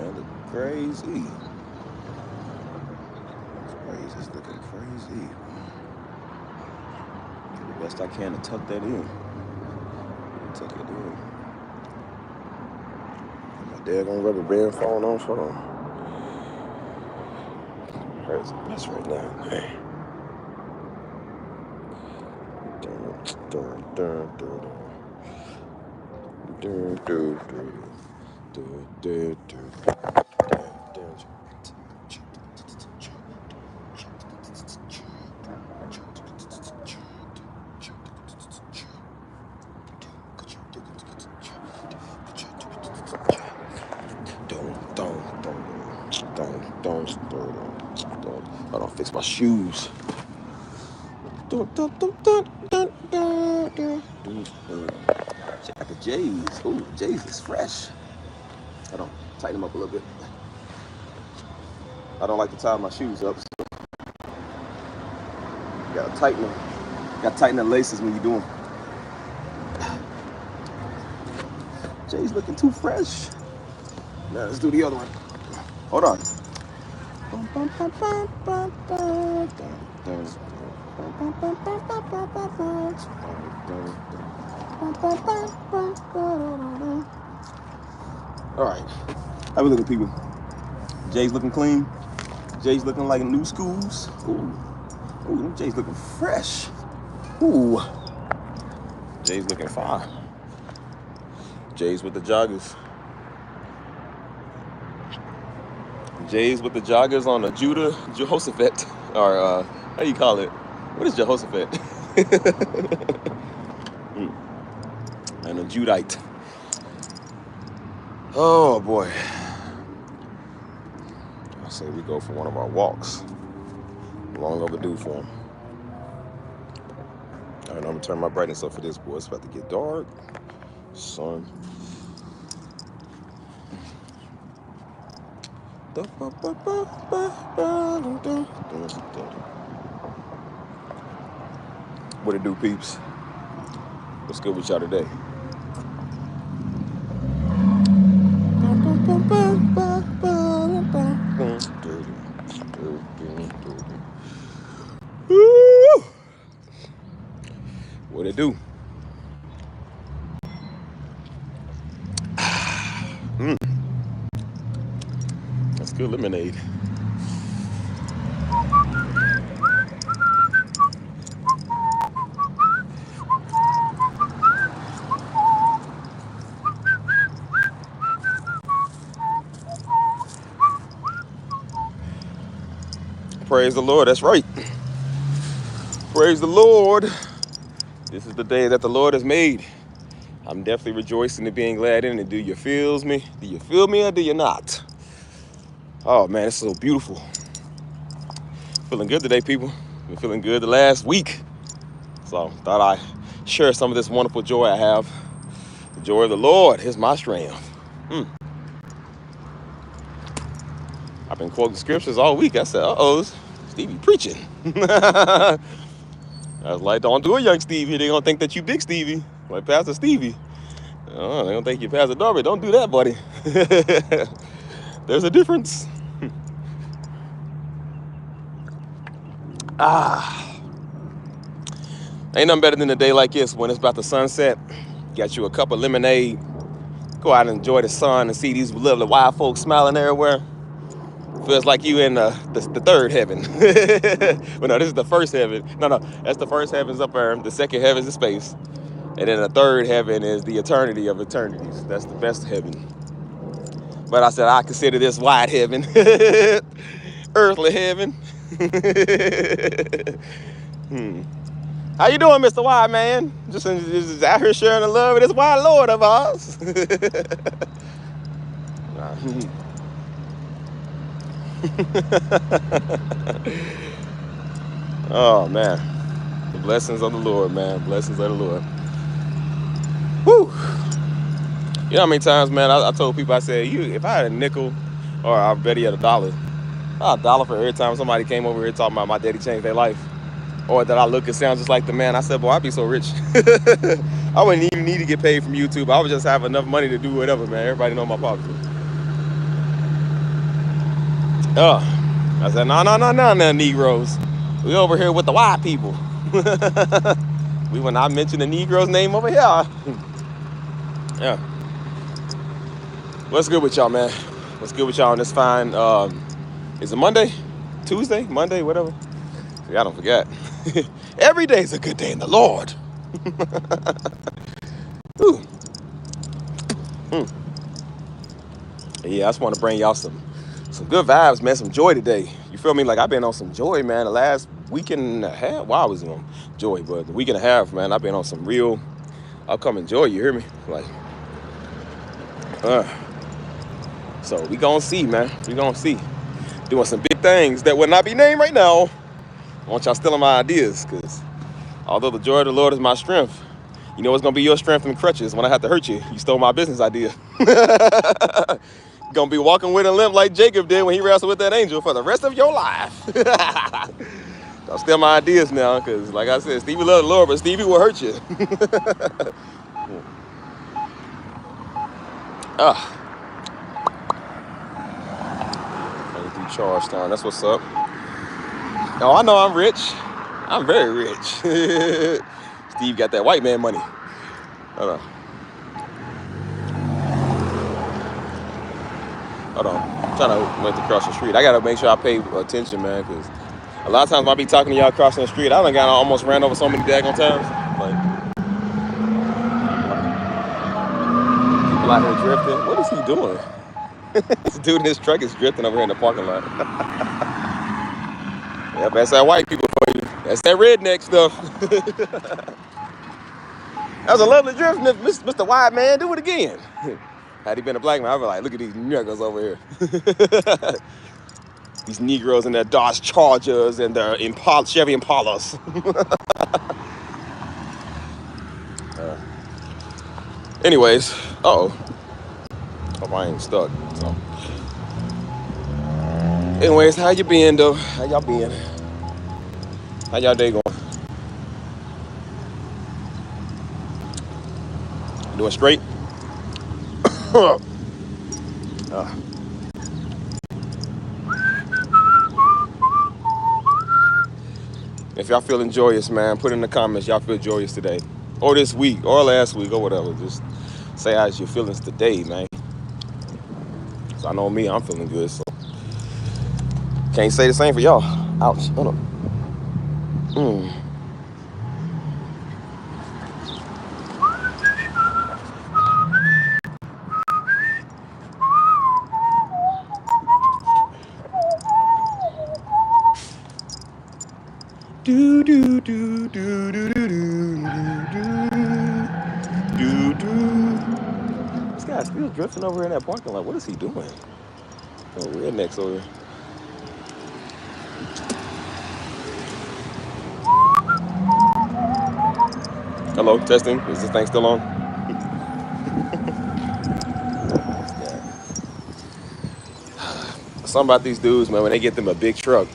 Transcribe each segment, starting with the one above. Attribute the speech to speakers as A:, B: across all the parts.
A: man. Look crazy. Crazy. It's looking crazy. Do the best I can to tuck that in. Tuck it in. My daggone rubber band falling off. Hold on. Hurts a mess right now. Hey. Dun, dun, dun, dun, dun, dun, dun, dun. I don't fix my shoes. Check out the J's. Ooh, J's is fresh. I don't tighten them up a little bit. I don't like to tie my shoes up. So you gotta tighten them. You gotta tighten the laces when you do them. J's looking too fresh. Now let's do the other one. Hold on. All right. How we looking, people? Jay's looking clean. Jay's looking like new schools. Ooh, Jay's looking fresh. Ooh, Jay's looking fine. Jay's with the joggers. Jay's with the joggers on a Jehoshaphat, or how do you call it? What is Jehoshaphat? And a Judite. Oh boy. I say we go for one of our walks. Long overdue for them. All right, I'm gonna turn my brightness up for this, boy. It's about to get dark. Sun. What it do, peeps? What's good with y'all today? What it do? That's good lemonade. Praise the Lord. That's right. Praise the Lord. This is the day that the Lord has made. I'm definitely rejoicing and being glad in it. Do you feel me? Do you feel me or do you not? Oh man, it's so beautiful. Feeling good today, people. Been feeling good the last week. So thought I'd share some of this wonderful joy I have. The joy of the Lord is my strength. I've been quoting scriptures all week. I said, Stevie preaching. I was like, don't do it, young Stevie. They're going to think that you big Stevie, like Pastor Stevie. They're going to think you Pastor Darby. Don't do that, buddy. There's a difference. Ain't nothing better than a day like this when it's about to sunset. Got you a cup of lemonade. Go out and enjoy the sun and see these lovely wild folks smiling everywhere. Feels like you in the third heaven. Well, no, this is the first heaven. No, that's the first heaven's up there. The second heaven's is space. And then the third heaven is the eternity of eternities. That's the best heaven. But I said I consider this wide heaven. Earthly heaven. How you doing, Mr. Wide Man? Just out here sharing the love of this wide Lord of ours. Oh man, the blessings of the Lord, man. Blessings of the Lord. Whew. You know how many times, man, I told people, I said, if I had a nickel, or I bet he had $1, $1 for every time somebody came over here talking about my daddy changed their life, or that I look and sound just like the man. I said, boy, I'd be so rich. I wouldn't even need to get paid from YouTube. I would just have enough money to do whatever, man. Everybody know my pockets. I said, no, Negroes. We over here with the white people. We will not mention the Negro's name over here. Yeah. What's good with y'all, man? What's good with y'all on this fine? Is it Monday? Tuesday? Monday? Whatever. I don't forget. Every day is a good day in the Lord. Ooh. Yeah, I just want to bring y'all some good vibes, man. Some joy today. You feel me? Like I've been on some joy, man. The last week and a half. Well, I was on joy, but the week and a half, man, I've been on some real upcoming joy. You hear me? Like, so we gonna see, man. We gonna see. Doing some big things that will not be named right now. I want y'all stealing my ideas, because although the joy of the Lord is my strength, you know what's gonna be your strength and crutches when I have to hurt you? You stole my business idea. Gonna be walking with a limp like Jacob did when he wrestled with that angel for the rest of your life. Don't steal my ideas now, because like I said, Stevie loved the Lord, but Stevie will hurt you. Going through Charlestown, that's what's up. Oh, I know I'm rich. I'm very rich. Steve got that white man money. Hold on. I'm trying to wait to cross the street. I gotta make sure I pay attention, man, because a lot of times when I be talking to y'all crossing the street, I done got almost ran over so many daggone times. Like, people out here drifting. What is he doing? This dude in his truck is drifting over here in the parking lot. Yep, that's that white people for you. That's that redneck stuff. That was a lovely drift, Mr. White Man. Do it again. Had he been a black man, I'd be like, look at these niggas over here. These Negroes in their Dodge Chargers and their Chevy Impalas. Anyways, hope I ain't stuck. So. Anyways, how you been, though? How y'all been? How y'all day going? Doing straight? If y'all feeling joyous, man, put in the comments y'all feel joyous today. Or this week, or last week, or whatever. Just say how's your feelings today, man. So I know me, I'm feeling good, so. Can't say the same for y'all. Ouch. Hold on. Do do do do do do do do. This guy's still drifting over in that parking lot. What is he doing? Oh, rednecks over here. Hello, testing. Is this thing still on? Something about these dudes, man, when they get them a big truck,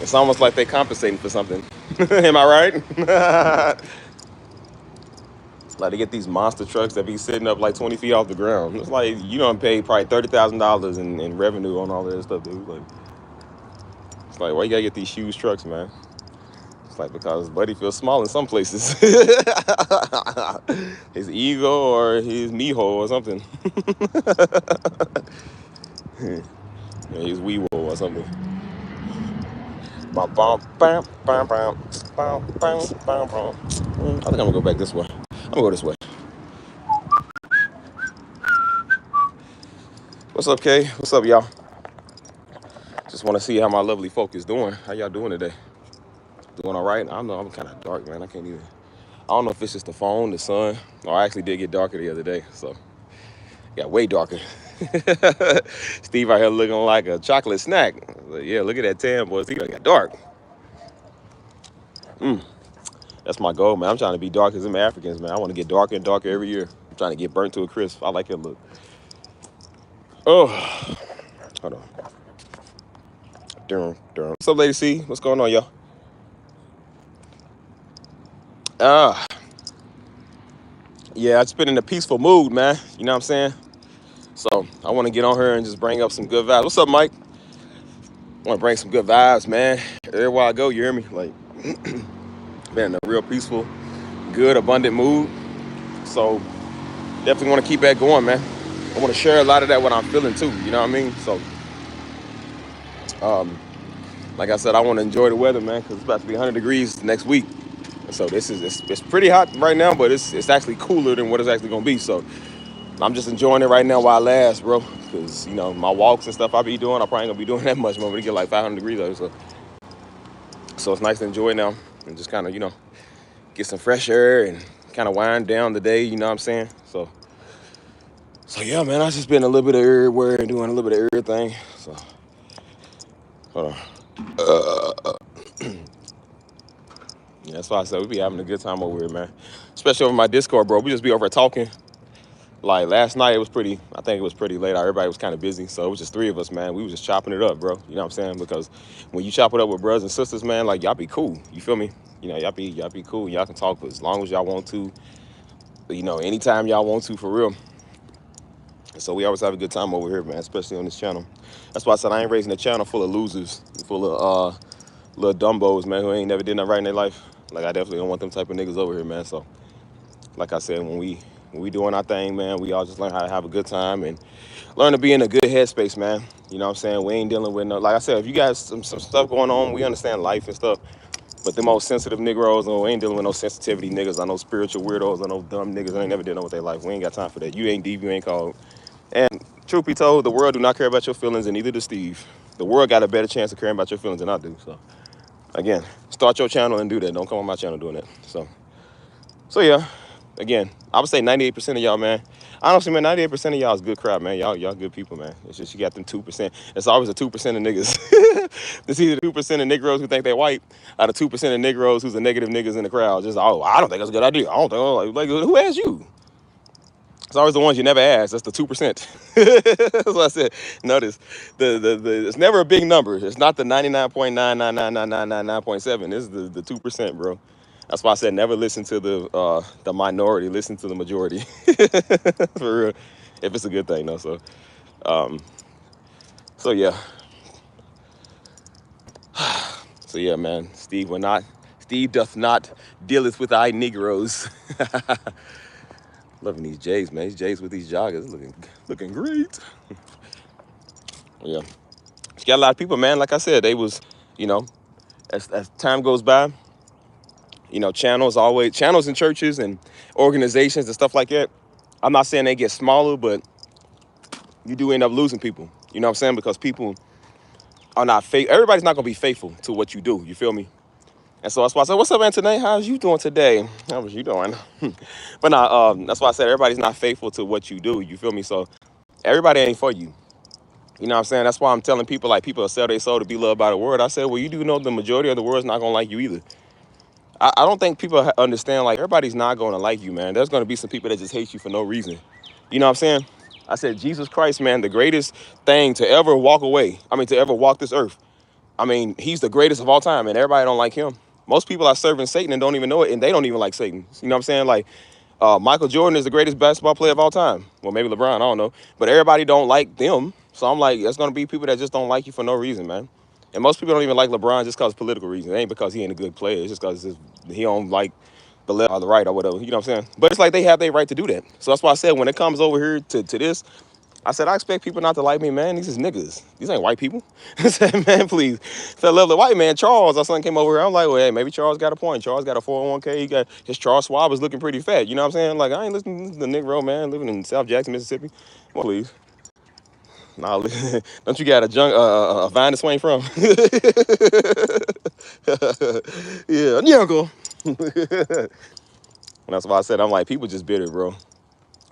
A: it's almost like they compensating for something. Am I right? Like they get these monster trucks that be sitting up like 20 feet off the ground. It's like you don't pay probably $30,000 in revenue on all of that stuff, dude. Like, it's like, why you gotta get these huge trucks, man? It's like because Buddy feels small in some places. His ego or his mijo or something. Yeah, his Weewo or something. I think I'm gonna go back this way. I'm gonna go this way. What's up, Kay? What's up, y'all? Just want to see how my lovely folk is doing. How y'all doing today? Doing all right? I don't know. I'm kind of dark, man. I can't even. I don't know if it's just the phone, the sun, or I actually did get darker the other day. So, got way darker. Steve out here looking like a chocolate snack. Like, yeah, look at that tan, boy. Steve got dark. That's my goal, man. I'm trying to be dark as them Africans, man. I want to get darker and darker every year. I'm trying to get burnt to a crisp. I like that look. Oh, hold on. What's up, Lady C? What's going on, y'all? Yeah, I just been in a peaceful mood, man. You know what I'm saying? So I want to get on here and just bring up some good vibes. What's up, Mike? want to bring some good vibes, man. Everywhere I go, you hear me? Like, man, in a real peaceful, good, abundant mood. So definitely want to keep that going, man. I want to share a lot of that what I'm feeling too. You know what I mean? So, um, like I said, I want to enjoy the weather, man, because it's about to be 100 degrees next week. So this is it's pretty hot right now, but it's actually cooler than what it's actually gonna be. So I'm just enjoying it right now while it lasts, bro. Because my walks and stuff I be doing, I probably ain't gonna be doing that much more. But it get like 500 degrees out. So it's nice to enjoy it now and just kind of get some fresh air and kind of wind down the day. You know what I'm saying? So yeah, man, I just been a little bit of everywhere and doing a little bit of everything. So hold on. Yeah, that's why I said we be having a good time over here, man. Especially over my Discord, bro. We just be over talking. Like last night, I think it was pretty late. Everybody was kind of busy. So it was just three of us, man. We was just chopping it up, bro. You know what I'm saying? Because when you chop it up with brothers and sisters, man, like y'all be cool. You feel me? Y'all be cool. Y'all can talk as long as y'all want to. Anytime y'all want to, for real. And so we always have a good time over here, man, especially on this channel. That's why I said I ain't raising a channel full of losers, full of little dumbos, man, who ain't never did nothing right in their life. Like I definitely don't want them type of niggas over here, man. So like I said, when we doing our thing, man, we all just learn how to have a good time and learn to be in a good headspace, man. You know what I'm saying? We ain't dealing with no, like I said, if you got some stuff going on, we understand life and stuff. But the most sensitive Negroes, we ain't dealing with no sensitivity niggas, I know spiritual weirdos, I know dumb niggas, I ain't never dealing with their life. We ain't got time for that. You ain't deep, you ain't called. And truth be told, the world do not care about your feelings, and neither does Steve. The world got a better chance of caring about your feelings than I do. So again, start your channel and do that. Don't come on my channel doing that. So yeah, again, I would say 98% of y'all, man. Honestly, man, 98% of y'all is good crowd, man. Y'all good people, man. It's just you got them 2%. It's always a 2% of niggas. It's either 2% of Negroes who think they white, out of 2% of Negroes who's the negative niggas in the crowd. Just I don't think that's a good idea. I don't think like who asked you? It's always the ones you never ask. That's the 2%. That's what I said. Notice the it's never a big number. It's not the 99.9999999.7. It's the 2%, bro. That's why I said never listen to the minority. Listen to the majority. For real. If it's a good thing, though. So yeah. So yeah, man. Steve doth not dealeth with I Negroes. Loving these J's, man. These J's with these joggers looking great. Yeah. You got a lot of people, man. Like I said, they was, as time goes by, channels in churches and organizations and stuff like that. I'm not saying they get smaller, but you do end up losing people. You know what I'm saying? Because people are not everybody's not gonna be faithful to what you do. You feel me? And so that's why I said, "What's up, Anthony? How's you doing today? How was you doing?" But nah, that's why I said everybody's not faithful to what you do. You feel me? So everybody ain't for you. You know what I'm saying? That's why I'm telling people, like, people sell their soul to be loved by the world. I said, well, you do know the majority of the world's not gonna like you either. I don't think people understand, like, everybody's not gonna like you, man. There's gonna be some people that just hate you for no reason. You know what I'm saying? I said, Jesus Christ, man, the greatest thing to ever to ever walk this earth. I mean, he's the greatest of all time, and everybody don't like him. Most people are serving Satan and don't even know it, and they don't even like Satan. You know what I'm saying? Like, Michael Jordan is the greatest basketball player of all time. Well, maybe LeBron, I don't know. But everybody don't like them. So I'm like, there's going to be people that just don't like you for no reason, man. And most people don't even like LeBron just because of political reasons. It ain't because he ain't a good player. It's just because he don't like the left or the right or whatever. You know what I'm saying? But it's like they have their right to do that. So that's why I said when it comes over here to this, I said, I expect people not to like me, man. These is niggas. These ain't white people. I said, man, please. So I love the white man, Charles. Our son came over here. I'm like, well, hey, maybe Charles got a point. Charles got a 401k. He got his Charles Schwab is looking pretty fat. You know what I'm saying? Like, I ain't listening to the Negro, man, living in South Jackson, Mississippi. Well, please. Nah, don't you got a vine to swing from? Yeah, Nyungle. And that's why I said, I'm like, people just bitter, bro.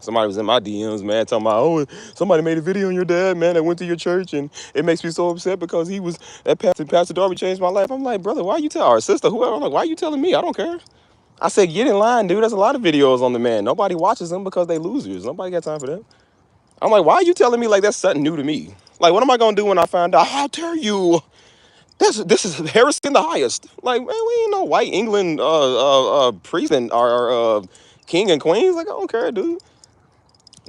A: Somebody was in my DMs, man, talking about, oh, somebody made a video on your dad, man, that went to your church, and it makes me so upset because he was, that Pastor Darby changed my life. I'm like, brother, why you tell our sister, whoever, I'm like, why you telling me? I don't care. I said, get in line, dude. There's a lot of videos on the man. Nobody watches them because they losers. Nobody got time for that. I'm like, why are you telling me like that's something new to me? Like, what am I going to do when I find out? How dare you? This is heresy in the highest. Like, man, we ain't no white England priest and our king and queens. Like, I don't care, dude.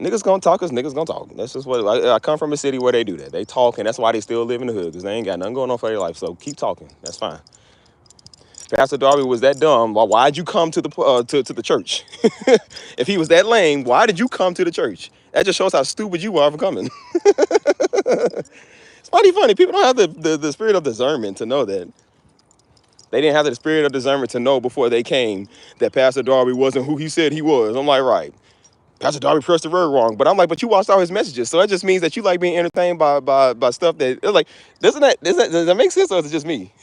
A: Niggas gonna talk, cause niggas gonna talk. That's just what I come from a city where they do that. They talk, and that's why they still live in the hood, because they ain't got nothing going on for their life. So keep talking. That's fine. Pastor Darby was that dumb. Why'd you come to the church? If he was that lame, why did you come to the church? That just shows how stupid you are for coming. It's mighty funny. People don't have the spirit of discernment to know that. They didn't have the spirit of discernment to know before they came that Pastor Darby wasn't who he said he was. I'm like, right. Pastor Darby pressed the word wrong. But I'm like, but you watched all his messages. So that just means that you like being entertained by stuff that, it's like, does that make sense, or is it just me?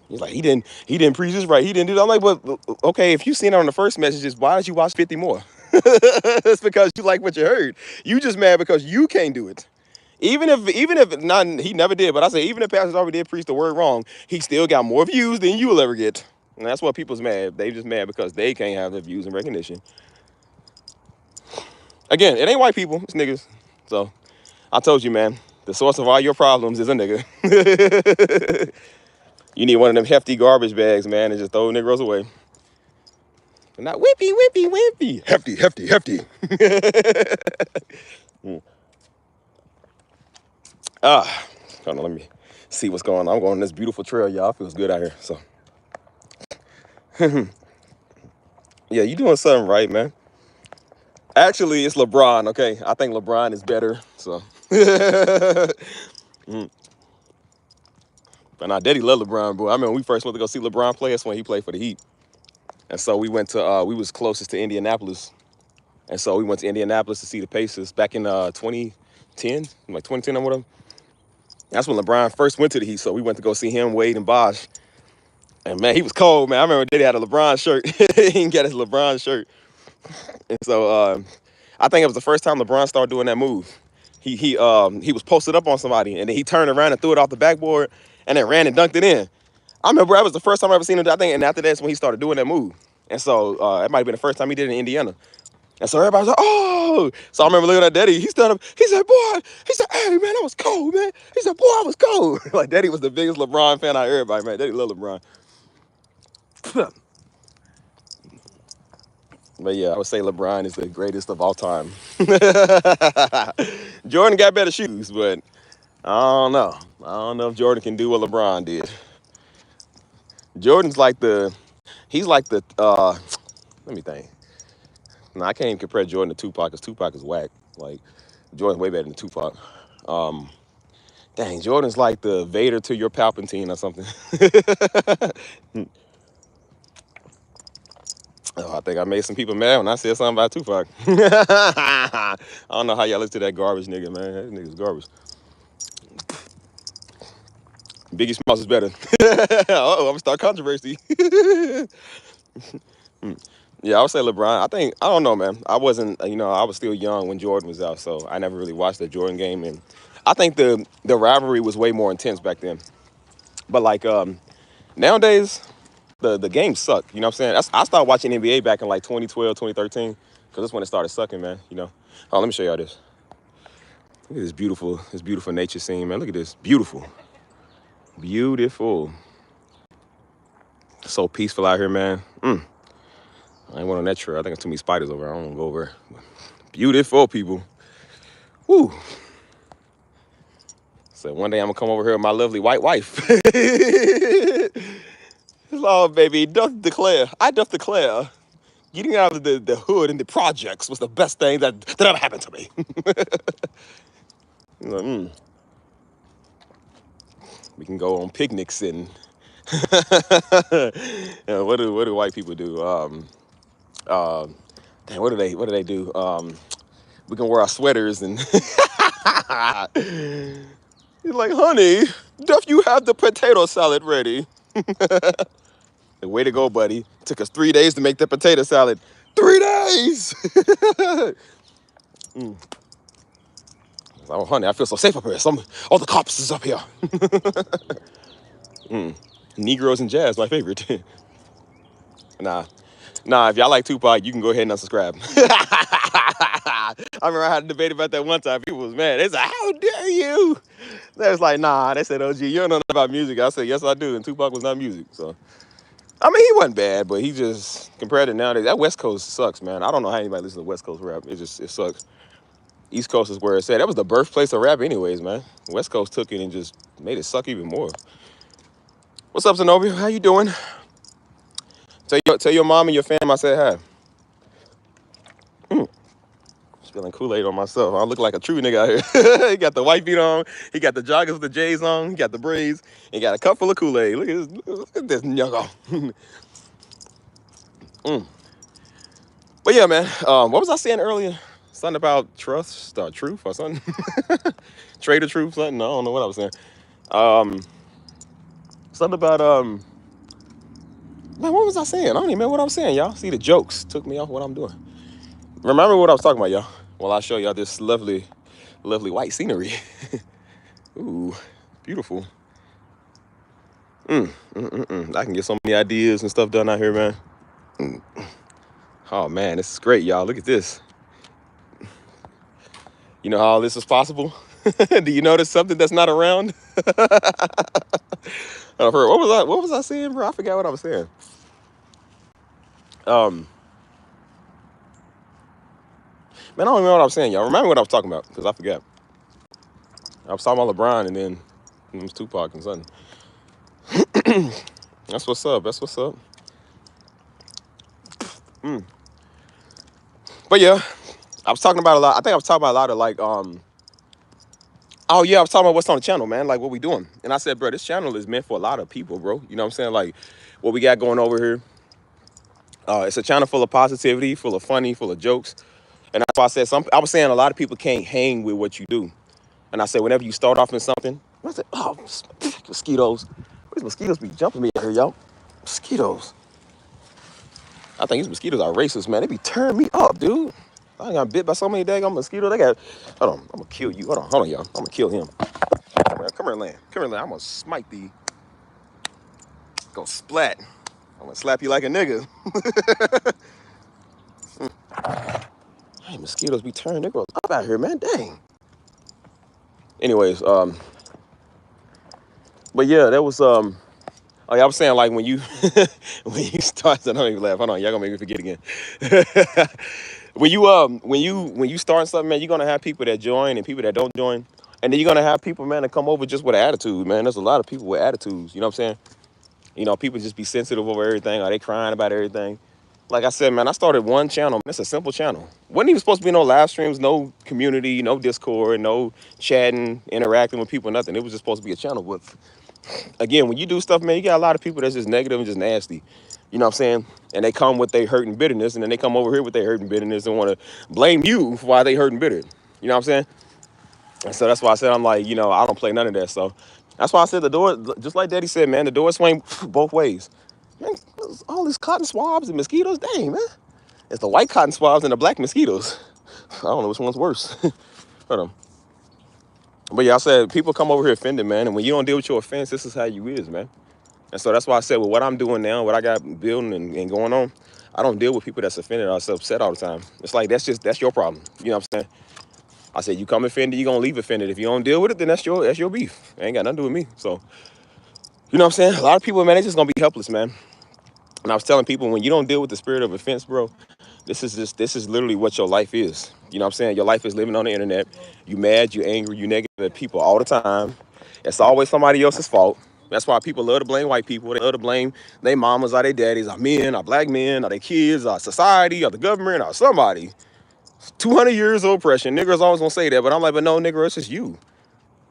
A: He's like, he didn't preach this right. He didn't do that. I'm like, but okay, if you seen it on the first messages, why did you watch 50 more? It's because you like what you heard. You just mad because you can't do it. Even if not, he never did. But I say, even if Pastor Darby did preach the word wrong, he still got more views than you will ever get. And that's what people's mad. They just mad because they can't have the views and recognition. Again, it ain't white people, it's niggas. So I told you, man, the source of all your problems is a nigga. You need one of them hefty garbage bags, man, and just throw Negroes away. And not wimpy, wimpy, wimpy. Hefty, hefty, hefty. Hold on, let me see what's going on. I'm going on this beautiful trail, y'all. Feels good out here, so. Yeah, you doing something right, man. Actually, it's LeBron, okay? I think LeBron is better, so. And I daddy love LeBron, bro. I remember when we first went to go see LeBron play, that's when he played for the Heat. And so we went to, we was closest to Indianapolis. And so we went to Indianapolis to see the Pacers back in 2010, like 2010 or whatever. That's when LeBron first went to the Heat, so we went to go see him, Wade, and Bosh. And man, he was cold, man. I remember Daddy had a LeBron shirt. He didn't get his LeBron shirt. And so I think it was the first time LeBron started doing that move. He was posted up on somebody, and then he turned around and threw it off the backboard, and then ran and dunked it in. I remember that was the first time I ever seen him, I think, and after that's when he started doing that move. And so it might have been the first time he did it in Indiana. And so everybody was like, oh. So I remember looking at Daddy. He stood up. He said, boy. He said, hey, man, I was cold, man. He said, boy, I was cold. Like, Daddy was the biggest LeBron fan out of everybody, man. Daddy loved LeBron. But yeah, I would say LeBron is the greatest of all time. Jordan got better shoes, but I don't know. I don't know if Jordan can do what LeBron did. Jordan's like he's like the, let me think. No, I can't even compare Jordan to Tupac, because Tupac is whack. Like, Jordan's way better than Tupac. Dang, Jordan's like the Vader to your Palpatine or something. Oh, I think I made some people mad when I said something about Tupac. I don't know how y'all listen to that garbage nigga, man. That nigga's garbage. Biggie Smalls is better. Uh-oh, I'm gonna start controversy. Yeah, I would say LeBron. I don't know, man. I wasn't, I was still young when Jordan was out, so I never really watched the Jordan game. And I think the rivalry was way more intense back then. But like nowadays, the games suck. You know what I'm saying? I started watching NBA back in like 2012, 2013, because that's when it started sucking, man. Oh, let me show y'all this. Look at this beautiful nature scene, man. Look at this. Beautiful. Beautiful. So peaceful out here, man. I ain't went on that trail. I think it's too many spiders over there. I don't want to go over there. Beautiful, people. Woo. So one day I'm going to come over here with my lovely white wife. Oh, baby, I doth declare, getting out of the hood and the projects was the best thing that ever happened to me. Like, We can go on picnics and what do white people do? What do they do? We can wear our sweaters and he's like, honey, doth you have the potato salad ready? The way to go, buddy. Took us 3 days to make the potato salad. 3 days! Oh, honey, I feel so safe up here. All the cops is up here. Negroes and jazz, my favorite. Nah, if y'all like Tupac, you can go ahead and unsubscribe. I remember I had a debate about that one time. People was mad. They said, how dare you? They was like, nah. They said, OG, you don't know nothing about music. I said, yes, I do. And Tupac was not music, so. I mean, he wasn't bad, but he just compared to nowadays. That West Coast sucks, man. I don't know how anybody listens to West Coast rap. It sucks. East Coast is where it's at. That was the birthplace of rap, anyways, man. West Coast took it and just made it suck even more. What's up, Zenobia? How you doing? Tell your mom and your fam I said hi. Spilling Kool-Aid on myself. I look like a true nigga out here. He got the white beat on. He got the joggers with the J's on. He got the braids. He got a cup full of Kool-Aid. Look at this nigga. But yeah, man. What was I saying earlier? Something about trust, truth, or something. Trade of truth, something. I don't know what I was saying. Um, Something about Man, what was I saying? I don't even remember what I was saying, y'all. See, the jokes took me off what I'm doing. Remember what I was talking about, y'all? Well, I'll show y'all this lovely, lovely white scenery. Ooh, beautiful. I can get so many ideas and stuff done out here, man. Oh man, this is great, y'all. Look at this. You know how all this is possible? Do you notice something that's not around? What was I saying, bro? I forgot what I was saying. Man, I don't remember what I was saying, y'all. Remember what I was talking about, because I forgot. I was talking about LeBron, and then it was Tupac and something. That's what's up. That's what's up. But yeah, I was talking about a lot. I think I was talking about a lot of like, oh yeah, I was talking about what's on the channel, man. Like what we doing. And I said, bro, this channel is meant for a lot of people, bro. You know what I'm saying? Like what we got going over here. It's a channel full of positivity, full of funny, full of jokes. And that's why I said I was saying a lot of people can't hang with what you do. And I said, whenever you start off in something, I said, oh, mosquitoes. These mosquitoes be jumping me out here, y'all. Mosquitoes. I think these mosquitoes are racist, man. They be tearing me up, dude. I got bit by so many daggone mosquitoes. Hold on, I'm gonna kill you. Hold on, y'all. I'm gonna kill him. Come here, Land. Come here, Land. I'm gonna smite thee. Go splat. I'm gonna slap you like a nigga. Hey, mosquitoes be tearing niggas up out here, man. Dang. Anyways, but yeah, that was oh yeah, I was saying like when you when you start, I don't even laugh. Hold on, y'all gonna make me forget again. When you start something, man, you're gonna have people that join and people that don't join, and then you're gonna have people, man, that come over just with an attitude, man. There's a lot of people with attitudes. You know what I'm saying? You know, people just be sensitive over everything. Are they crying about everything? Like I said, man, I started one channel. It's a simple channel. Wasn't even supposed to be no live streams, no community, no Discord, no chatting, interacting with people, nothing. It was just supposed to be a channel with, again, when you do stuff, man, you got a lot of people that's just negative and just nasty. You know what I'm saying? And they come with their hurt and bitterness, and then they come over here with their hurt and bitterness and want to blame you for why they hurt and bitter. You know what I'm saying? And so that's why I said, I'm like, you know, I don't play none of that. So that's why I said the door, just like Daddy said, man, the door swing both ways. Man, all these cotton swabs and mosquitoes, dang, man. It's the white cotton swabs and the black mosquitoes. I don't know which one's worse. Hold on. But yeah, I said, people come over here offended, man. And when you don't deal with your offense, this is how you is, man. And so that's why I said, well, what I'm doing now, what I got building and going on, I don't deal with people that's offended or upset all the time. It's like, that's your problem. You know what I'm saying? I said, you come offended, you're going to leave offended. If you don't deal with it, then that's your beef. It ain't got nothing to do with me. So, you know what I'm saying? A lot of people, man, they just going to be helpless, man. And I was telling people, when you don't deal with the spirit of offense, bro, this is literally what your life is. You know what I'm saying? Your life is living on the internet. You mad, you angry, you negative at people all the time. It's always somebody else's fault. That's why people love to blame white people. They love to blame their mamas or their daddies, our men, our black men, or their kids, our society, or the government, or somebody. 200 years of oppression. Niggas always gonna say that, but I'm like, but no, nigga, it's just you.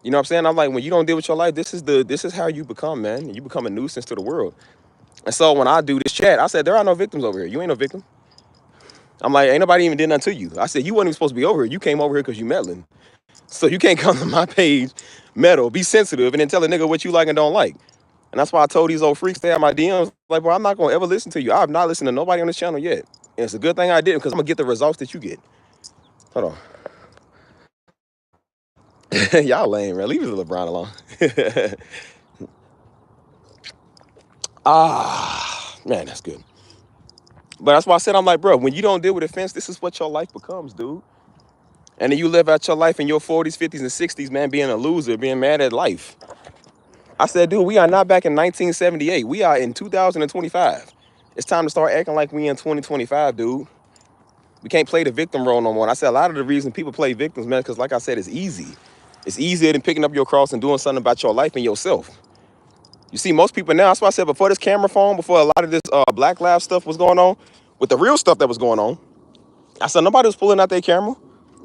A: You know what I'm saying? I'm like, when you don't deal with your life, this is how you become, man. You become a nuisance to the world. And so when I do this chat, I said, there are no victims over here. You ain't no victim. I'm like, ain't nobody even did nothing to you. I said, you wasn't even supposed to be over here. You came over here because you meddling. So you can't come to my page, meddle, be sensitive, and then tell a nigga what you like and don't like. And that's why I told these old freaks they have my DMs, like, bro, I'm not going to ever listen to you. I have not listened to nobody on this channel yet. And it's a good thing I didn't, because I'm going to get the results that you get. Hold on. Y'all lame, man. Leave the LeBron alone. Man, that's good. But that's why I said, I'm like, bro, when you don't deal with offense, this is what your life becomes, dude. And then you live out your life in your 40s, 50s, and 60s, man, being a loser, being mad at life. I said, dude, we are not back in 1978. We are in 2025. It's time to start acting like we in 2025, dude. We can't play the victim role no more. And I said a lot of the reason people play victims, man, because like I said, it's easy. It's easier than picking up your cross and doing something about your life and yourself. You see, most people now, that's why I said before this camera phone, before a lot of this Black Lives stuff was going on, with the real stuff that was going on, I said nobody was pulling out their camera.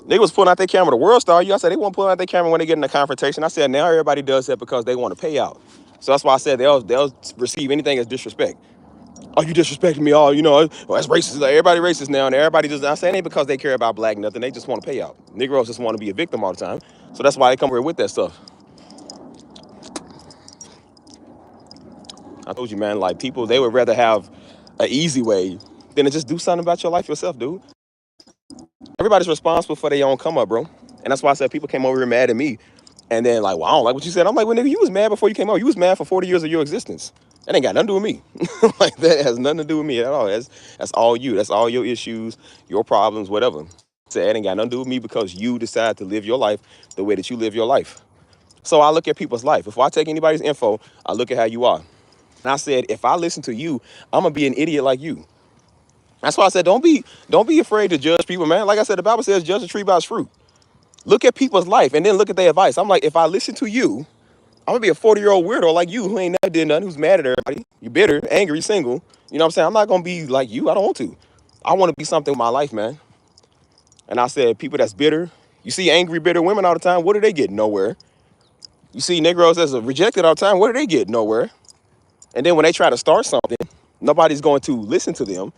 A: They was pulling out their camera. The world star you. I said they won't pull out their camera when they get in a confrontation. I said now everybody does that because they want to pay out. So that's why I said they'll receive anything as disrespect. Oh, you disrespecting me? Oh, you know, well, that's racist. Like, everybody racist now, and everybody just. I say it ain't because they care about black nothing. They just want to pay out. Negroes just want to be a victim all the time. So that's why they come here with that stuff. I told you, man. Like people, they would rather have an easy way than to just do something about your life yourself, dude. Everybody's responsible for their own come up, bro. And that's why I said people came over here mad at me. And then like, well, I don't like what you said. I'm like, well, nigga, you was mad before you came over. You was mad for 40 years of your existence. That ain't got nothing to do with me. Like that has nothing to do with me at all. That's all you. That's all your issues, your problems, whatever. So it ain't got nothing to do with me because you decide to live your life the way that you live your life. So I look at people's life. Before I take anybody's info, I look at how you are. And I said, if I listen to you, I'm gonna be an idiot like you. That's why I said, don't be afraid to judge people, man. Like I said, the Bible says, judge a tree by its fruit. Look at people's life and then look at their advice. I'm like, if I listen to you, I'm gonna be a 40-year-old weirdo like you who ain't never did nothing, who's mad at everybody. You bitter, angry, single. You know what I'm saying? I'm not gonna be like you. I don't want to. I want to be something in my life, man. And I said, people that's bitter, you see angry, bitter women all the time. What do they get? Nowhere. You see Negroes that's rejected all the time. What do they get? Nowhere. And then when they try to start something, nobody's going to listen to them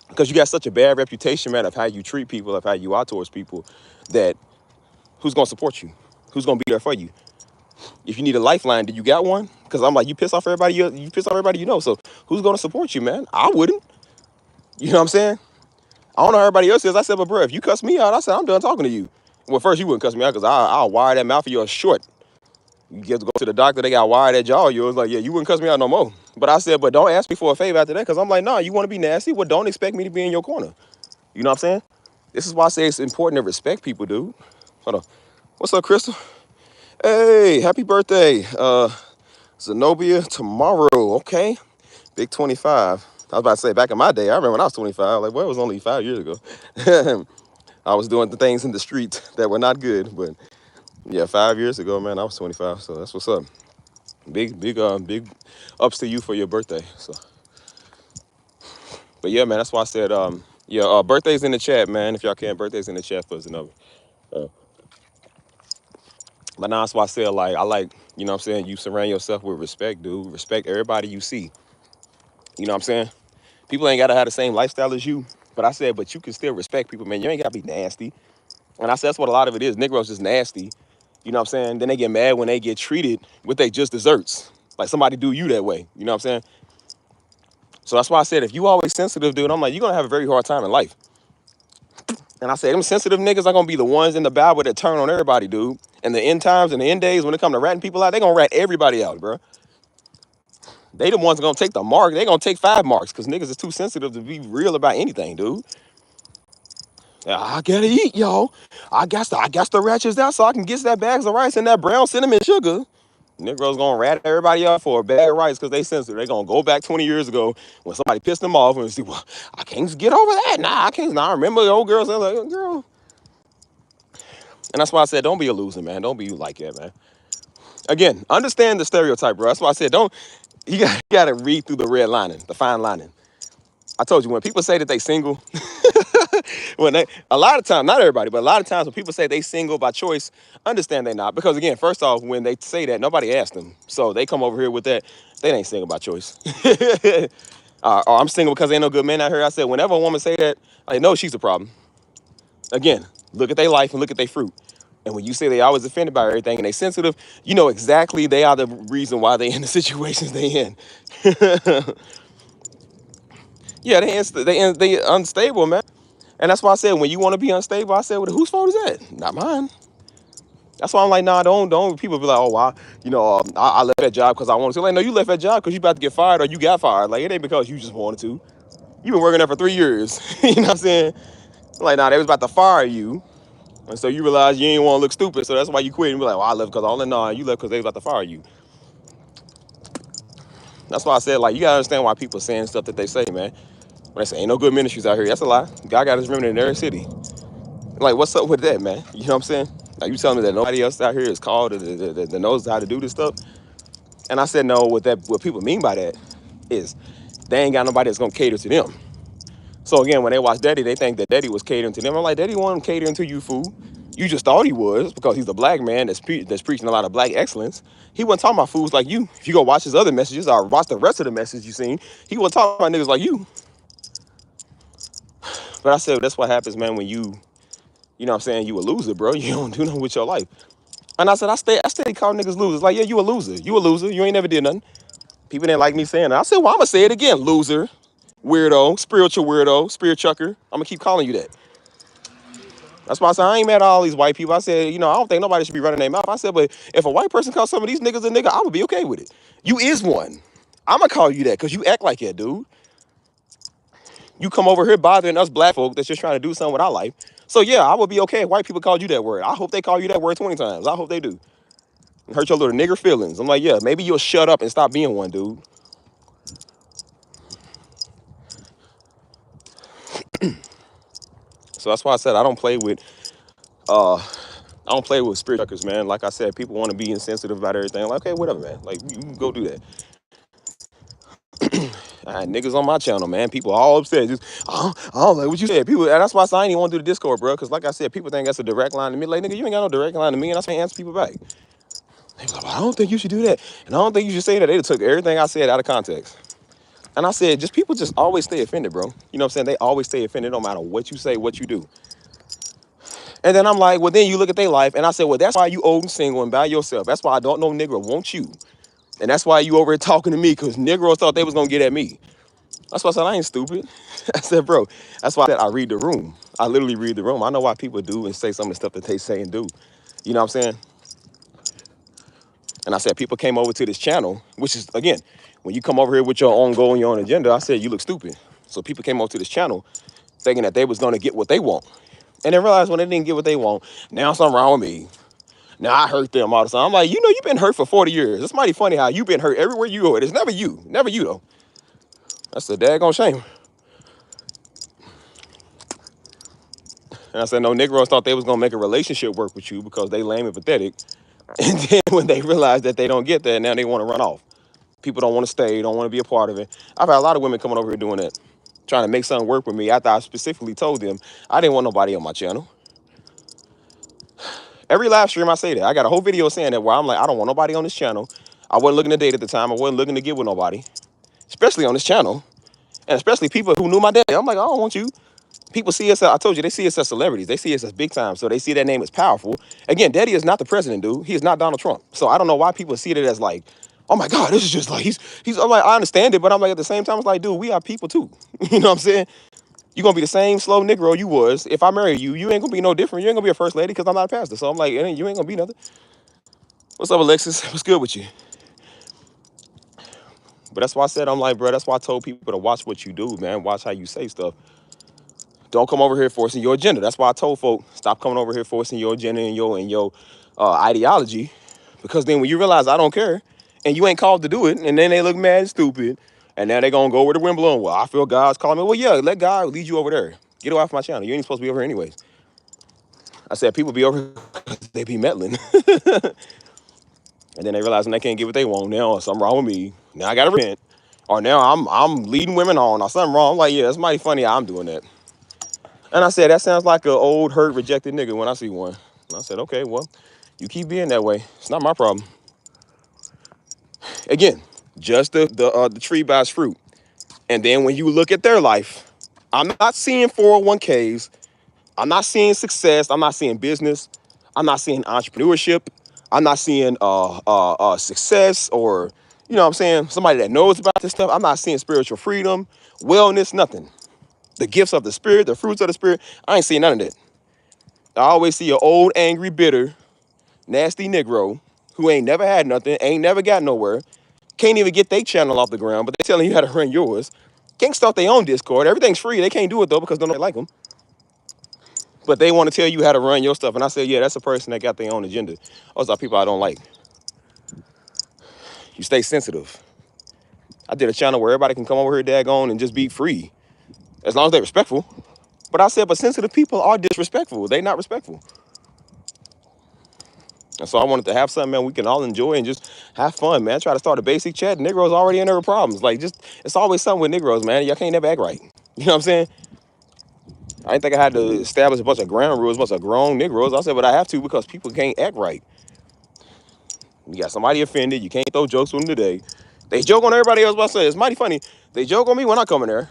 A: because you got such a bad reputation, man, of how you treat people, of how you are towards people, that who's gonna support you? Who's gonna be there for you? If you need a lifeline, do you got one? Because I'm like, you piss off everybody, you piss off everybody you know. So who's gonna support you, man? I wouldn't. You know what I'm saying? I don't know how everybody else is. I said, but bro, if you cuss me out, I said, I'm done talking to you. Well, first you wouldn't cuss me out because I'll wire that mouth of yours short. You get to go to the doctor, they got wired that jaw of yours. Like, yeah, you wouldn't cuss me out no more. But I said, but don't ask me for a favor after that because I'm like, nah, you want to be nasty? Well, don't expect me to be in your corner. You know what I'm saying? This is why I say it's important to respect people, dude. Hold on. What's up, Crystal? Hey, happy birthday. Zenobia tomorrow. Okay. Big 25. I was about to say back in my day, I remember when I was 25. Like, well, it was only 5 years ago. I was doing the things in the street that were not good. But yeah, 5 years ago, man, I was 25. So that's what's up. Big ups to you for your birthday. So, but yeah, man, that's why I said, yeah, birthdays in the chat, man. If y'all can, birthdays in the chat for Zenobia. But now that's why I said, like, I like, you know what I'm saying, you surround yourself with respect, dude. Respect everybody you see. You know what I'm saying? People ain't got to have the same lifestyle as you. But I said, but you can still respect people, man. You ain't got to be nasty. And I said, that's what a lot of it is. Negroes just nasty. You know what I'm saying? Then they get mad when they get treated with they just desserts. Like somebody do you that way. You know what I'm saying? So that's why I said, if you always sensitive, dude, I'm like, you're going to have a very hard time in life. And I said, them sensitive niggas are going to be the ones in the Bible that turn on everybody, dude. And the end times and the end days, when it come to ratting people out, they going to rat everybody out, bro. They the ones gonna take the mark. They gonna take 5 marks because niggas is too sensitive to be real about anything, dude. Yeah, I gotta eat, y'all. I got the ratchets out so I can get that bags of rice and that brown cinnamon sugar. Negroes gonna rat everybody out for a bag of rice because they sensitive. They gonna go back 20 years ago when somebody pissed them off and see, well, I can't get over that. Nah, I can't. Nah, I remember the old girls. I was like, girl. And that's why I said, don't be a loser, man. Don't be like that, man. Again, understand the stereotype, bro. That's why I said, you gotta read through the red lining, the fine lining. I told you, when people say that they single, a lot of times, not everybody, but a lot of times when people say they single by choice, understand they not. Because again, first off, when they say that, nobody asked them. So they come over here with that, they ain't single by choice. Or I'm single because ain't no good men out here. I said, whenever a woman say that, I know she's a problem. Again, look at their life and look at their fruit. And when you say they always offended by everything and they sensitive, you know exactly they are the reason why they in the situations they in. Yeah, they unstable, man. And that's why I said, when you want to be unstable, I said, well, whose fault is that? Not mine. That's why I'm like, nah, don't. People be like, oh, well, I left that job because I wanted to. Like, no, you left that job because you about to get fired or you got fired. Like, it ain't because you just wanted to. You've been working there for 3 years. You know what I'm saying? Like, nah, they was about to fire you. And so you realize you ain't want to look stupid. So that's why you quit and be like, well, I left because all in. Nah, you left because they was about to fire you. That's why I said, like, you gotta understand why people saying stuff that they say, man. When they say ain't no good ministries out here, that's a lie. God got his remnant in every city. Like, what's up with that, man? You know what I'm saying? Like, you telling me that nobody else out here is called that knows how to do this stuff? And I said, no, what people mean by that is they ain't got nobody that's gonna cater to them. So again, when they watch Daddy, they think that Daddy was catering to them. I'm like, Daddy wasn't catering to you, fool. You just thought he was because he's a black man that's preaching a lot of black excellence. He wasn't talking about fools like you. If you go watch his other messages or watch the rest of the messages you seen, he wasn't talking about niggas like you. But I said, that's what happens, man, when you know what I'm saying, you a loser, bro. You don't do nothing with your life. And I said, I steady call niggas losers. Like, yeah, you a loser. You a loser. You ain't never did nothing. People didn't like me saying that. I said, well, I'm going to say it again. Loser, weirdo, spirit chucker. I'm going to keep calling you that. That's why I said, I ain't mad at all these white people. I said, I don't think nobody should be running their mouth. I said, but if a white person calls some of these niggas a nigga, I would be okay with it. You is one. I'm going to call you that because you act like that, dude. You come over here bothering us black folk that's just trying to do something with our life. So, yeah, I would be okay if white people called you that word. I hope they call you that word 20 times. I hope they do. Hurt your little nigger feelings. I'm like, yeah, maybe you'll shut up and stop being one, dude. So that's why I said I don't play with spirit suckers, man. Like I said, people want to be insensitive about everything. Like, okay, whatever, man. Like, you can go do that. I had niggas on my channel, man. People all upset. Just, I don't like what you said. People, and that's why I ain't even want to do the Discord, bro. Because like I said, people think that's a direct line to me. Like, nigga, you ain't got no direct line to me, and I can't answer people back. They be like, well, I don't think you should do that, and I don't think you should say that. They took everything I said out of context. And I said, people just always stay offended, bro. You know what I'm saying? They always stay offended no matter what you say, what you do. And then I'm like, well, then you look at their life, and I said, well, that's why you old and single and by yourself. That's why I don't know nigga want you. And that's why you over here talking to me, because Negroes thought they was going to get at me. That's why I said, I ain't stupid. I said, bro, that's why I said I read the room. I literally read the room. I know why people do and say some of the stuff that they say and do. You know what I'm saying? And I said, people came over to this channel, which is, again, when you come over here with your own goal and your own agenda, I said, you look stupid. So people came over to this channel thinking that they was going to get what they want. And then realized when they didn't get what they want, now something wrong with me. Now I hurt them all the time. I'm like, you've been hurt for 40 years. It's mighty funny how you've been hurt everywhere you go. It's never you. Never you, though. That's a daggone shame. And I said, no, Negroes thought they was going to make a relationship work with you because they lame and pathetic. And then when they realize that they don't get that, now they want to run off. People don't want to stay, don't want to be a part of it. I've had a lot of women coming over here doing that, trying to make something work with me after I specifically told them I didn't want nobody on my channel. Every live stream I say that. I got a whole video saying that where I'm like, I don't want nobody on this channel. I wasn't looking to date at the time. I wasn't looking to get with nobody, especially on this channel. And especially people who knew my dad. I'm like, I don't want you. People see us, I told you, they see us as celebrities. They see us as big time. So they see that name as powerful. Again, Daddy is not the president, dude. He is not Donald Trump. So I don't know why people see it as like, oh my God, this is just like, I'm like, I understand it, but I'm like, at the same time, it's like, dude, we are people too. You know what I'm saying? You're going to be the same slow Negro you was. If I marry you, you ain't going to be no different. You ain't going to be a first lady because I'm not a pastor. So I'm like, you ain't going to be nothing. What's up, Alexis? What's good with you? But that's why I said, I'm like, bro, that's why I told people to watch what you do, man. Watch how you say stuff. Don't come over here forcing your agenda. That's why I told folk, stop coming over here forcing your agenda and your ideology. Because then when you realize I don't care and you ain't called to do it, and then they look mad and stupid, and now they're going to go over the wind blowing. Well, I feel God's calling me. Well, yeah, let God lead you over there. Get away from my channel. You ain't supposed to be over here anyways. I said people be over here because they be meddling. And then they realize when they can't get what they want, now something wrong with me. Now I got to repent. Or now I'm leading women on or something wrong. I'm like, yeah, it's mighty funny how I'm doing that. And I said, that sounds like an old, hurt, rejected nigga when I see one. And I said, okay, well, you keep being that way. It's not my problem. Again, just the tree by its fruit. And then when you look at their life, I'm not seeing 401ks. I'm not seeing success. I'm not seeing business. I'm not seeing entrepreneurship. I'm not seeing success or, you know what I'm saying, somebody that knows about this stuff. I'm not seeing spiritual freedom, wellness, nothing. The gifts of the spirit, the fruits of the spirit, I ain't seeing none of that. I always see an old, angry, bitter, nasty Negro who ain't never had nothing, ain't never got nowhere, can't even get their channel off the ground, but they telling you how to run yours. Can't start their own Discord. Everything's free. They can't do it, though, because nobody like them. But they want to tell you how to run your stuff. And I said, yeah, that's a person that got their own agenda. Those are people I don't like. You stay sensitive. I did a channel where everybody can come over here, daggone, and just be free, as long as they're respectful. But I said, but sensitive people are disrespectful. They not respectful. And so I wanted to have something, man, we can all enjoy and just have fun, man. Try to start a basic chat. Negroes already in there with problems. Like, just, it's always something with Negroes, man. Y'all can't never act right. You know what I'm saying? I didn't think I had to establish a bunch of ground rules, a bunch of grown Negroes. I said, but I have to because people can't act right. You got somebody offended. You can't throw jokes with them today. They joke on everybody else. But I say it's mighty funny. They joke on me when I come in there.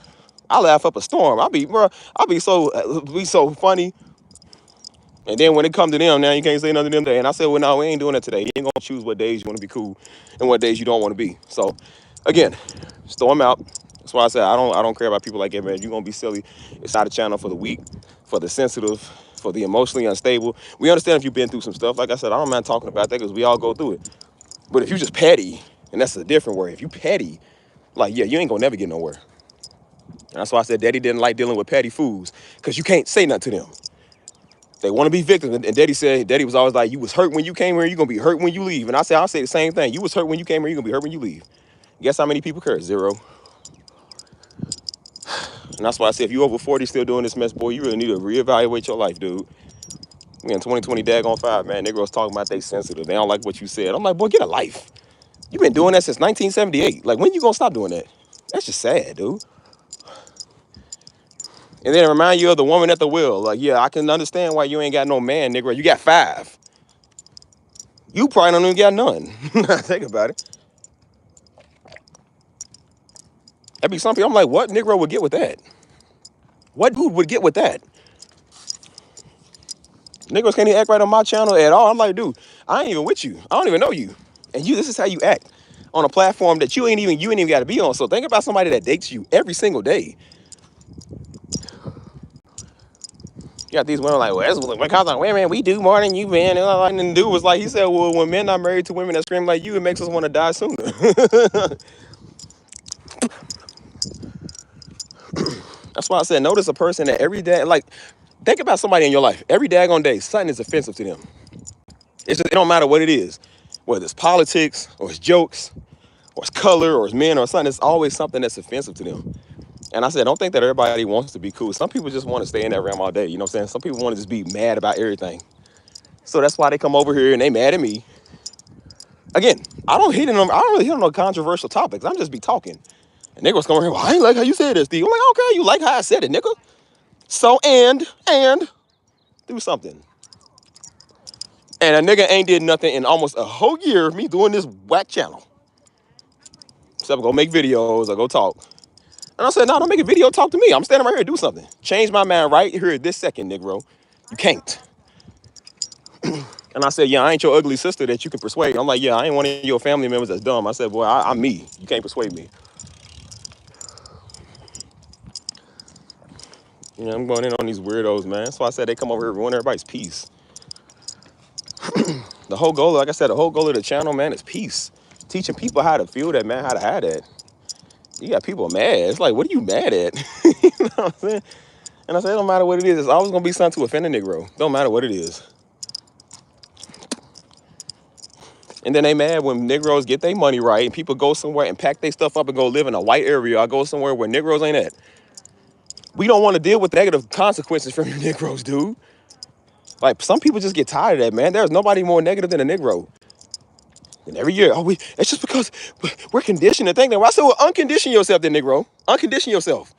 A: I laugh up a storm. I'll be so funny. And then when it comes to them, now you can't say nothing to them. And I said, well, no, we ain't doing that today. You ain't gonna choose what days you want to be cool and what days you don't want to be. So, again, just throw them out. That's why I said I don't care about people like that, man. You're gonna be silly. It's not a channel for the weak, for the sensitive, for the emotionally unstable. We understand if you've been through some stuff. Like I said, I don't mind talking about that because we all go through it. But if you just petty, and that's a different word. If you petty, like, yeah, you ain't gonna never get nowhere. And that's why I said Daddy didn't like dealing with petty fools, because you can't say nothing to them. They want to be victims. And Daddy was always like, you was hurt when you came here, you're gonna be hurt when you leave. And I'll say the same thing. You was hurt when you came here, you're gonna be hurt when you leave. Guess how many people care? 0. And that's why I said, if you over 40 still doing this mess, boy, you really need to reevaluate your life, dude. We in 2020 daggone 5, man. Negroes talking about they sensitive. They don't like what you said. I'm like, boy, get a life. You've been doing that since 1978. Like, when you gonna stop doing that? That's just sad, dude. And then it remind you of the woman at the wheel. Like, yeah, I can understand why you ain't got no man, Negro. You got 5. You probably don't even got none. Think about it. That'd be something. I'm like, what Negro would get with that? What dude would get with that? Negroes can't even act right on my channel at all. I'm like, dude, I ain't even with you. I don't even know you. And this is how you act on a platform that you ain't even got to be on. So think about somebody that dates you every single day. You got these women like, well, that's because of women, we do more than you, man. And the dude was like, he said, well, when men are married to women that scream like you, it makes us want to die sooner. That's why I said, notice a person that every day, like, think about somebody in your life. Every daggone day, something is offensive to them. It don't matter what it is, whether it's politics or it's jokes or it's color or it's men or something. It's always something that's offensive to them. And I said, don't think that everybody wants to be cool. Some people just want to stay in that realm all day. You know what I'm saying? Some people want to just be mad about everything. So that's why they come over here and they mad at me. Again, I don't really hit on no controversial topics. I'm just be talking. And niggas come over here, well, I ain't like how you said this, Steve. I'm like, okay, you like how I said it, nigga. So, and do something. And a nigga ain't did nothing in almost a whole year of me doing this whack channel. Except go make videos or go talk. And I said, no, don't make a video, talk to me. I'm standing right here, do something. Change my mind right here this second, Negro. You can't. And I said, yeah, I ain't your ugly sister that you can persuade. I'm like, yeah, I ain't one of your family members that's dumb. I said, boy, I'm me. You can't persuade me. You know, I'm going in on these weirdos, man. That's why I said they come over here and ruin everybody's peace. The whole goal, like I said, the whole goal of the channel, man, is peace. Teaching people how to feel that, man, how to have that. You got people mad. It's like, what are you mad at? You know what I'm saying? And I said, it don't matter what it is. It's always going to be something to offend a Negro. Don't matter what it is. And then they mad when Negroes get their money right and people go somewhere and pack their stuff up and go live in a white area or go somewhere where Negroes ain't at. We don't want to deal with negative consequences from you Negroes, dude. Like, some people just get tired of that, man. There's nobody more negative than a Negro. And every year, it's just because we're conditioned to think that. Well, I said, well, uncondition yourself then, Negro. Uncondition yourself.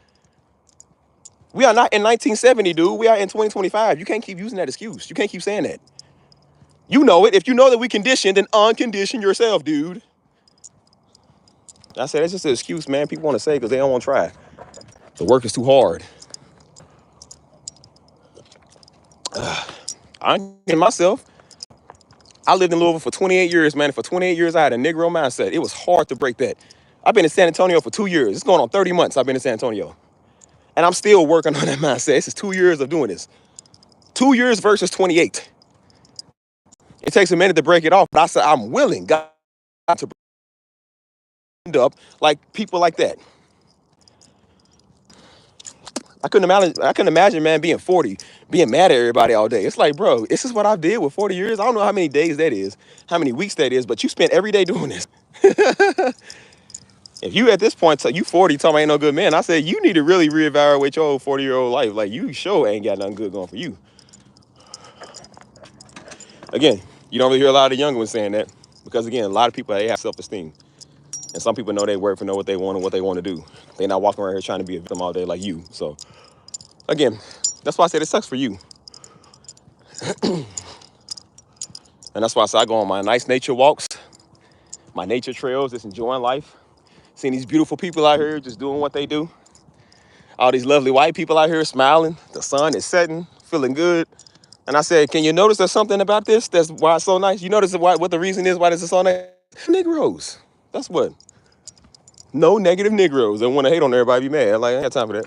A: We are not in 1970, dude. We are in 2025. You can't keep using that excuse. You can't keep saying that. You know it. If you know that we conditioned, then uncondition yourself, dude. I said, it's just an excuse, man. People want to say because they don't want to try. The work is too hard. I'm in myself. I lived in Louisville for 28 years, man. And for 28 years, I had a Negro mindset. It was hard to break that. I've been in San Antonio for 2 years. It's going on 30 months I've been in San Antonio. And I'm still working on that mindset. This is 2 years of doing this. 2 years versus 28. It takes a minute to break it off. But I said, I'm willing, God, to end up like people like that. I couldn't imagine, man, being 40, being mad at everybody all day. It's like, bro, this is what I did with 40 years. I don't know how many days that is, how many weeks that is, but you spent every day doing this. If you at this point, you 40, talking about ain't no good man, I said you need to really reevaluate your old 40-year-old life. Like, you sure ain't got nothing good going for you. Again, you don't really hear a lot of the younger ones saying that because, again, a lot of people, they have self-esteem. And some people know their worth and know what they want and what they want to do. They're not walking around here trying to be a victim all day like you. So, again, that's why I said it sucks for you. And that's why I said I go on my nice nature walks, my nature trails, just enjoying life. Seeing these beautiful people out here just doing what they do. All these lovely white people out here smiling. The sun is setting, feeling good. And I said, can you notice there's something about this that's why it's so nice? You notice what the reason is why this is so nice? Negroes. That's what. No negative Negroes. They want to hate on everybody, be mad. Like, I ain't got time for that.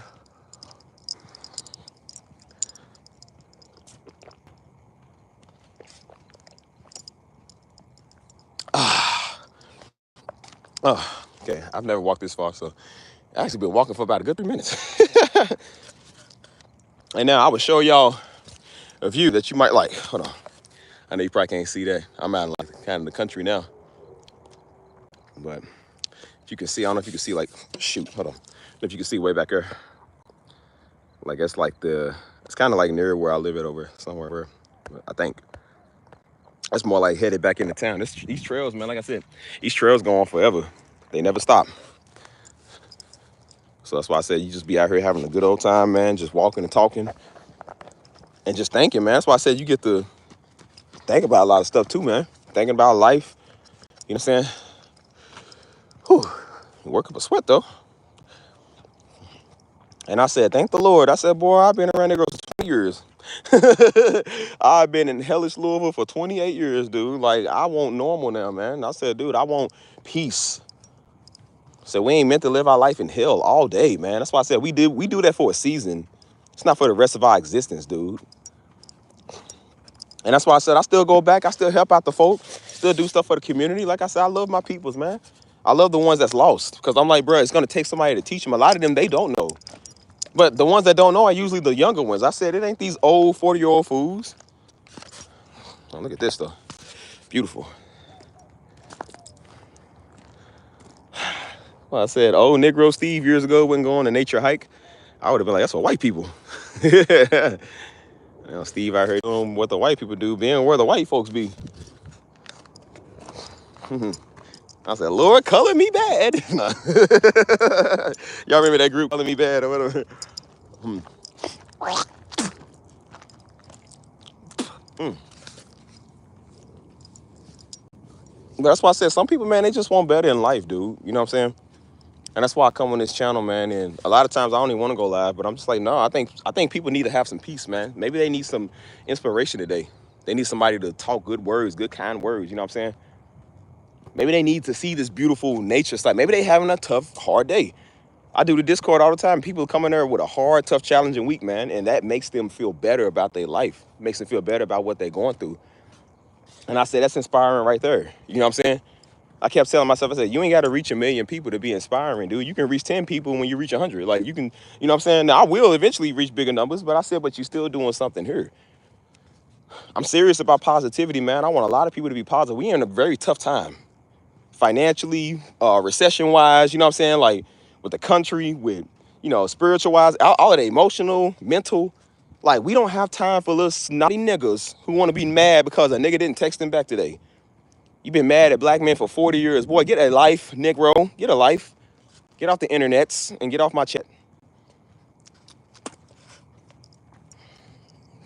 A: Oh, okay. I've never walked this far, so I actually been walking for about a good 3 minutes. And now I will show y'all a view that you might like. Hold on. I know you probably can't see that. I'm out in like kind of the country now. But if you can see, I don't know if you can see like, shoot, hold on. If you can see way back there. Like it's like it's kind of like near where I live at over somewhere. I think it's more like headed back into town. These trails, man, like I said, these trails go on forever. They never stop. So that's why I said you just be out here having a good old time, man, just walking and talking and just thinking, man. That's why I said you get to think about a lot of stuff too, man. Thinking about life, you know what I'm saying? Whew, work up a sweat though. And I said, thank the Lord. I said, boy, I've been around there for 20 years. I've been in hellish Louisville for 28 years, dude. Like, I want normal now, man. I said, dude, I want peace. So we ain't meant to live our life in hell all day, man. That's why I said we do that for a season. It's not for the rest of our existence, dude. And that's why I said I still go back. I still help out the folk. Still do stuff for the community. Like I said, I love my peoples, man. I love the ones that's lost. Because I'm like, bro, it's going to take somebody to teach them. A lot of them, they don't know. But the ones that don't know are usually the younger ones. I said, it ain't these old 40-year-old fools. Oh, look at this, though. Beautiful. Well, I said, old Negro Steve years ago wouldn't go on a nature hike. I would have been like, that's for white people. You know, Steve out here doing what the white people do, being where the white folks be. I said, Lord, color me bad. Y'all remember that group, Color Me Bad or whatever? But that's why I said some people, man, they just want better in life, dude. You know what I'm saying? And that's why I come on this channel, man. And a lot of times I don't even want to go live, but I'm just like, no, I think people need to have some peace, man. Maybe they need some inspiration today. They need somebody to talk good words, good kind words. You know what I'm saying? Maybe they need to see this beautiful nature site. Maybe they having a tough, hard day. I do the Discord all the time. People come in there with a hard, tough, challenging week, man, and that makes them feel better about their life. Makes them feel better about what they're going through. And I said, that's inspiring right there. You know what I'm saying? I kept telling myself, I said, you ain't got to reach 1 million people to be inspiring, dude. You can reach 10 people when you reach 100. Like, you can, you know what I'm saying? Now, I will eventually reach bigger numbers, but I said, but you're still doing something here. I'm serious about positivity, man. I want a lot of people to be positive. We're in a very tough time. Financially, recession-wise, you know what I'm saying? Like, with the country, with, you know, spiritual-wise, all of the emotional, mental. Like, we don't have time for little snotty niggas who want to be mad because a nigga didn't text them back today. You've been mad at black men for 40 years. Boy, get a life, Negro. Get a life. Get off the internets and get off my chat.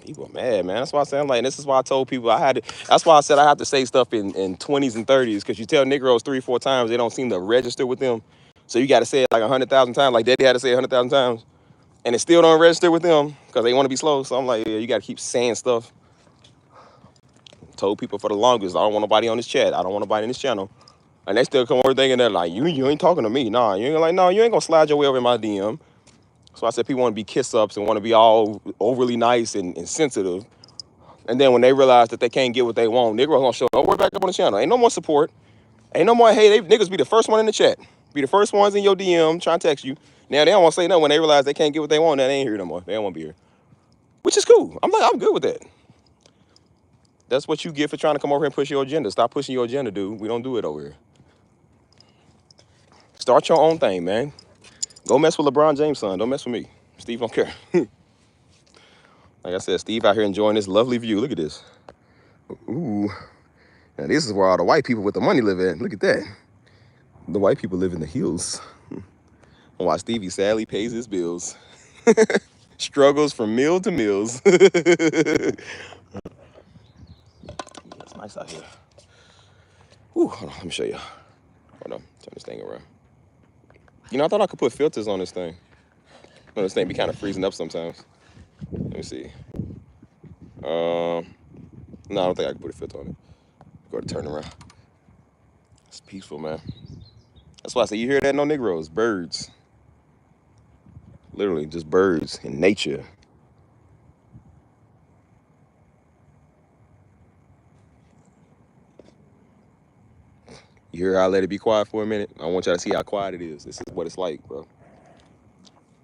A: People are mad, man. That's why I said, like, this is why I told people that's why I said I have to say stuff in 20s and 30s, because you tell Negroes 3 or 4 times, they don't seem to register with them. So you got to say it like 100,000 times, like Daddy had to say it 100,000 times, and it still don't register with them because they want to be slow. So I'm like, yeah, you got to keep saying stuff. Told people for the longest, I don't want nobody on this chat. I don't want nobody in this channel. And they still come over thinking that, like, you ain't talking to me. Nah, you ain't like, no, you ain't going to slide your way over in my DM. So I said people want to be kiss-ups and want to be all overly nice and sensitive. And then when they realize that they can't get what they want, Negroes gonna show nowhere back up on the channel. Ain't no more support. Ain't no more, hey, niggas be the first one in the chat. Be the first ones in your DM trying to text you. Now they don't want to say no when they realize they can't get what they want. Now they ain't here no more. They don't want to be here. Which is cool. I'm good with that. That's what you get for trying to come over here and push your agenda. Stop pushing your agenda, dude. We don't do it over here. Start your own thing, man. Go mess with LeBron James' son. Don't mess with me. Steve don't care. Like I said, Steve out here enjoying this lovely view. Look at this. Ooh. Now this is where all the white people with the money live at. Look at that. The white people live in the hills. While Stevie sadly pays his bills. Struggles from meal to meals. It's nice out here. Ooh, hold on, let me show you. Hold on, turn this thing around. You know, I thought I could put filters on this thing. No, this thing be kind of freezing up sometimes. Let me see. No, I don't think I can put a filter on it. Go to turn around. It's peaceful, man. That's why I say you hear that? No Negroes, birds. Literally, just birds in nature. You hear how I let it be quiet for a minute? I want y'all to see how quiet it is. This is what it's like, bro.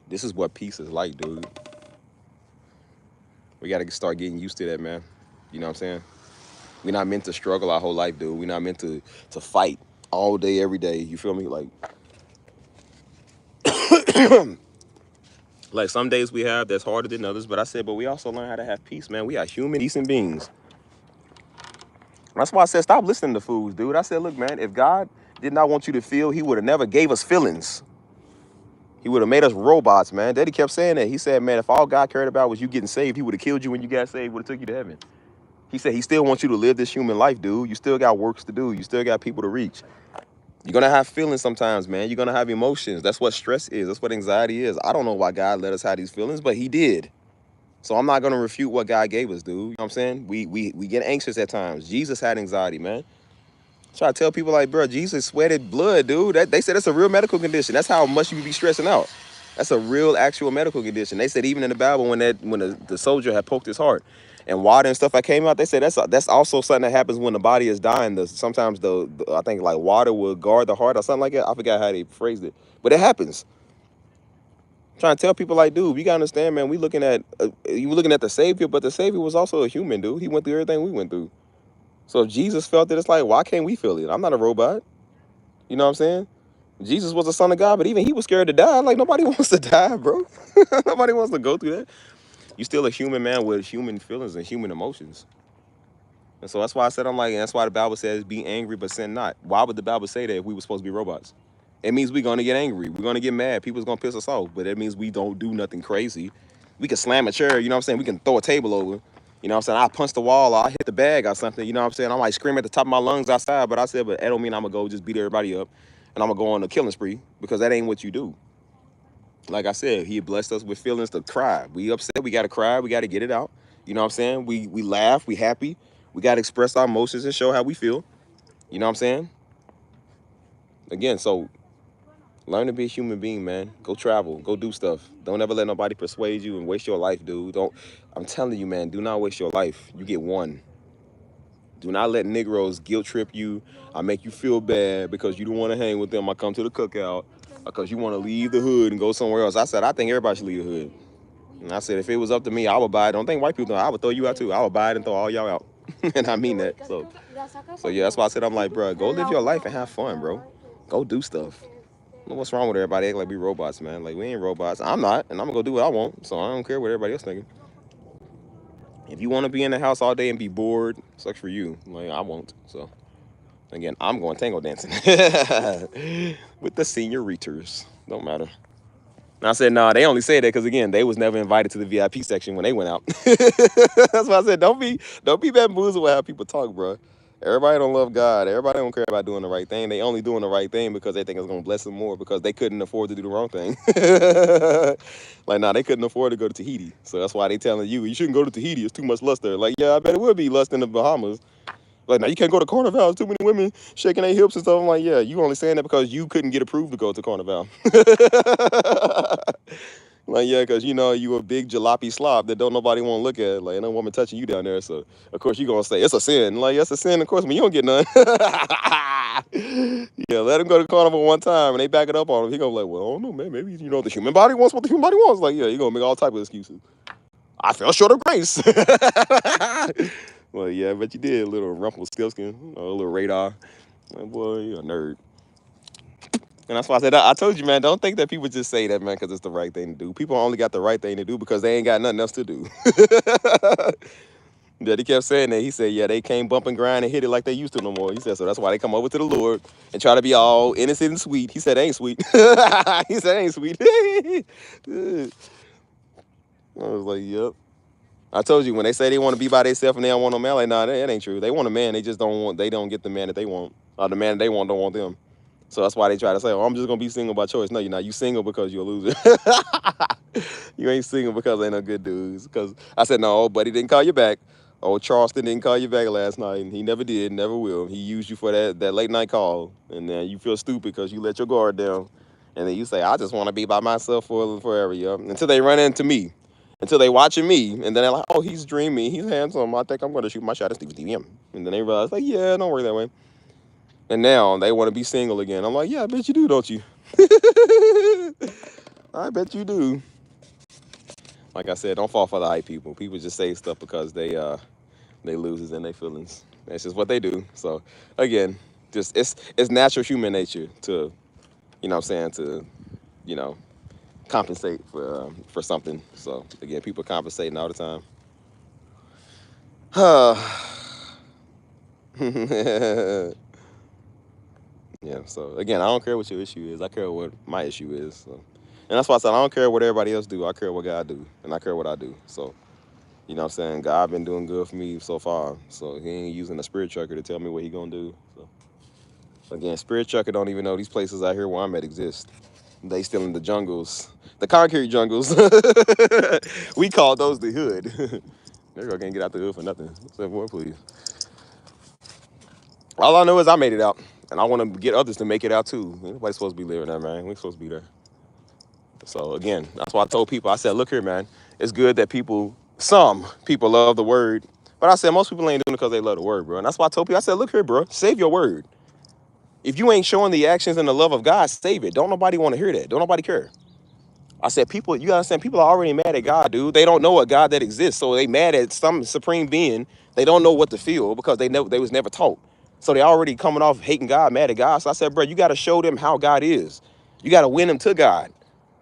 A: This is what peace is like, dude. We got to start getting used to that, man. You know what I'm saying? We're not meant to struggle our whole life, dude. We're not meant to fight all day, every day. You feel me? Like some days we have that's harder than others. But I said, but we also learn how to have peace, man. We are human, decent beings. That's why I said, stop listening to fools, dude. I said, look, man, if God did not want you to feel, he would have never gave us feelings. He would have made us robots, man. Daddy kept saying that. He said, man, if all God cared about was you getting saved, he would have killed you when you got saved, would have took you to heaven. He said he still wants you to live this human life, dude. You still got works to do. You still got people to reach. You're going to have feelings sometimes, man. You're going to have emotions. That's what stress is. That's what anxiety is. I don't know why God let us have these feelings, but he did. So I'm not going to refute what God gave us, dude. You know what I'm saying? We get anxious at times. Jesus had anxiety, man. Try to tell people like, bro, Jesus sweated blood, dude. They said that's a real medical condition. That's how much you be stressing out. That's a real actual medical condition. They said even in the Bible when the soldier had poked his heart and water and stuff that came out, they said that's also something that happens when the body is dying. Sometimes I think like water will guard the heart or something like that. I forgot how they phrased it, but it happens. I'm trying to tell people like, dude, you gotta understand, man. You were looking at the Savior, but the Savior was also a human, dude. He went through everything we went through. So if Jesus felt it, it's like, why can't we feel it? I'm not a robot. You know what I'm saying? Jesus was the son of God, but even he was scared to die. Like, nobody wants to die, bro. Nobody wants to go through that. You're still a human man with human feelings and human emotions. And so that's why I said, and that's why the Bible says, be angry, but sin not. Why would the Bible say that if we were supposed to be robots? It means we're going to get angry. We're going to get mad. People's going to piss us off. But that means we don't do nothing crazy. We can slam a chair, you know what I'm saying? We can throw a table over. You know what I'm saying? I punch the wall, or I hit the bag or something, you know what I'm saying? I might scream at the top of my lungs outside, but I said, but that don't mean I'm going to go just beat everybody up and I'm going to go on a killing spree, because that ain't what you do. Like I said, he blessed us with feelings to cry. We upset, we got to cry, we got to get it out. You know what I'm saying? We laugh, we happy. We got to express our emotions and show how we feel. You know what I'm saying? Again, so learn to be a human being, man. Go travel. Go do stuff. Don't ever let nobody persuade you and waste your life, dude. I'm telling you, man, do not waste your life. You get one. Do not let Negroes guilt trip you. I make you feel bad because you don't want to hang with them. I come to the cookout because you want to leave the hood and go somewhere else. I said, I think everybody should leave the hood. And I said, if it was up to me, I would buy it. Don't think white people know. I would throw you out too. I would buy it and throw all y'all out. And I mean that. So yeah, that's why I said, I'm like, bro, go live your life and have fun, bro. Go do stuff. What's wrong with everybody acting like we robots, man? Like, we ain't robots. I'm not, and I'm gonna go do what I want. So I don't care what everybody else thinking. If you want to be in the house all day and be bored, sucks for you. Like, I won't. So again, I'm going tango dancing with the senioritas. Don't matter. And I said, nah, they only say that because, again, they was never invited to the VIP section when they went out. That's why I said, don't be bamboozled with how people talk, bro. Everybody don't love God. Everybody don't care about doing the right thing. They only doing the right thing because they think it's going to bless them more, because they couldn't afford to do the wrong thing. Like, nah, they couldn't afford to go to Tahiti. So that's why they telling you shouldn't go to Tahiti. It's too much lust there. Like, yeah, I bet it would be lust in the Bahamas. Like, now you can't go to Carnival. There's too many women shaking their hips and stuff. I'm like, yeah, you only saying that because you couldn't get approved to go to Carnival. Like, yeah, because, you a big jalopy slob that don't nobody want to look at. Like, no woman touching you down there. So, of course, you going to say, it's a sin. Like, it's a sin, of course, but you don't get none. Yeah, let him go to Carnival one time, and they back it up on him. He going to be like, well, I don't know, man. Maybe, the human body wants what the human body wants. Like, yeah, you going to make all type of excuses. I fell short of grace. Well, yeah, but you did a little Rumpelstiltskin, a little radar. Like, boy, you're a nerd. And that's why I said, I told you, man, don't think that people just say that, man, because it's the right thing to do. People only got the right thing to do because they ain't got nothing else to do. Yeah, he kept saying that. He said, yeah, they can't bump and grind and hit it like they used to no more. He said, so that's why they come over to the Lord and try to be all innocent and sweet. He said, ain't sweet. He said, ain't sweet. I was like, yep. I told you, when they say they want to be by themselves and they don't want no man, like, nah, that ain't true. They want a man. They just they don't get the man that they want. Or the man that they want don't want them. So that's why they try to say, oh, I'm just going to be single by choice. No, you're not. You single because you're a loser. You ain't single because ain't no good dudes. Because I said, no, old buddy didn't call you back. Old Charleston didn't call you back last night. And he never did, never will. He used you for that late night call. And then you feel stupid because you let your guard down. And then you say, I just want to be by myself forever, yo. Until they run into me. Until they watching me. And then they're like, oh, he's dreamy. He's handsome. I think I'm going to shoot my shot at Steve DM. And then they realize, like, yeah, don't work that way. And now they want to be single again. I'm like, yeah, I bet you do, don't you? I bet you do. Like I said, don't fall for the hype people. People just say stuff because they losers in their feelings. That's just what they do. So again, just it's natural human nature to, you know what I'm saying, to, you know, compensate for something. So again, people compensating all the time. Yeah, so again, I don't care what your issue is. I care what my issue is. So. And that's why I said I don't care what everybody else do. I care what God do, and I care what I do. So, you know what I'm saying? God been doing good for me so far. So he ain't using a spirit trucker to tell me what he gonna do. So again, spirit trucker don't even know these places out here where I'm at exist. They still in the jungles, the concrete jungles. We call those the hood. That girl can't get out the hood for nothing. Say more, please. All I know is I made it out, and I want to get others to make it out too. Nobody's supposed to be living there, man. We supposed to be there. So again, that's why I told people. I said, look here, man. It's good that some people love the word, but I said most people ain't doing it because they love the word, bro. And that's why I told people. I said, look here, bro. Save your word. If you ain't showing the actions and the love of God, save it. Don't nobody want to hear that. Don't nobody care. I said, people, you understand, people are already mad at God, dude. They don't know a God that exists. So they mad at some supreme being. They don't know what to feel because they was never taught. So they already coming off hating God, mad at God. So I said, bro, you got to show them how God is. You got to win them to God.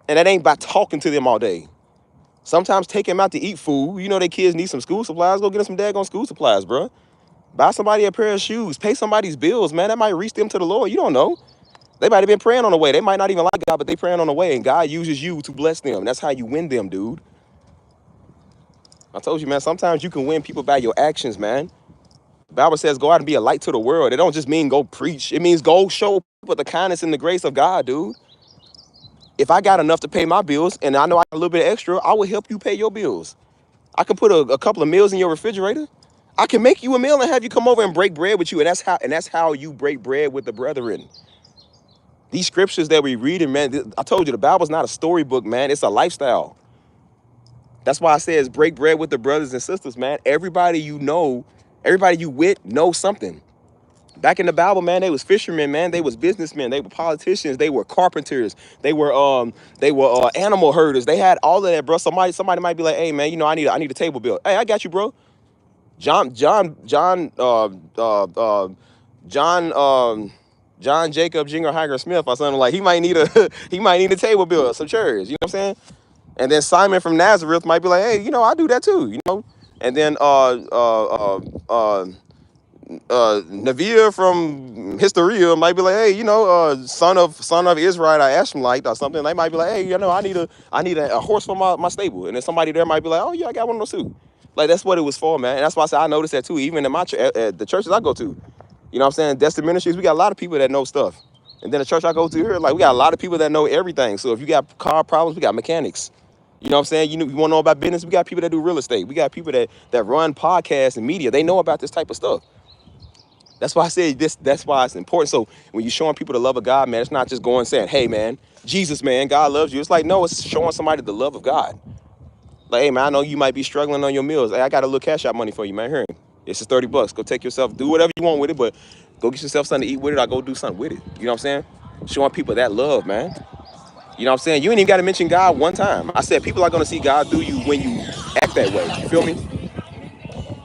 A: And that ain't by talking to them all day. Sometimes take them out to eat food. You know their kids need some school supplies. Go get them some daggone school supplies, bro. Buy somebody a pair of shoes. Pay somebody's bills, man. That might reach them to the Lord. You don't know. They might have been praying on the way. They might not even like God, but they praying on the way. And God uses you to bless them. That's how you win them, dude. I told you, man, sometimes you can win people by your actions, man. The Bible says go out and be a light to the world. It don't just mean go preach. It means go show people the kindness and the grace of God, dude. If I got enough to pay my bills and I know I got a little bit extra, I will help you pay your bills. I can put a couple of meals in your refrigerator. I can make you a meal and have you come over and break bread with you. And that's how you break bread with the brethren. These scriptures that we reading, man, I told you the Bible's not a storybook, man. It's a lifestyle. That's why I say it's break bread with the brothers and sisters, man. Everybody you know, everybody you with knows something. Back in the Bible, man, they was fishermen, man. They was businessmen. They were politicians. They were carpenters. They were animal herders. They had all of that, bro. Somebody might be like, hey, man, you know, I need a table built. Hey, I got you, bro. John Jacob Jingleheimer Smith or something, like he might need a table built, some chairs. You know what I'm saying? And then Simon from Nazareth might be like, hey, you know, I do that too. You know. And then Navir from Historia might be like, hey, you know, son of Israel or Ashmite or something. They might be like, hey, you know, I need a horse for my stable. And then somebody there might be like, oh yeah, I got one of those too. Like that's what it was for, man. And that's why I said I noticed that too, even in my at the churches I go to. You know what I'm saying? Destiny Ministries, we got a lot of people that know stuff. And then the church I go to here, like we got a lot of people that know everything. So if you got car problems, we got mechanics. You know what I'm saying? You want to know about business? We got people that do real estate. We got people that run podcasts and media. They know about this type of stuff. That's why I say this. That's why it's important. So when you're showing people the love of God, man, it's not just going saying, hey, man, Jesus, man, God loves you. It's like, no, it's showing somebody the love of God. Like, hey, man, I know you might be struggling on your meals. Hey, I got a little cash out money for you, man. Here, it's just $30. Go take yourself, do whatever you want with it, but go get yourself something to eat with it or go do something with it. You know what I'm saying? Showing people that love, man. You know what I'm saying? You ain't even got to mention God one time. I said people are going to see God through you when you act that way. You feel me?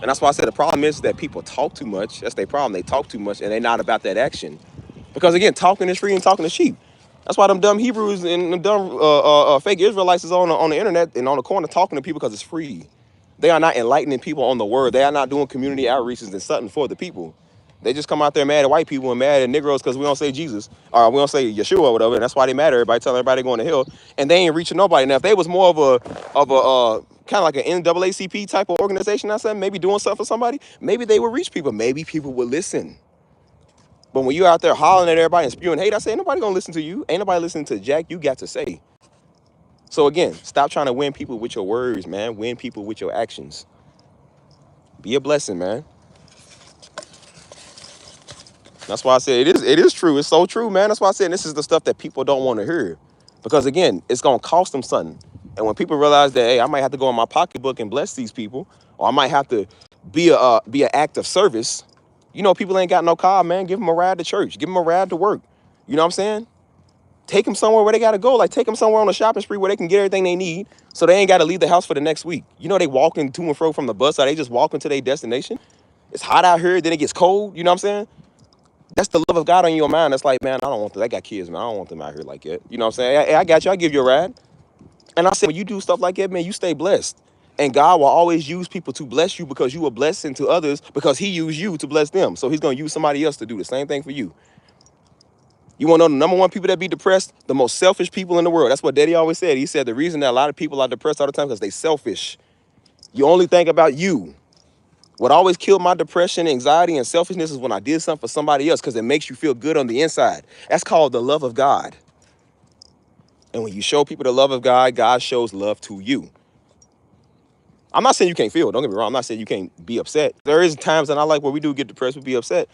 A: And that's why I said the problem is that people talk too much. That's their problem. They talk too much and they're not about that action. Because again, talking is free and talking is cheap. That's why them dumb Hebrews and them dumb fake Israelites is on the internet and on the corner talking to people because it's free. They are not enlightening people on the word. They are not doing community outreaches and something for the people. They just come out there mad at white people and mad at Negroes because we don't say Jesus or we don't say Yeshua or whatever. And that's why they mad at everybody, telling everybody going to hell. And they ain't reaching nobody. Now, if they was more of a kind of like an NAACP type of organization or something, maybe doing stuff for somebody, maybe they would reach people. Maybe people would listen. But when you out there hollering at everybody and spewing hate, I say, ain't nobody gonna listen to you. Ain't nobody listening to Jack you got to say. So again, stop trying to win people with your words, man. Win people with your actions. Be a blessing, man. That's why I said it is true. It's so true, man. That's why I said this is the stuff that people don't want to hear. Because again, it's gonna cost them something. And when people realize that, hey, I might have to go in my pocketbook and bless these people, or I might have to be an act of service. You know, people ain't got no car, man. Give them a ride to church. Give them a ride to work. You know what I'm saying? Take them somewhere where they gotta go. Like take them somewhere on a shopping spree where they can get everything they need, so they ain't gotta leave the house for the next week. You know, they walking to and fro from the bus, or they just walking to their destination. It's hot out here, then it gets cold. You know what I'm saying? That's the love of God on your mind. That's like, man, I don't want them. I got kids, man. I don't want them out here like that. You know what I'm saying? Hey, I got you. I give you a ride. And I said, when you do stuff like that, man, you stay blessed. And God will always use people to bless you because you are blessing to others because he used you to bless them. So he's going to use somebody else to do the same thing for you. You want to know the number one people that be depressed? The most selfish people in the world. That's what Daddy always said. He said the reason that a lot of people are depressed all the time is because they selfish. You only think about you. What always killed my depression, anxiety, and selfishness is when I did something for somebody else because it makes you feel good on the inside. That's called the love of God. And when you show people the love of God, God shows love to you. I'm not saying you can't feel. Don't get me wrong. I'm not saying you can't be upset. There is times in our life where we do get depressed, we be upset.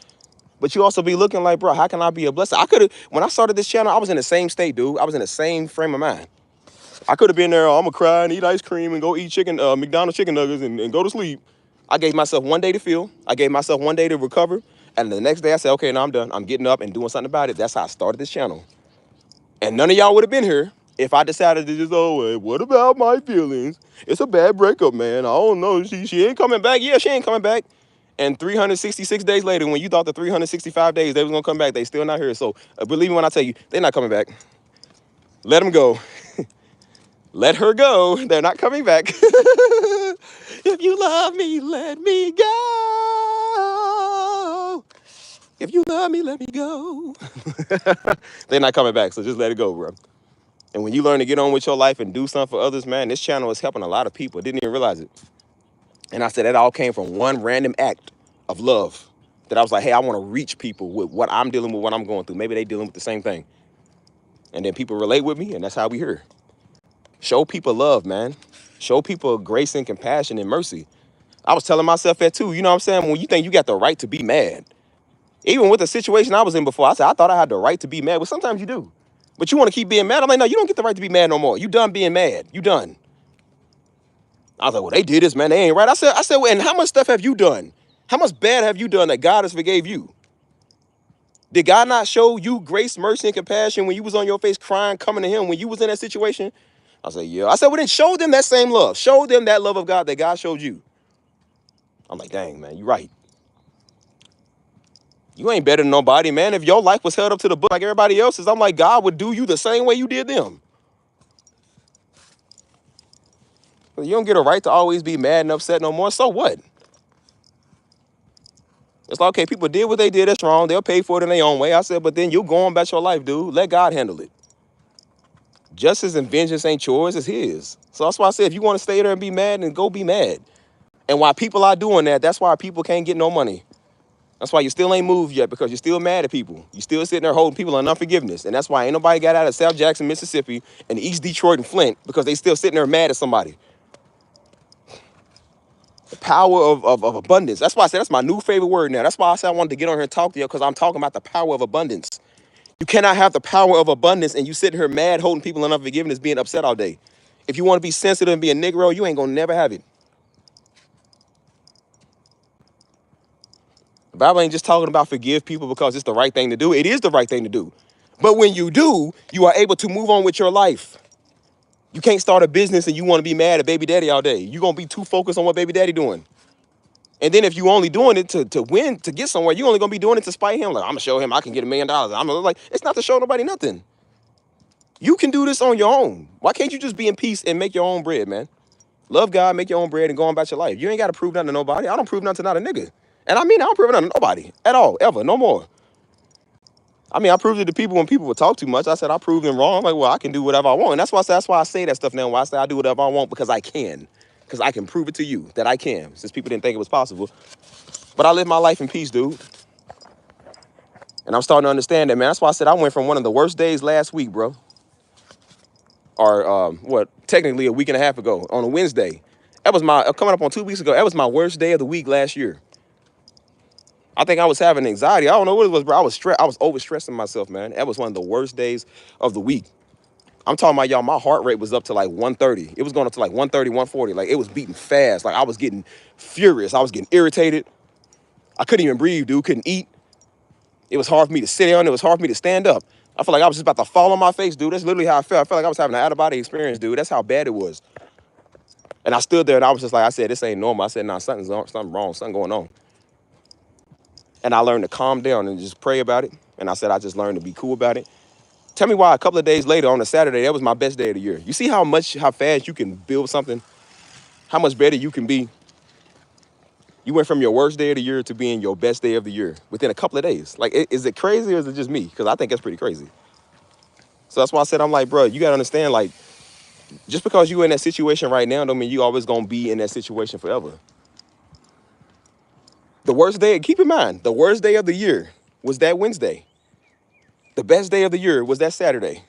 A: But you also be looking like, bro, how can I be a blessing? I could have, when I started this channel, I was in the same state, dude. I was in the same frame of mind. I could have been there, I'm going to cry and eat ice cream and go eat McDonald's chicken nuggets and go to sleep. I gave myself one day to feel. I gave myself one day to recover. And the next day I said, okay, now I'm done. I'm getting up and doing something about it. That's how I started this channel. And none of y'all would have been here if I decided to just, oh, hey, what about my feelings? It's a bad breakup, man. I don't know. She ain't coming back. Yeah, she ain't coming back. And 366 days later, when you thought the 365 days they was going to come back, they still not here. So believe me when I tell you, they're not coming back. Let them go. Let her go. They're not coming back. If you love me, let me go. If you love me, let me go. They're not coming back, so just let it go, bro. And when you learn to get on with your life and do something for others, man, this channel is helping a lot of people. Didn't even realize it. And I said that all came from one random act of love. That I was like, hey, I want to reach people with what I'm dealing with, what I'm going through. Maybe they dealing with the same thing. And then people relate with me, and that's how we here. Show people love, man. Show people grace and compassion and mercy. I was telling myself that too. You know what I'm saying? When you think you got the right to be mad. Even with the situation I was in before, I said, I thought I had the right to be mad. Well, sometimes you do. But you want to keep being mad. I'm like, no, you don't get the right to be mad no more. You done being mad. You done. I was like, well, they did this, man. They ain't right. I said, well, and how much stuff have you done? How much bad have you done that God has forgave you? Did God not show you grace, mercy, and compassion when you was on your face crying, coming to him when you was in that situation? I said, yeah. I said, well, then show them that same love. Show them that love of God that God showed you. I'm like, dang, man, you're right. You ain't better than nobody, man. If your life was held up to the book like everybody else's, I'm like, God would do you the same way you did them. You don't get a right to always be mad and upset no more. So what? It's like, okay, people did what they did. That's wrong. They'll pay for it in their own way. I said, but then you go on about your life, dude. Let God handle it. Justice and vengeance ain't yours. It's his. So that's why I said, if you want to stay there and be mad, then go be mad. And while people are doing that, that's why people can't get no money. That's why you still ain't moved yet, because you're still mad at people. You still sitting there holding people in unforgiveness. And that's why ain't nobody got out of South Jackson, Mississippi, and East Detroit and Flint, because they still sitting there mad at somebody. The power of abundance. That's why I said that's my new favorite word now. That's why I said I wanted to get on here and talk to you, because I'm talking about the power of abundance. You cannot have the power of abundance and you sitting here mad, holding people in unforgiveness, being upset all day. If you want to be sensitive and be a Negro, you ain't going to never have it. The Bible ain't just talking about forgive people because it's the right thing to do. It is the right thing to do. But when you do, you are able to move on with your life. You can't start a business and you want to be mad at baby daddy all day. You're going to be too focused on what baby daddy doing. And then if you only doing it to win, to get somewhere, you're only going to be doing it to spite him. Like, I'm going to show him I can get $1 million. I'm like, it's not to show nobody nothing. You can do this on your own. Why can't you just be in peace and make your own bread, man? Love God, make your own bread, and go on about your life. You ain't got to prove nothing to nobody. I don't prove nothing to not a nigga. And I mean, I don't prove nothing to nobody at all, ever, no more. I mean, I proved it to people when people would talk too much. I said, I proved them wrong. I'm like, well, I can do whatever I want. And that's why I say that stuff now. Why I say I do whatever I want, because I can. Because I can prove it to you that I can, since people didn't think it was possible. But I live my life in peace, dude. And I'm starting to understand that, man. That's why I said I went from one of the worst days last week, bro. Or technically a week and a half ago, on a Wednesday. That was coming up on 2 weeks ago, that was my worst day of the week last year. I think I was having anxiety. I don't know what it was, bro. I was overstressing myself, man. That was one of the worst days of the week. I'm talking about, y'all, my heart rate was up to like 130. It was going up to like 130, 140. Like, it was beating fast. Like, I was getting furious. I was getting irritated. I couldn't even breathe, dude. Couldn't eat. It was hard for me to sit down. It was hard for me to stand up. I felt like I was just about to fall on my face, dude. That's literally how I felt. I felt like I was having an out-of-body experience, dude. That's how bad it was. And I stood there and I was just like, I said, this ain't normal. I said, nah, something wrong, something going on. And I learned to calm down and just pray about it. And I said, I just learned to be cool about it. Tell me why a couple of days later on a Saturday, that was my best day of the year. You see how fast you can build something? How much better you can be? You went from your worst day of the year to being your best day of the year within a couple of days. Like, is it crazy or is it just me? Because I think that's pretty crazy. So that's why I said, I'm like, bro, you got to understand, like, just because you in that situation right now don't mean you always going to be in that situation forever. The worst day, keep in mind, the worst day of the year was that Wednesday. The best day of the year was that Saturday.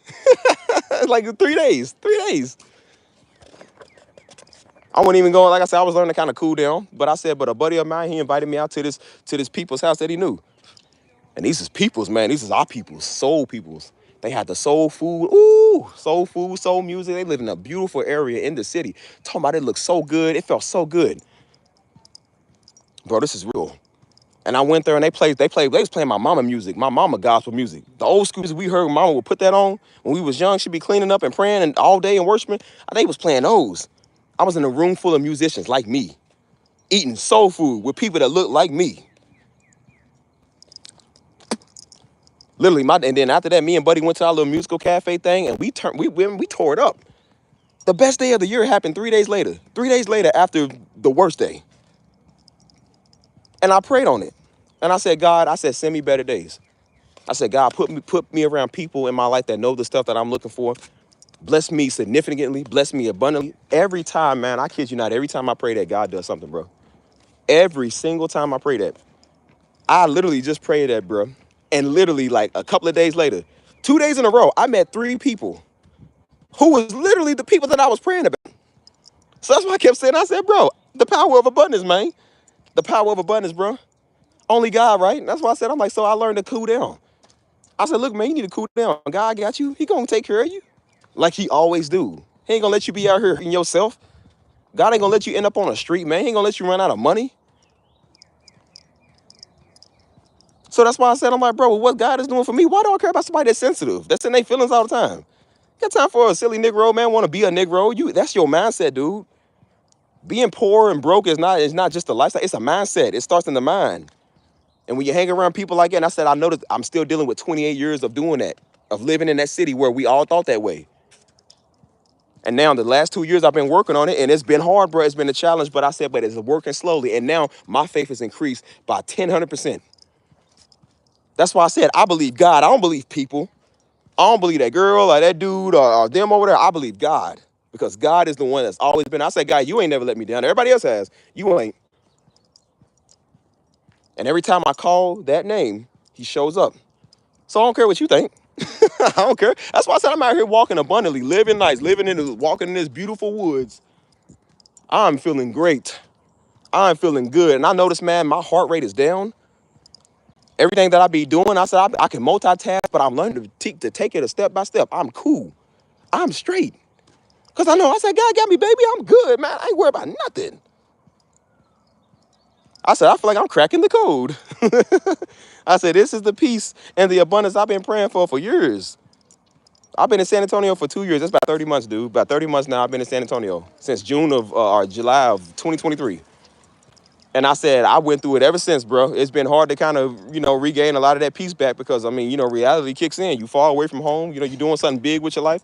A: Like 3 days, 3 days. I wasn't even going, like I said, I was learning to kind of cool down. But I said, but a buddy of mine, he invited me out to this people's house that he knew. And these is peoples, man. These is our peoples, soul peoples. They had the soul food. Ooh, soul food, soul music. They live in a beautiful area in the city. Talking about it looked so good. It felt so good. Bro, this is real. And I went there and they was playing my mama music, my mama gospel music. The old school music we heard, mama would put that on when we was young. She'd be cleaning up and praying and all day and worshiping. They was playing those. I was in a room full of musicians like me, eating soul food with people that look like me. Literally, and then after that, me and Buddy went to our little musical cafe thing, and we tore it up. The best day of the year happened 3 days later. 3 days later, after the worst day. And I prayed on it. And I said, God, I said, send me better days. I said, God, put me around people in my life that know the stuff that I'm looking for. Bless me significantly. Bless me abundantly. Every time, man, I kid you not, every time I pray that, God does something, bro. Every single time I pray that. I literally just prayed that, bro. And literally, like, a couple of days later, 2 days in a row, I met 3 people who was literally the people that I was praying about. So that's why I kept saying, I said, bro, the power of abundance, man. The power of abundance, bro. Only God, right? That's why I said, I'm like, so I learned to cool down. I said, look, man, you need to cool down. God got you. He gonna take care of you. Like he always do. He ain't gonna let you be out here hurting yourself. God ain't gonna let you end up on a street, man. He ain't gonna let you run out of money. So that's why I said, I'm like, bro, what God is doing for me, why do I care about somebody that's sensitive? That's in their feelings all the time. Got time for a silly Negro, man, want to be a Negro. That's your mindset, dude. Being poor and broke is not just a lifestyle, it's a mindset. It starts in the mind. And when you hang around people like that, and I said, I noticed I'm still dealing with 28 years of doing that, of living in that city where we all thought that way. And now the last 2 years I've been working on it, and it's been hard, bro. It's been a challenge, but I said, but it's working slowly. And now my faith has increased by 100%. That's why I said, I believe God. I don't believe people. I don't believe that girl or that dude or them over there. I believe God, because God is the one that's always been. I said, God, you ain't never let me down. Everybody else has. You ain't. And every time I call that name, he shows up. So I don't care what you think. I don't care. That's why I said I'm out here walking abundantly, living nice, walking in this beautiful woods. I'm feeling great. I'm feeling good. And I noticed, man, my heart rate is down. Everything that I be doing, I said I can multitask, but I'm learning to take it a step by step. I'm cool. I'm straight. Because I said, God got me, baby. I'm good, man. I ain't worried about nothing. I said, I feel like I'm cracking the code. I said, this is the peace and the abundance I've been praying for years. I've been in San Antonio for 2 years. That's about 30 months, dude. About 30 months now I've been in San Antonio. Since June of, or July of 2023. And I said, I went through it ever since, bro. It's been hard to kind of, regain a lot of that peace back because, I mean, reality kicks in. You fall away from home. You're doing something big with your life.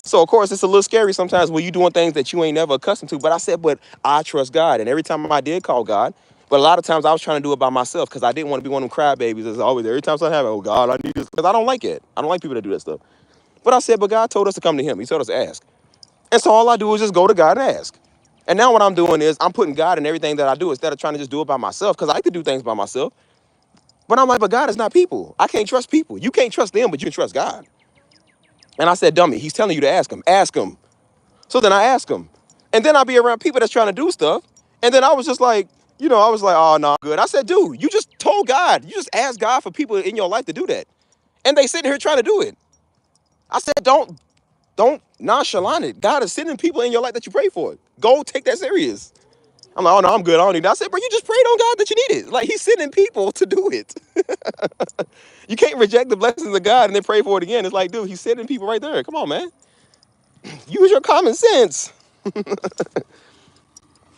A: So, of course, it's a little scary sometimes when you're doing things that you ain't never accustomed to. But I said, but I trust God. And every time I did call God, but a lot of times I was trying to do it by myself because I didn't want to be one of them crybabies. It's always, every time something happens, oh, God, I need this. Because I don't like it. I don't like people that do that stuff. But I said, but God told us to come to him. He told us to ask. And so all I do is just go to God and ask. And now what I'm doing is I'm putting God in everything that I do instead of trying to just do it by myself because I like to do things by myself. But I'm like, but God is not people. I can't trust people. You can't trust them, but you can trust God. And I said, dummy, he's telling you to ask him. Ask him. So then I ask him. And then I'll be around people that's trying to do stuff. And then I was just like, I was like, oh, no, good. I said, dude, you just told God. You just asked God for people in your life to do that. And they sitting here trying to do it. I said, don't nonchalant it. God is sending people in your life that you pray for. Go take that serious. I'm like, oh, no, I'm good. I don't need that. I said, bro, you just prayed on God that you need it. Like, he's sending people to do it. You can't reject the blessings of God and then pray for it again. It's like, dude, he's sending people right there. Come on, man. Use your common sense.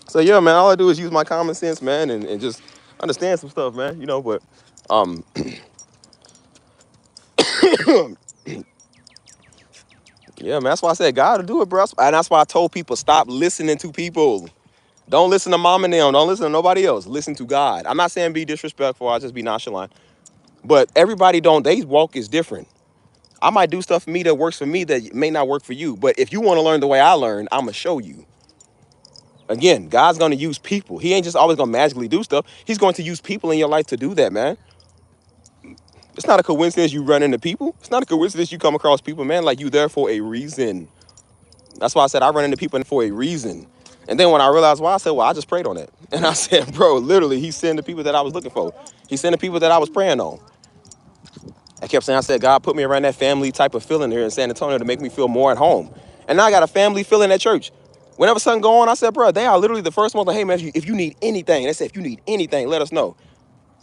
A: So, yeah, man, all I do is use my common sense, man, and just understand some stuff, man, but, um, yeah, man, that's why I said God to do it, bro. And that's why I told people, stop listening to people. Don't listen to mom and them. Don't listen to nobody else. Listen to God. I'm not saying be disrespectful. I'll just be nonchalant. But everybody they walk is different. I might do stuff for me that works for me that may not work for you. But if you want to learn the way I learn, I'm going to show you. Again, God's going to use people. He ain't just always going to magically do stuff. He's going to use people in your life to do that, man. It's not a coincidence you run into people. It's not a coincidence you come across people, man. Like, you there for a reason. That's why I said I run into people for a reason. And then when I realized why, I said, well, I just prayed on it. And I said, bro, literally, he sent the people that I was looking for. He sent the people that I was praying on. I kept saying, I said, God put me around that family type of feeling here in San Antonio to make me feel more at home. And now I got a family feeling at church. Whenever something go on, I said, bro, they are literally the first ones like, hey, man, if you need anything, they said, if you need anything, let us know.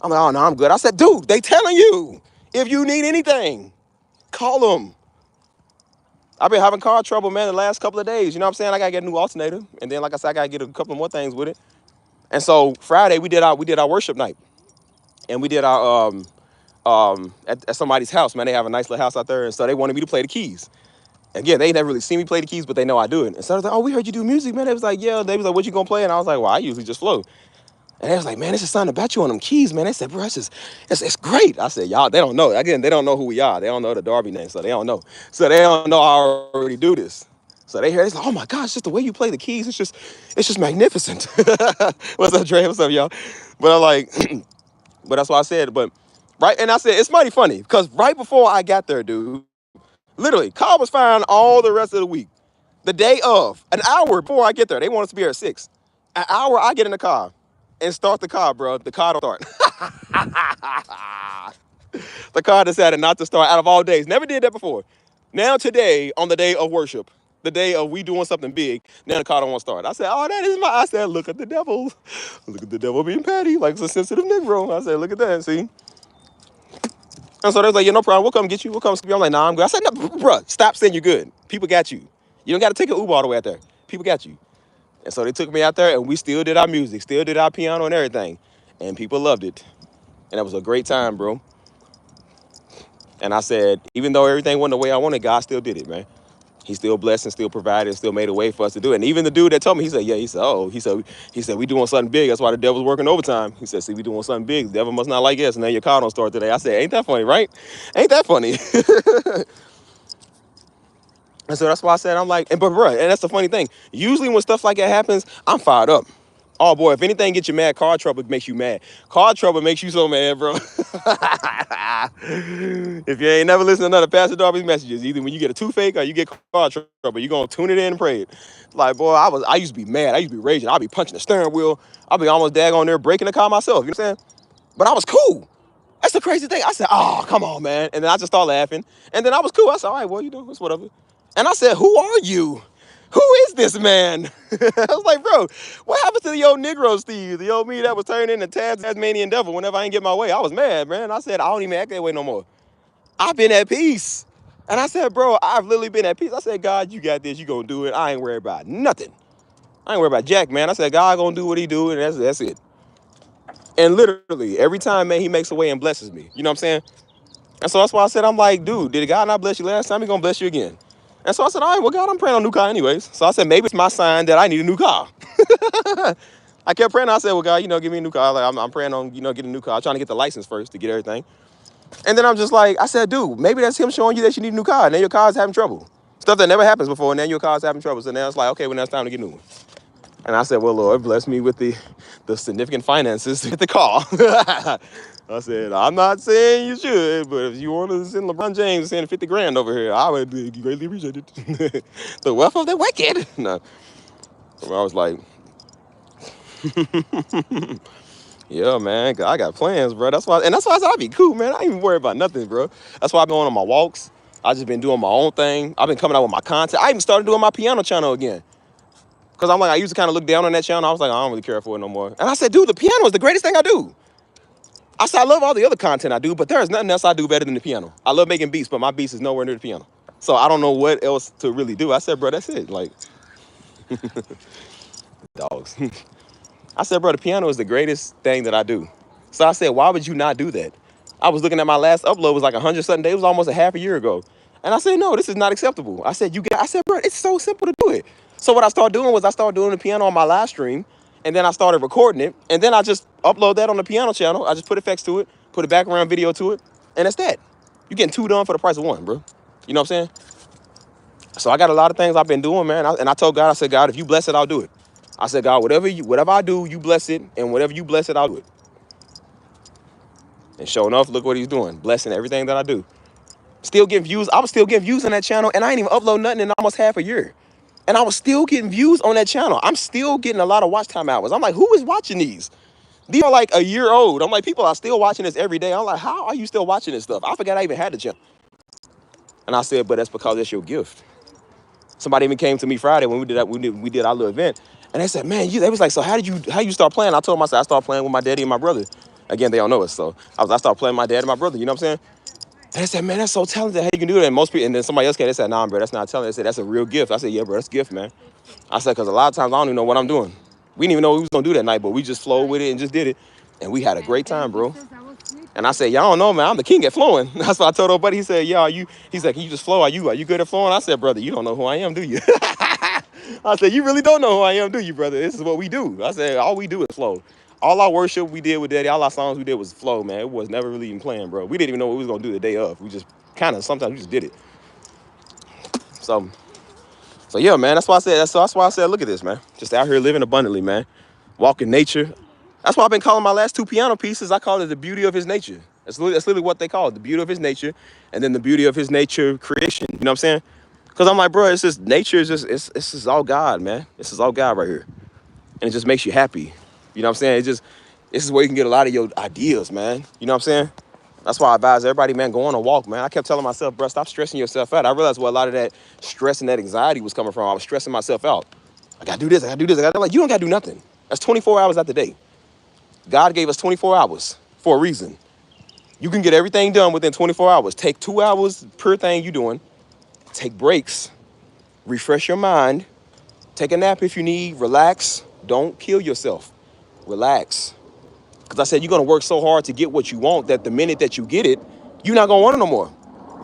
A: I'm like, oh, no, I'm good. I said, dude, they telling you, if you need anything, call them. I've been having car trouble, man, the last couple of days. You know what I'm saying? I got to get a new alternator. And then, like I said, I got to get a couple more things with it. And so Friday, we did our worship night. And we did our at somebody's house, man. They have a nice little house out there. And so they wanted me to play the keys. Again, they never really seen me play the keys, but they know I do it. And so I was like, oh, we heard you do music, man. They was like, yeah. They was like, what you gonna play? And I was like, well, I usually just flow. And they was like, man, it's just something about you on them keys, man. They said, bro, it's great. I said, y'all, they don't know. Again, they don't know who we are. They don't know the Darby name, so they don't know. So they don't know I already do this. So they hear, it's like, oh my gosh, just the way you play the keys, it's just magnificent. What's up, Dre? What's up, y'all? But I'm like, but that's why I said, but right, and I said, it's mighty funny, because right before I got there, dude, literally, car was fine all the rest of the week. The day of, an hour before I get there, they want us to be here at 6. An hour, I get in the car and start the car, bro. The car don't start. The car decided not to start out of all days. Never did that before. Now today, on the day of worship, the day of we doing something big, now the car don't want to start. I said, oh, that is I said, look at the devil. Look at the devil being petty, like it's a sensitive Negro. I said, look at that, see? And so they was like, yeah, no problem. We'll come get you. We'll come. I'm like, nah, I'm good. I said, no, bro, stop saying you're good. People got you. You don't got to take an Uber all the way out there. People got you. And so they took me out there, and we still did our music, still did our piano and everything. And people loved it. And it was a great time, bro. And I said, even though everything wasn't the way I wanted, God still did it, man. He still blessed and still provided and still made a way for us to do it. And even the dude that told me, he said, yeah, he said, we doing something big. That's why the devil's working overtime. He said, see, we doing something big. The devil must not like us. And then your car don't start today. I said, ain't that funny, right? Ain't that funny? And so that's why I said, I'm like, but bro, and that's the funny thing. Usually when stuff like that happens, I'm fired up. Oh boy, if anything gets you mad, car trouble makes you mad. Car trouble makes you so mad, bro. If you ain't never listened to none of Pastor Darby's messages, either when you get a toothache or you get car trouble, you're gonna tune it in and pray it. Like, boy, I used to be mad. I used to be raging. I'd be punching the steering wheel. I'd be almost daggone there breaking the car myself. You know what I'm saying? But I was cool. That's the crazy thing. I said, oh, come on, man. And then I just started laughing. And then I was cool. I said, all right, well, it's whatever. And I said, who are you? Who is this man? I was like, bro, what happened to the old Negro Steve? The old me that was turned into Tasmanian devil whenever I ain't get my way. I was mad, man. I said, I don't even act that way no more. I've been at peace. And I said, bro, I've literally been at peace. I said, God, you got this. You gonna do it. I ain't worried about nothing. I ain't worried about Jack, man. I said, God gonna do what he do, and that's it. And literally every time, man, he makes a way and blesses me. You know what I'm saying? And so that's why I said, I'm like, dude, did God not bless you last time? He gonna bless you again. And so I said, all right, well, God, I'm praying on a new car anyways. So I said, maybe it's my sign that I need a new car. I kept praying. I said, well, God, give me a new car. Like, I'm praying on, getting a new car. I'm trying to get the license first to get everything. And then I'm just like, I said, dude, maybe that's him showing you that you need a new car. And then your car's having trouble. Stuff that never happens before. And then your car's having trouble. So now it's like, okay, well, now it's time to get a new one. And I said, well, Lord, bless me with the significant finances to get the car. I said, I'm not saying you should, but if you want to send LeBron James send 50 grand over here, I would greatly appreciate it. The wealth of the wicked. No. I was like, yeah, man, I got plans, bro. That's why I said I'd be cool, man. I ain't even worry about nothing, bro. That's why I've been going on my walks. I just been doing my own thing. I've been coming out with my content. I even started doing my piano channel again. Because I'm like, I used to kind of look down on that channel. I was like, I don't really care for it no more. And I said, dude, the piano is the greatest thing I do. I said, I love all the other content I do, but there is nothing else I do better than the piano. I love making beats, but my beats is nowhere near the piano. So I don't know what else to really do. I said, bro, that's it. Like, dogs. I said, bro, the piano is the greatest thing that I do. So I said, why would you not do that? I was looking at my last upload, it was like 100-something days. It was almost a half a year ago. And I said, no, this is not acceptable. I said, bro, it's so simple to do it. So what I started doing was I started doing the piano on my live stream, and then I started recording it, and then I just upload that on the piano channel. I just put effects to it, put a background video to it, and that's that. You're getting two done for the price of one, bro. You know what I'm saying? So I got a lot of things I've been doing, man. And I told God, I said, God, if you bless it, I'll do it. I said, God, whatever I do, you bless it, and whatever you bless it, I'll do it. And sure enough, look what he's doing, blessing everything that I do. Still getting views. I was still getting views on that channel, and I ain't even upload nothing in almost half a year. And I was still getting views on that channel. I'm still getting a lot of watch time hours. I'm like, who is watching these? These are like a year old. I'm like, people are still watching this every day. I'm like, how are you still watching this stuff? I forgot I even had the channel. And I said, but that's because it's your gift. Somebody even came to me Friday when we did our little event, and they said, man, they was like, so how you start playing? I told them, I said, I started playing with my daddy and my brother. Again, they don't know us, so I started playing with my dad and my brother. You know what I'm saying? And they said, man, that's so talented. How you can do that? And most people, and then somebody else came. They said, nah, bro, that's not talented. They said, that's a real gift. I said, yeah, bro, that's a gift, man. I said, because a lot of times I don't even know what I'm doing. We didn't even know what we was gonna do that night, but we just flowed with it and just did it, and we had a great time, bro. And I said, y'all don't know, man, I'm the king at flowing. That's what I told old buddy. He said, yeah, he said, can you just flow? Are you good at flowing? I said, brother, you don't know who I am, do you? I said, you really don't know who I am, do you, brother? This is what we do. I said, all we do is flow. All our worship we did with Daddy, all our songs we did was flow, man. It was never really even playing, bro. We didn't even know what we was gonna do the day of. We just sometimes we just did it. So yeah, man, that's why I said, look at this, man. Just out here living abundantly, man. Walking nature. That's why I've been calling my last two piano pieces, I call it the beauty of his nature. That's literally what they call it, the beauty of his nature, and then the beauty of his nature creation. You know what I'm saying? Because I'm like, bro, it's just nature is just it's just all God, man. This is all God right here. And it just makes you happy. You know what I'm saying? This is where you can get a lot of your ideas, man. You know what I'm saying? That's why I advise everybody, man, go on a walk, man. I kept telling myself, bro, stop stressing yourself out. I realized where a lot of that stress and that anxiety was coming from. I was stressing myself out. I gotta do this, I gotta do this, I gotta, like, you don't gotta do nothing. That's 24 hours out the day. God gave us 24 hours for a reason. You can get everything done within 24 hours. Take 2 hours per thing you're doing. Take breaks. Refresh your mind. Take a nap if you need. Relax. Don't kill yourself. Relax. Because I said you're going to work so hard to get what you want that the minute that you get it, you're not going to want it no more.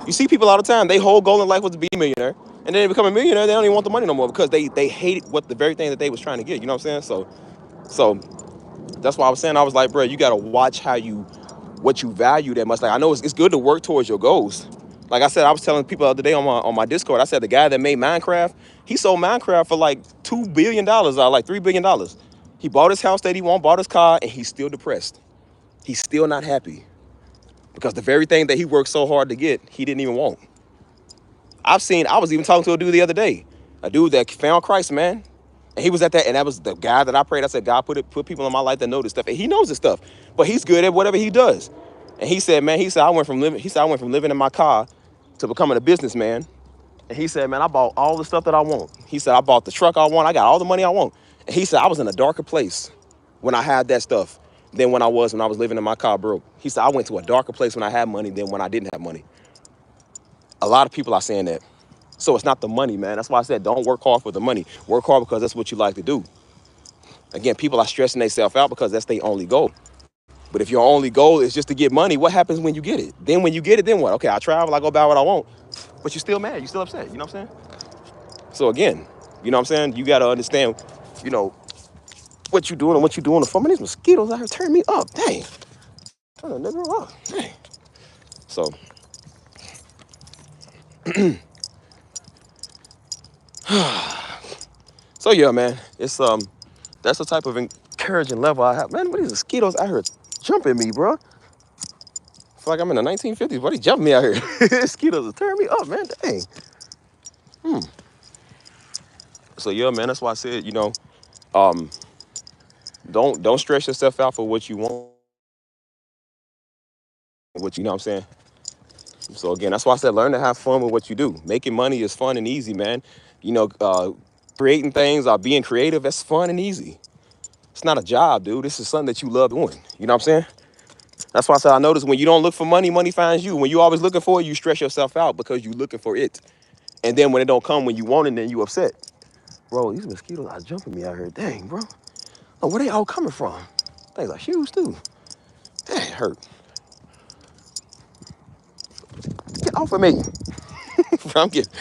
A: You see people all the time. Their whole goal in life was to be a millionaire. And then they become a millionaire. They don't even want the money no more because they hated the very thing that they was trying to get. You know what I'm saying? So that's why I was saying, I was like, bro, you got to watch what you value that much. Like, I know it's good to work towards your goals. Like I said, I was telling people the other day on my Discord, I said the guy that made Minecraft, he sold Minecraft for like $2 billion, like $3 billion. He bought his house that he won, bought his car, and he's still depressed. He's still not happy because the very thing that he worked so hard to get, he didn't even want. I was even talking to a dude the other day, a dude that found Christ, man. And he was at that, and that was the guy that I prayed. I said, God, put people in my life that know this stuff. And he knows this stuff, but he's good at whatever he does. And he said, man, I went from living in my car to becoming a businessman. And he said, man, I bought all the stuff that I want. He said, I bought the truck I want. I got all the money I want. And he said, I was in a darker place when I had that stuff than when I was living in my car broke. He said, I went to a darker place when I had money than when I didn't have money. A lot of people are saying that. So it's not the money, man. That's why I said, don't work hard for the money. Work hard because that's what you like to do. Again, people are stressing themselves out because that's their only goal. But if your only goal is just to get money, what happens when you get it? Then when you get it, then what? Okay, I travel, I go buy what I want. But you're still mad, you're still upset, you know what I'm saying? So again, you know what I'm saying? You gotta understand, you know, what you doing and what you doing for. Man, these mosquitoes out here turn me up. Dang. Turn a nigga up. Dang. So so yeah, man. It's that's the type of encouraging level I have. Man, what these mosquitoes out here jumping me, bro? I feel like I'm in the 1950s. What they jumping me out here? Mosquitoes are tearing me up, man. Dang. So yeah, man, that's why I said, you know, um, don't stress yourself out for what you want, what you know what I'm saying? So again, that's why I said learn to have fun with what you do. Making money is fun and easy, man. You know, creating things or being creative, that's fun and easy. It's not a job, dude. This is something that you love doing. You know what I'm saying? That's why I said I noticed when you don't look for money, money finds you. When you always looking for it, you stress yourself out because you looking for it. And then when it don't come when you want it, then you upset. Bro, these mosquitoes are jumping me out here. Dang, bro. Oh, where they all coming from? Things are huge too. Dang, it hurt. Get off of me. I'm getting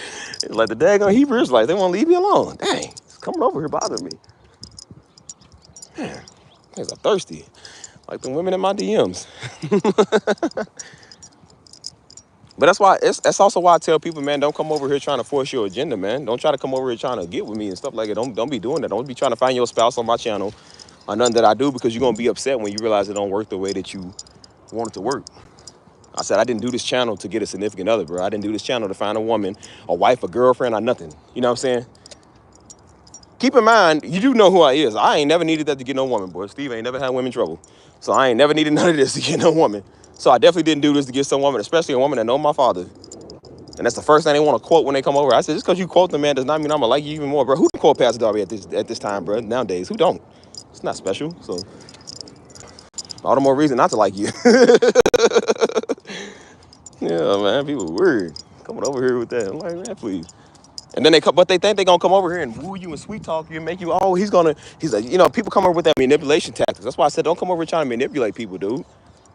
A: like the daggone Hebrews, like they won't leave me alone. Dang, it's coming over here bothering me. Man, things are thirsty. Like the women in my DMs. But that's also why I tell people, man, don't come over here trying to force your agenda, man. Don't try to come over here trying to get with me and stuff like that. Don't be doing that. Don't be trying to find your spouse on my channel or nothing that I do, because you're gonna be upset when you realize it don't work the way that you want it to work. I said I didn't do this channel to get a significant other, bro. I didn't do this channel to find a woman, a wife, a girlfriend, or nothing. You know what I'm saying? Keep in mind, you do know who I is. I ain't never needed that to get no woman, boy. Steve ain't never had women trouble. So I ain't never needed none of this to get no woman. So I definitely didn't do this to get some woman, especially a woman that know my father. And that's the first thing they want to quote when they come over. I said, just because you quote the man does not mean I'm going to like you even more, bro. Who can quote Pastor Darby at this time, bro? Nowadays, who don't? It's not special. So all the more reason not to like you. Yeah, man, people weird. Coming over here with that. I'm like, man, please. And then but they think they're gonna come over here and woo you and sweet talk you and make you, oh, he's like, you know, people come over with that manipulation tactics. That's why I said, don't come over trying to manipulate people, dude.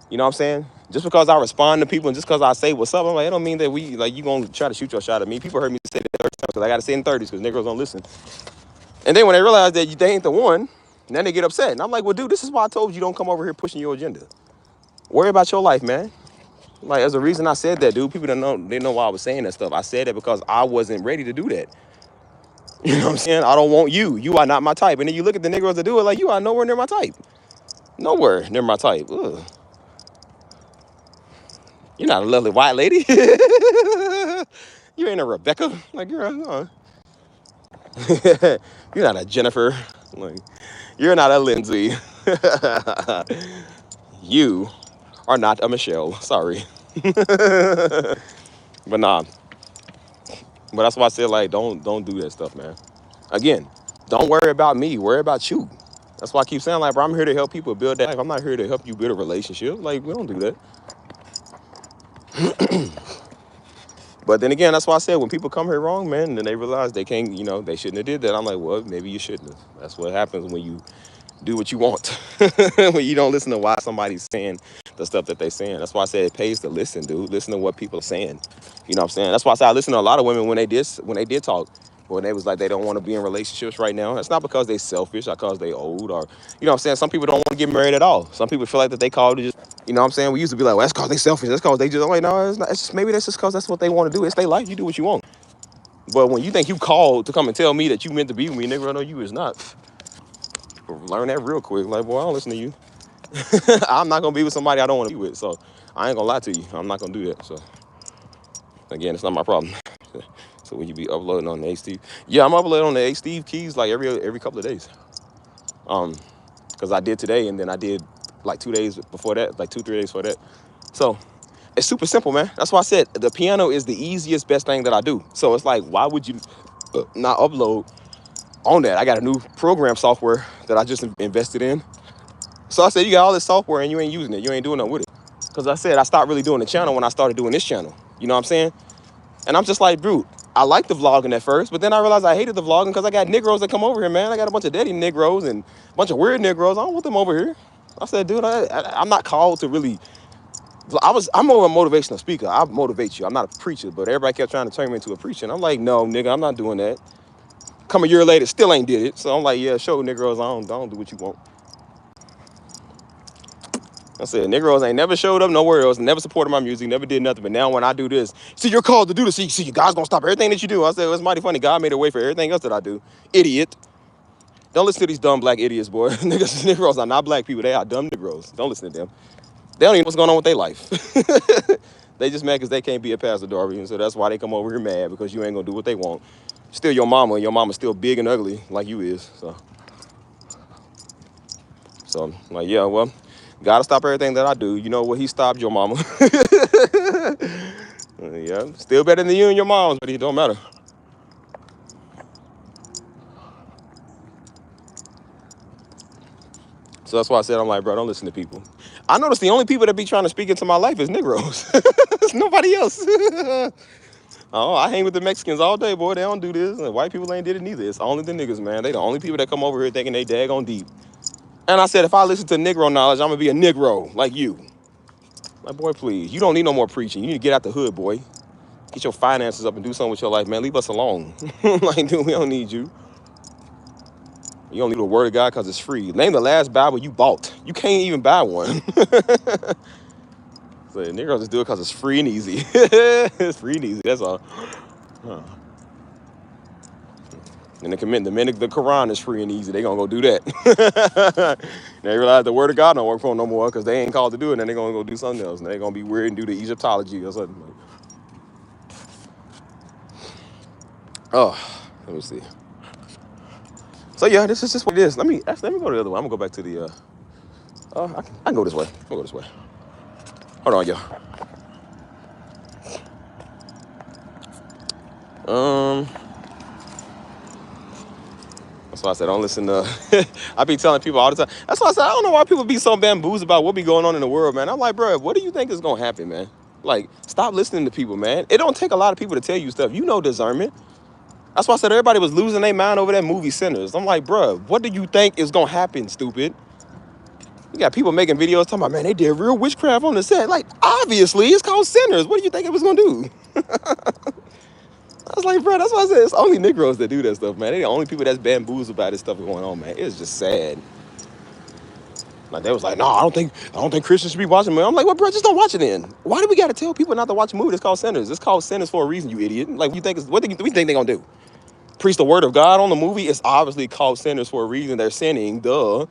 A: You know what I'm saying? Just because I respond to people and just because I say what's up, I'm like, it don't mean that you gonna try to shoot your shot at me. People heard me say that 30 times because I gotta say it in 30s because niggas don't listen. And then when they realize that they ain't the one, then they get upset. And I'm like, well, dude, this is why I told you don't come over here pushing your agenda. Worry about your life, man. Like, there's a reason I said that, dude. People don't know, they know why I was saying that stuff. I said it because I wasn't ready to do that. You know what I'm saying? I don't want you. You are not my type. And then you look at the niggas that do it, like, you are nowhere near my type. Nowhere near my type. Ugh. You're not a lovely white lady. You ain't a Rebecca. Like, you're not a Jennifer. Like, you're not a Lindsay. You are not a Michelle. Sorry. But nah. But that's why I said, like, don't do that stuff, man. Again, don't worry about me. Worry about you. That's why I keep saying, like, bro, I'm here to help people build that life. I'm not here to help you build a relationship. Like, we don't do that. But then again, that's why I said when people come here wrong, man, then they realize they can't, you know, they shouldn't have did that. I'm like, well, maybe you shouldn't have. That's what happens when you do what you want. When you don't listen to why somebody's saying the stuff that they're saying. That's why I said it pays to listen, dude. Listen to what people are saying. You know what I'm saying? That's why I said I listen to a lot of women when they did talk. When they was like they don't want to be in relationships right now. It's not because they selfish or because they old or, you know what I'm saying? Some people don't want to get married at all. Some people feel like that they called to just, you know what I'm saying? We used to be like, well, that's because they selfish. That's because they just, I'm like, no, it's not. It's just, maybe that's just because that's what they want to do. It's their life. You do what you want. But when you think you called to come and tell me that you meant to be with me, nigga, no, you is not. Learn that real quick. Like, boy, I don't listen to you. I'm not going to be with somebody I don't want to be with. So I ain't going to lie to you. I'm not going to do that. So again, it's not my problem. So will you be uploading on the H Steve? Yeah, I'm uploading on the H Steve keys like every couple of days. Because I did today and then I did like 2 days before that, like 2-3 days before that. So it's super simple, man. That's why I said the piano is the easiest, best thing that I do. So it's like, why would you not upload on that? I got a new program software that I just invested in. So I said, you got all this software and you ain't using it. You ain't doing nothing with it. Because I said I stopped really doing the channel when I started doing this channel. You know what I'm saying? And I'm just like, dude, I liked the vlogging at first, but then I realized I hated the vlogging because I got Negroes that come over here, man. I got a bunch of daddy Negroes and a bunch of weird Negroes. I don't want them over here. I said, dude, I'm not called to really. I'm more of a motivational speaker. I motivate you. I'm not a preacher, but everybody kept trying to turn me into a preacher. And I'm like, no, nigga, I'm not doing that. Come a year later, still ain't did it. So I'm like, yeah, show Negroes I don't do what you want. I said, Negroes ain't never showed up nowhere else, never supported my music, never did nothing. But now when I do this, see, you're called to do this. See, God's gonna stop everything that you do. I said, well, it's mighty funny. God made a way for everything else that I do. Idiot. Don't listen to these dumb black idiots, boy. Niggas, Negroes are not black people. They are dumb Negroes. Don't listen to them. They don't even know what's going on with their life. They just mad because they can't be a Pastor Darby. And so that's why they come over here mad, because you ain't gonna do what they want. Still your mama, and your mama's still big and ugly like you is. So I'm like, yeah, well, gotta stop everything that I do. You know what? He stopped your mama. Yeah, still better than you and your mom's, but it don't matter. So that's why I said, I'm like, bro, don't listen to people. I noticed the only people that be trying to speak into my life is Negroes. It's nobody else. Oh, I hang with the Mexicans all day, boy. They don't do this. And white people ain't did it neither. It's only the niggas, man. They the only people that come over here thinking they daggone deep. And I said, if I listen to Negro knowledge, I'm gonna be a Negro like you. Like, boy, please. You don't need no more preaching. You need to get out the hood, boy. Get your finances up and do something with your life, man. Leave us alone. Like, dude, we don't need you. You don't need the word of God because it's free. Name the last Bible you bought. You can't even buy one. So Negroes just do it because it's free and easy. It's free and easy. That's all. Huh. And the minute the Quran is free and easy, they gonna go do that. They realize the word of God don't work for them no more because they ain't called to do it, and then they gonna go do something else. And they gonna be weird and do the Egyptology or something. Oh, let me see. So yeah, this is just what it is. Let me go to the other one. I'm gonna go back to the. I can go this way. I'll go this way. Hold on, y'all. That's why I said don't listen to. I be telling people all the time. That's why I said I don't know why people be so bamboozled about what be going on in the world, man. I'm like, bro, what do you think is gonna happen, man? Like, stop listening to people, man. It don't take a lot of people to tell you stuff. You know discernment. That's why I said everybody was losing their mind over that movie Sinners. I'm like, bro, what do you think is gonna happen, stupid? You got people making videos talking about, man, they did real witchcraft on the set. Like, obviously, it's called Sinners. What do you think it was gonna do? I was like, bro, that's why I said it's only Negroes that do that stuff, man. They the only people that's bamboozled by this stuff going on, man. It's just sad. Like they was like, no, I don't think Christians should be watching it. I'm like, well, bro, just don't watch it then. Why do we gotta tell people not to watch a movie that's called Sinners? It's called Sinners for a reason, you idiot. Like, what do you think they gonna do? Preach the word of God on the movie? It's obviously called Sinners for a reason. They're sinning, duh.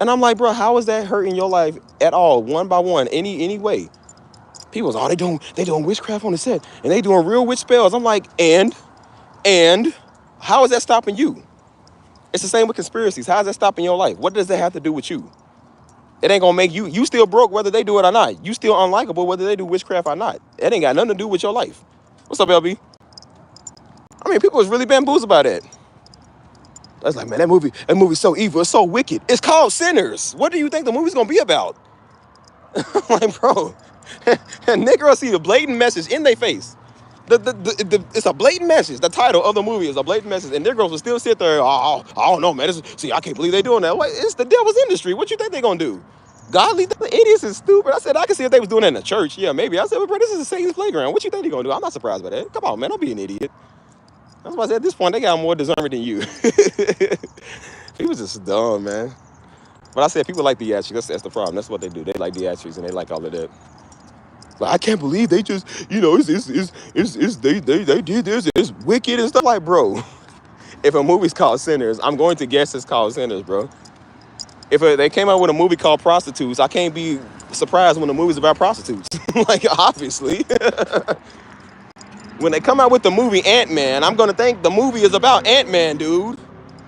A: And I'm like, bro, how is that hurting your life at all, one by one, any way? People was, oh, they doing witchcraft on the set, and they doing real witch spells. I'm like, and how is that stopping you? It's the same with conspiracies. How is that stopping your life? What does that have to do with you? It ain't gonna make you still broke whether they do it or not. You still unlikable whether they do witchcraft or not. It ain't got nothing to do with your life. What's up, LB? I mean, people was really bamboozled by that. That's like, man, that movie's so evil. It's so wicked. It's called Sinners. What do you think the movie's gonna be about? I'm like, bro, and Negroes see the blatant message in their face. It's a blatant message. The title of the movie is a blatant message, and Negroes will still sit there. Oh, I don't know, man. See, I can't believe they doing that. What? It's the devil's industry. What you think they gonna do? Godly idiots is stupid. I said I can see if they was doing that in the church. Yeah, maybe. I said, well, bro, this is a Satan's playground. What you think they gonna do? I'm not surprised by that. Come on, man. Don't be an idiot. That's why I said at this point they got more discernment than you. He was just dumb, man. But I said people like theatrics. That's the problem. That's what they do. They like theatrics and they like all of that. Like, I can't believe they just, they did this. It's wicked and stuff. Like, bro, if a movie's called Sinners, I'm going to guess it's called Sinners, bro. If they came out with a movie called Prostitutes, I can't be surprised when the movie's about prostitutes. Like, obviously. When they come out with the movie Ant-Man, I'm going to think the movie is about Ant-Man, dude.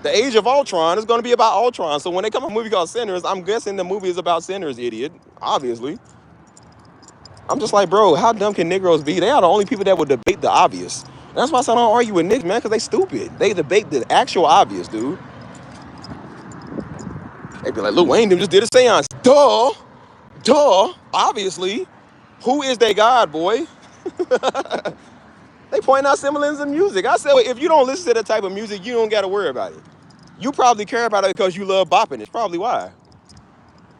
A: The Age of Ultron is going to be about Ultron. So when they come out with a movie called Sinners, I'm guessing the movie is about sinners, idiot. Obviously. I'm just like, bro, how dumb can Negroes be? They are the only people that would debate the obvious. And that's why I don't argue with niggas, man, because they stupid. They debate the actual obvious, dude. They be like, Lil Wayne them just did a seance. Duh, obviously. Who is their God, boy? They point out similes in music. I said, well, if you don't listen to that type of music, you don't got to worry about it. You probably care about it because you love bopping. It's probably why.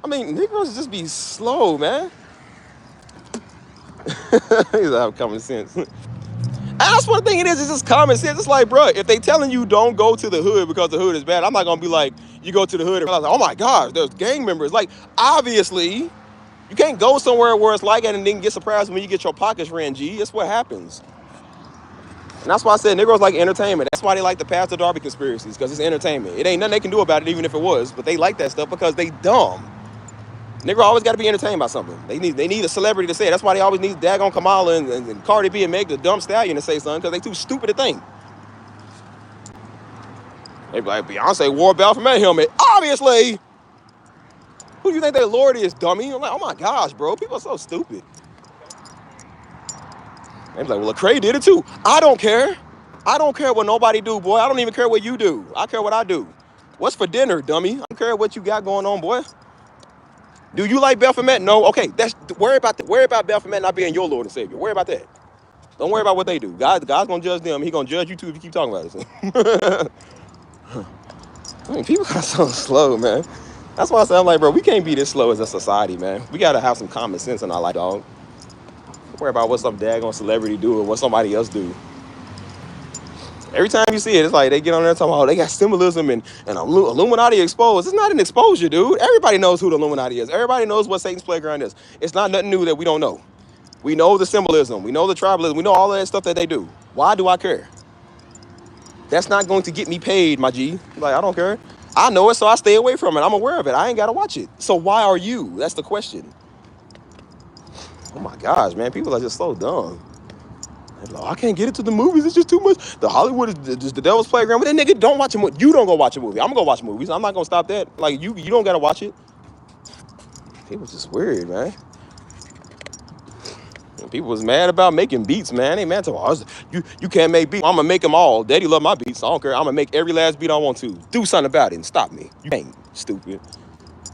A: I mean, Negroes just be slow, man. He's have common sense. And that's one thing it is. It's just common sense. It's like, bro, if they telling you don't go to the hood because the hood is bad, I'm not gonna be like, you go to the hood and realize, oh my gosh, there's gang members. Like, obviously, you can't go somewhere where it's like that and then get surprised when you get your pockets ran, G. That's what happens. And that's why I said Negroes like entertainment. That's why they like the Pastor Darby conspiracies, because it's entertainment. It ain't nothing they can do about it, even if it was. But they like that stuff because they dumb. Negro always got to be entertained by something. They need a celebrity to say it. That's why they always need daggone Kamala and Cardi B and Meg the dumb stallion to say something, because they too stupid to think. They be like, Beyonce wore a Baphomet helmet. Obviously. Who do you think that Lord is, dummy? I'm like, oh my gosh, bro. People are so stupid. They be like, well, Lecrae did it too. I don't care. I don't care what nobody do, boy. I don't even care what you do. I care what I do. What's for dinner, dummy? I don't care what you got going on, boy. Do you like Baphomet? No. Okay, worry about that. Worry about Baphomet not being your Lord and Savior. Worry about that. Don't worry about what they do. God's gonna judge them. He gonna judge you too if you keep talking about it. I mean, people are so slow, man. That's why I say, I'm like, bro, we can't be this slow as a society, man. We gotta have some common sense in our life, dog. Don't worry about what some daggone celebrity do or what somebody else do. Every time you see it, it's like they get on there talking about, oh, they got symbolism and Illuminati exposed. It's not an exposure, dude. Everybody knows who the Illuminati is. Everybody knows what Satan's playground is. It's not nothing new that we don't know. We know the symbolism. We know the tribalism. We know all of that stuff that they do. Why do I care? That's not going to get me paid, my G. Like, I don't care. I know it, so I stay away from it. I'm aware of it. I ain't got to watch it. So why are you? That's the question. Oh, my gosh, man. People are just so dumb. Like, I can't get into the movies. It's just too much. The Hollywood is just the devil's playground. But that nigga, don't watch a movie. You don't go watch a movie. I'm going to go watch movies. I'm not going to stop that. Like, you don't got to watch it. It was just weird, man. And people was mad about making beats, man. They mad to you can't make beats. I'm going to make them all. Daddy love my beats. I don't care. I'm going to make every last beat I want to. Do something about it and stop me. You ain't stupid.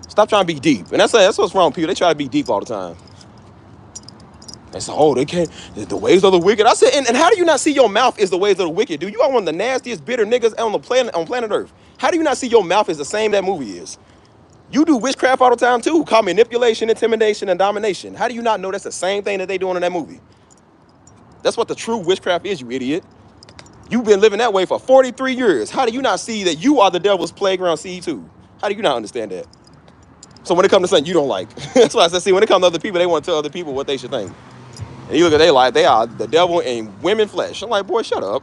A: Stop trying to be deep. And that's what's wrong with people. They try to be deep all the time. They say, oh, they can't. The ways of the wicked. I said, and how do you not see your mouth is the ways of the wicked, dude? You are one of the nastiest, bitter niggas on planet Earth. How do you not see your mouth is the same that movie is? You do witchcraft all the time too. Call manipulation, intimidation, and domination. How do you not know that's the same thing that they doing in that movie? That's what the true witchcraft is, you idiot. You've been living that way for 43 years. How do you not see that you are the devil's playground seed too? How do you not understand that? So when it comes to something you don't like, that's why I said, see, when it comes to other people, they want to tell other people what they should think. And you look at their life, they are the devil in women flesh. I'm like, boy, shut up.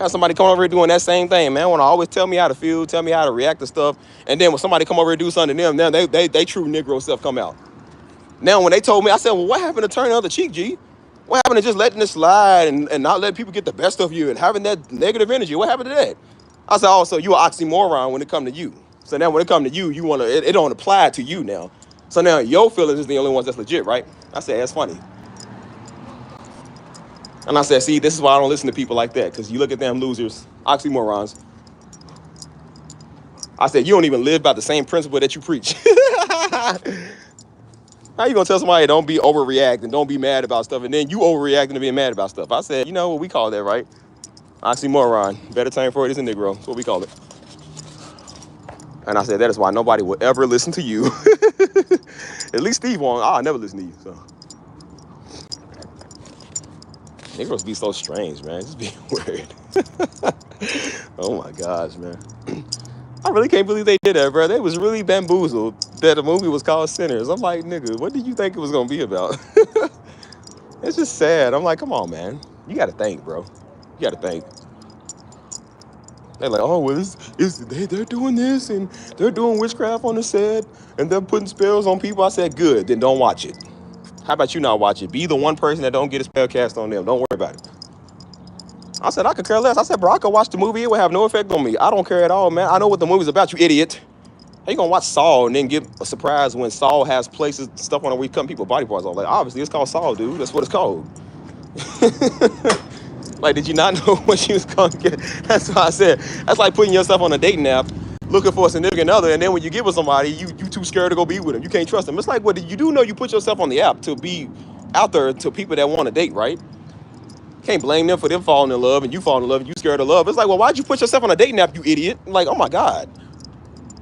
A: Have somebody come over here doing that same thing, man. Want to always tell me how to feel, tell me how to react to stuff. And then when somebody come over here and do something to them, now they true Negro stuff come out. Now when they told me, I said, well, what happened to turning the other cheek, G? What happened to just letting it slide and not letting people get the best of you and having that negative energy? What happened to that? I said, oh, so you an oxymoron when it come to you. So now when it come to you, you want to, it don't apply to you now. So now your feelings is the only ones that's legit, right? I said, that's funny. And I said, see, this is why I don't listen to people like that, because you look at them losers, oxymorons. I said, you don't even live by the same principle that you preach. How you gonna tell somebody don't be overreacting, don't be mad about stuff, and then you overreacting to being mad about stuff? I said, you know what we call that, right? Oxymoron. Better term for it is a Negro. That's what we call it. And I said, that is why nobody will ever listen to you. At least Steve won't. I'll never listen to you. So Negroes be so strange, man. Just be weird. Oh my gosh, man. I really can't believe they did that, bro. They was really bamboozled that the movie was called Sinners. I'm like, nigga, what did you think it was gonna be about? It's just sad. I'm like, come on, man. You gotta think, bro. You gotta think. They're like, oh, well, they're doing this and they're doing witchcraft on the set and they're putting spells on people. I said, good, then don't watch it. How about you not watch it? Be the one person that don't get a spell cast on them. Don't worry about it. I said, I could care less. I said, bro, I could watch the movie. It would have no effect on me. I don't care at all, man. I know what the movie's about, you idiot. How you gonna watch Saw and then get a surprise when Saw has places, stuff on it where you cut people body parts off? Like, obviously, it's called Saw, dude. That's what it's called. Like, did you not know what she was going to get? That's why I said, that's like putting yourself on a dating app, looking for a significant other, and then when you get with somebody, you too scared to go be with them. You can't trust them. It's like, what you do know you put yourself on the app to be out there to people that want to date, right? Can't blame them for them falling in love and you falling in love and you scared of love. It's like, well, why'd you put yourself on a dating app, you idiot? Like, oh my God.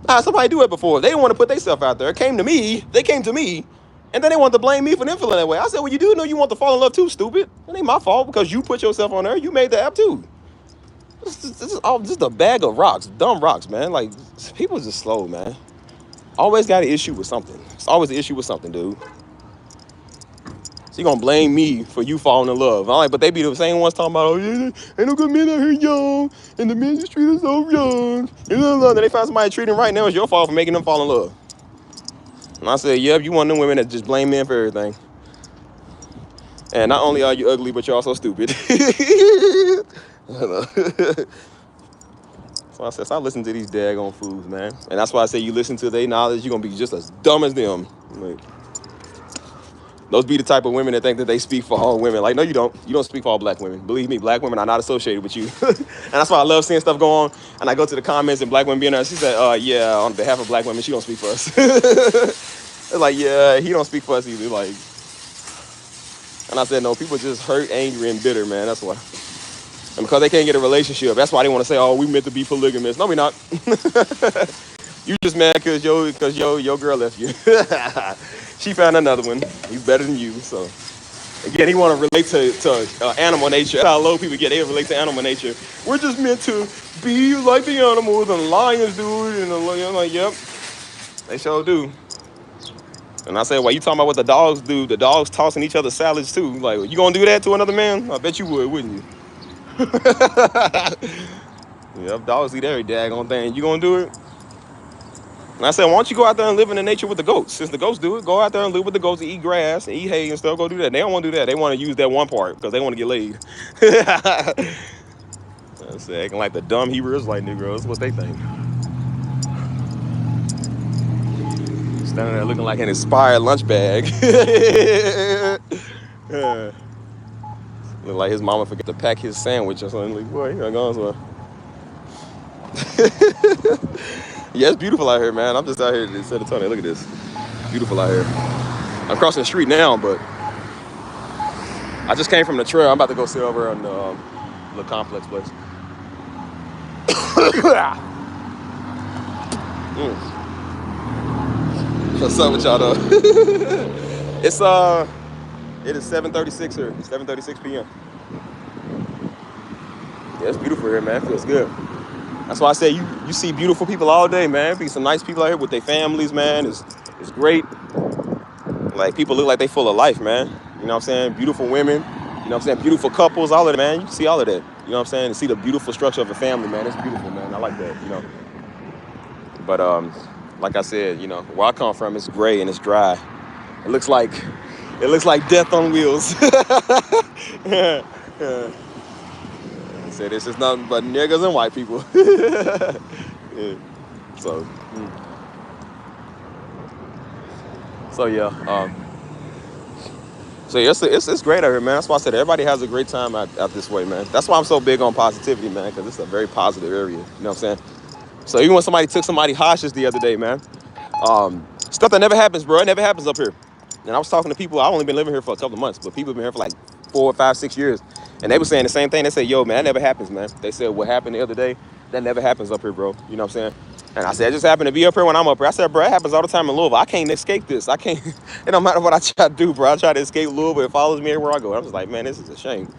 A: I had somebody do it before. They didn't want to put themselves out there. It came to me. They came to me, and then they wanted to blame me for them feeling that way. I said, well, you do know you want to fall in love too, stupid. It ain't my fault because you put yourself on there. You made the app too. This is all just a bag of rocks, dumb rocks, man. Like, people just slow, man. Always got an issue with something. It's always an issue with something, dude. So you gonna blame me for you falling in love. I'm like, but they be the same ones talking about, oh, yeah, ain't no good men out here young, and the men just treat us so young. And then they find somebody treating right now, it's your fault for making them fall in love. And I said, yep, you one of them women that just blame men for everything. And not only are you ugly, but you're also stupid. So I said, stop listening to these daggone fools, man. And that's why I say you listen to their knowledge, you're gonna be just as dumb as them. Like, those be the type of women that think that they speak for all women. Like, no, you don't. You don't speak for all black women. Believe me, black women are not associated with you. And that's why I love seeing stuff go on. And I go to the comments and black women being there. She said, yeah, on behalf of black women, she don't speak for us. It's like, yeah, he don't speak for us either. Like, and I said, no, people just hurt, angry, and bitter, man. That's why. And because they can't get a relationship, that's why they want to say, oh, we meant to be polygamous. No, we not. You just mad because your girl left you. She found another one. He's better than you. So again, he want to relate to animal nature. That's how low people get. They relate to animal nature. We're just meant to be like the animals and the lions do it. And I'm like, yep, they sure do. And I said, well, you talking about what the dogs do? The dogs tossing each other salads too. Like, you gonna do that to another man? I bet you would, wouldn't you? Yep, dogs eat every daggone thing. You gonna do it? And I said, why don't you go out there and live in the nature with the goats? Since the goats do it, go out there and live with the goats and eat grass and eat hay and stuff. Go do that. They don't want to do that. They want to use that one part because they want to get laid. I said, acting like the dumb Hebrew Israelite Negroes. What they think? Standing there looking like an inspired lunch bag. Look like his mama forgot to pack his sandwich or something. Like, boy, he gonna go somewhere. Yeah, it's beautiful out here, man. I'm just out here in San Antonio. Look at this. Beautiful out here. I'm crossing the street now, but I just came from the trail. I'm about to go sit over on the little complex place. What's up with y'all though? It is 7:36 here. 7:36 p.m. Yeah, it's beautiful here, man. It feels good. That's why I say you see beautiful people all day, man. Be some nice people out here with their families, man. It's great. Like, people look like they full of life, man. You know what I'm saying? Beautiful women. You know what I'm saying? Beautiful couples, all of that, man. You see all of that. You know what I'm saying? To see the beautiful structure of a family, man. It's beautiful, man. I like that, you know. But like I said, you know, where I come from, it's gray and it's dry. It looks like death on wheels. Yeah. Say this is nothing but niggas and white people. Yeah. So yeah, it's great out here, man. That's why I said everybody has a great time out this way, man. That's why I'm so big on positivity, man, because it's a very positive area. You know what I'm saying? So even when somebody took somebody hostage the other day, man, stuff that never happens, bro. It never happens up here. And I was talking to people. I've only been living here for a couple of months, but people have been here for like 4, 5, 6 years. And they were saying the same thing. They said, yo, man, that never happens, man. They said, what happened the other day, that never happens up here, bro. You know what I'm saying? And I said, I just happen to be up here when I'm up here. I said, bro, it happens all the time in Louisville. I can't escape this. I can't. It don't matter what I try to do, bro. I try to escape Louisville. It follows me everywhere I go. I'm just like, man, this is a shame.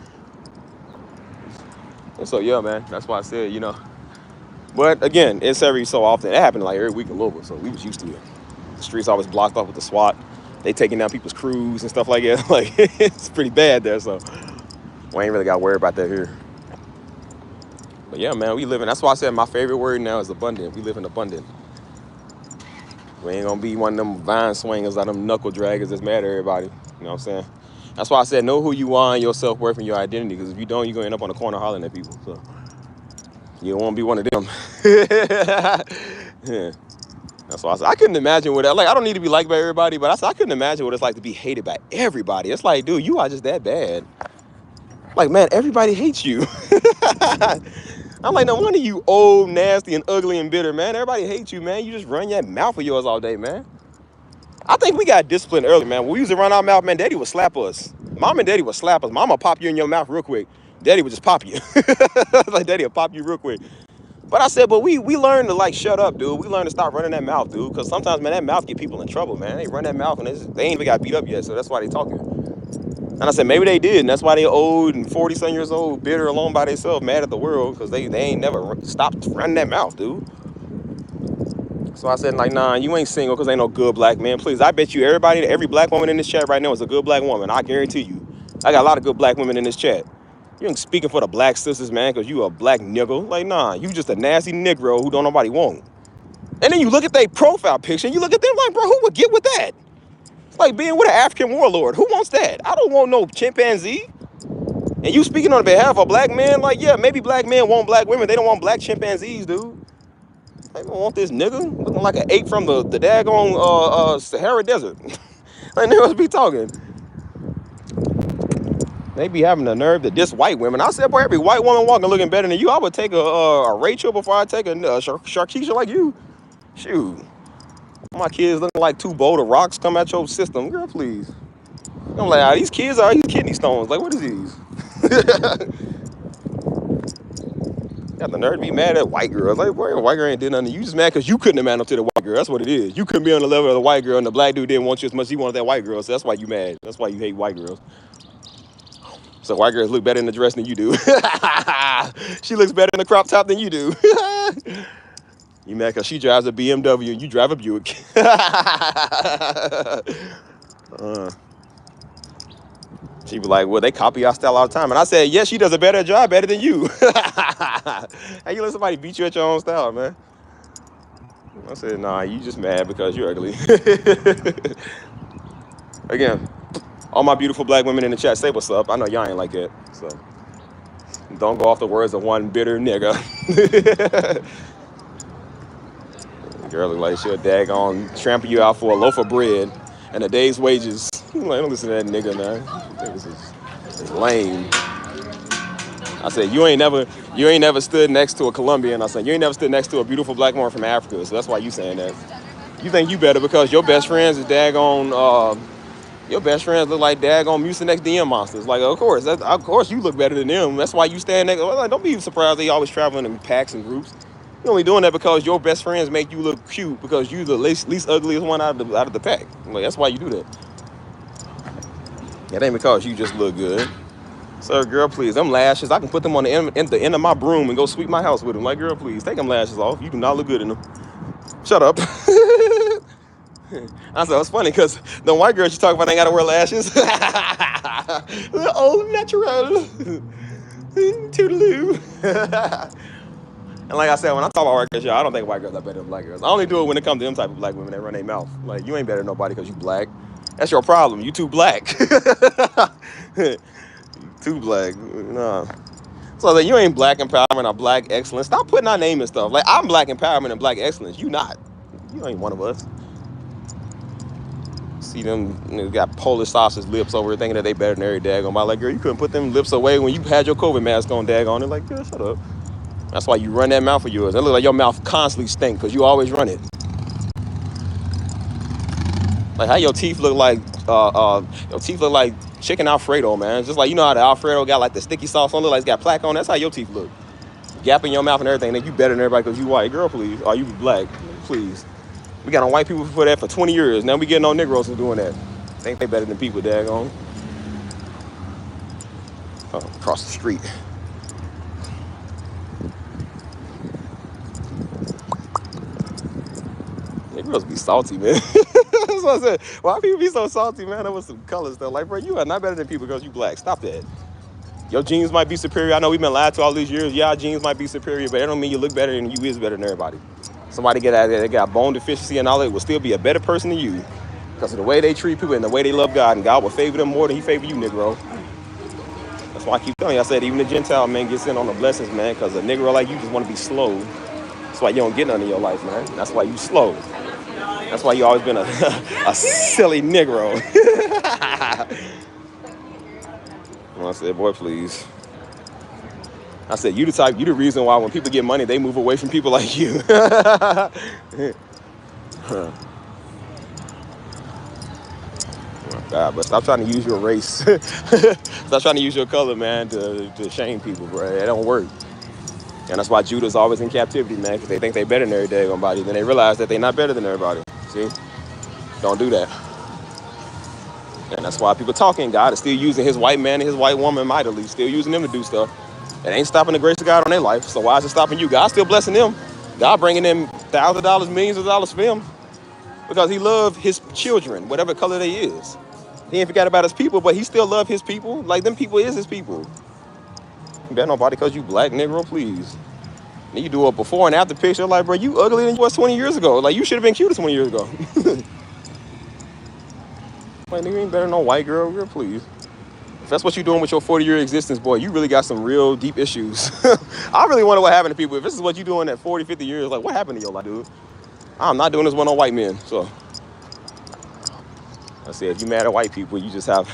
A: And so, yeah, man, that's why I said, you know. But again, it's every so often. It happened like every week in Louisville, so we was used to it. The streets always blocked off with the SWAT. They taking down people's crews and stuff like that. Like, it's pretty bad there, so we ain't really got to worry about that here. But yeah, man, we live in. That's why I said my favorite word now is abundant. We live in abundant. We ain't gonna be one of them vine swingers or them knuckle draggers that's mad at everybody. You know what I'm saying? That's why I said know who you are and your self-worth and your identity, because if you don't, you're gonna end up on the corner hollering at people. So you don't want to be one of them. Yeah. That's why I said I couldn't imagine what I don't need to be liked by everybody, but I said I couldn't imagine what it's like to be hated by everybody. It's like, dude, you are just that bad. Like, man, everybody hates you. I'm like, no wonder you old, nasty, and ugly and bitter, man. Everybody hates you, man. You just run your mouth of yours all day, man. I think we got disciplined early, man. When we used to run our mouth, man, Daddy would slap us. Mom and Daddy would slap us. Mama pop you in your mouth real quick. Daddy would just pop you. Like, Daddy would pop you real quick. But I said, but we learned to like shut up, dude. We learned to stop running that mouth, dude. Because sometimes, man, that mouth get people in trouble, man. They run that mouth and they ain't even got beat up yet, so that's why they talking. And I said, maybe they did, and that's why they old and 40-some years old, bitter, alone by themselves, mad at the world, because they ain't never stopped running that mouth, dude. So I said, like, nah, you ain't single because ain't no good black man. Please, I bet you every black woman in this chat right now is a good black woman. I guarantee you. I got a lot of good black women in this chat. You ain't speaking for the black sisters, man, because you a black nigga. Like, nah, you just a nasty Negro who don't nobody want. And then you look at their profile picture and you look at them like, bro, who would get with that? It's like being with an African warlord. Who wants that? I don't want no chimpanzee. And you speaking on behalf of black men, like, yeah, maybe black men want black women. They don't want black chimpanzees, dude. They don't want this nigga looking like an ape from the daggone Sahara Desert. Like, niggas be talking. They be having the nerve to diss white women. I said, boy, every white woman walking looking better than you, I would take a Rachel before I take a Sharkeisha like you. Shoot. My kids looking like two boulder rocks come at your system. Girl, please. I'm like, these kids are these kidney stones. Like, what is these? Got the nerve to be mad at white girls. Like, boy, a white girl ain't did nothing. You just mad because you couldn't have man up to the white girl. That's what it is. You couldn't be on the level of the white girl, and the black dude didn't want you as much as he wanted that white girl. So that's why you mad. That's why you hate white girls. So white girls look better in the dress than you do. She looks better in the crop top than you do. You mad because she drives a BMW and you drive a Buick. She be like, well, they copy our style all the time. And I said, yes, she does a better job, better than you. How you let somebody beat you at your own style, man? I said, nah, you just mad because you're ugly. Again, all my beautiful black women in the chat, say what's up. I know y'all ain't like that, so don't go off the words of one bitter nigga. Girl look like she'll daggone trample you out for a loaf of bread and a day's wages. Like, don't listen to that nigga, man. Niggas is lame. I said, you ain't never stood next to a Colombian. I said, you ain't never stood next to a beautiful black woman from Africa. So that's why you saying that. You think you better because your best friends is daggone, your best friends look like daggone Mucinex DM monsters. Like, of course you look better than them. That's why you stand next. Like, don't be surprised they always traveling in packs and groups. You're only doing that because your best friends make you look cute because you the least ugliest one out of the pack. Like, that's why you do that. It ain't because you just look good. So, girl, please, them lashes, I can put them on the end of my broom and go sweep my house with them. Like, girl, please, take them lashes off. You do not look good in them. Shut up. I said, it's funny because the white girls you talk about ain't got to wear lashes. Oh, natural. Toodaloo. And like I said, when I talk about white girls, I don't think white girls are better than black girls. I only do it when it comes to them type of black women that run their mouth. Like, you ain't better than nobody because you black. That's your problem. You too black. Too black. Nah. So that you ain't black empowerment or black excellence. Stop putting our name and stuff. Like, I'm black empowerment and black excellence. You not. You ain't one of us. See them niggas got Polish sausage lips over here thinking that they better than every daggone. I'm like, girl, you couldn't put them lips away when you had your COVID mask on, daggone. They're like, girl, shut up. That's why you run that mouth of yours. It look like your mouth constantly stink because you always run it. Like how your teeth look like chicken Alfredo, man. Just like, you know how the Alfredo got like the sticky sauce on it, like it's got plaque on. That's how your teeth look. Gap in your mouth and everything. Then you better than everybody because you white. Girl, please. Or you black. Please. We got on white people for that for 20 years. Now we getting on Negroes for doing that. Think they better than people, daggone. Across the street. Negroes be salty, man. That's what I said. Why people be so salty, man? Over some color stuff. Like, bro, you are not better than people because you black. Stop that. Your genes might be superior. I know we've been lied to all these years. Yeah, our genes might be superior, but that don't mean you look better and you is better than everybody. Somebody get out there, they got bone deficiency and all that, will still be a better person than you because of the way they treat people and the way they love God, and God will favor them more than he favor you, Negro. That's why I keep telling you. I said even the Gentile man gets in on the blessings, man, because a Negro like you just want to be slow. That's why you don't get none in your life, man. That's why you slow. That's why you always been a silly Negro. I said, boy, please. I said, you the reason why when people get money, they move away from people like you. Oh my God, but stop trying to use your race. Stop trying to use your color, man, to shame people, bro. It don't work. And that's why Judah's always in captivity, man, because they think they're better than every daggone body. Then they realize that they're not better than everybody. See? Don't do that. And that's why people talking. God is still using his white man and his white woman mightily, still using them to do stuff. It ain't stopping the grace of God on their life. So why is it stopping you? God's still blessing them. God bringing them thousands of dollars, millions of dollars for them because he loved his children, whatever color they is. He ain't forgot about his people, but he still love his people. Like them people is his people. You bet nobody because you black Negro, please. And you do a before and after picture, like, bro, you uglier than you was 20 years ago. Like, you should have been cute 20 years ago. Like, nigga, you ain't better than no white girl, please. If that's what you're doing with your 40-year existence, boy, you really got some real deep issues. I really wonder what happened to people. If this is what you're doing at 40, 50 years, like, what happened to your life, dude? I'm not doing this with no white men, so. I said, if you mad at white people, you just have...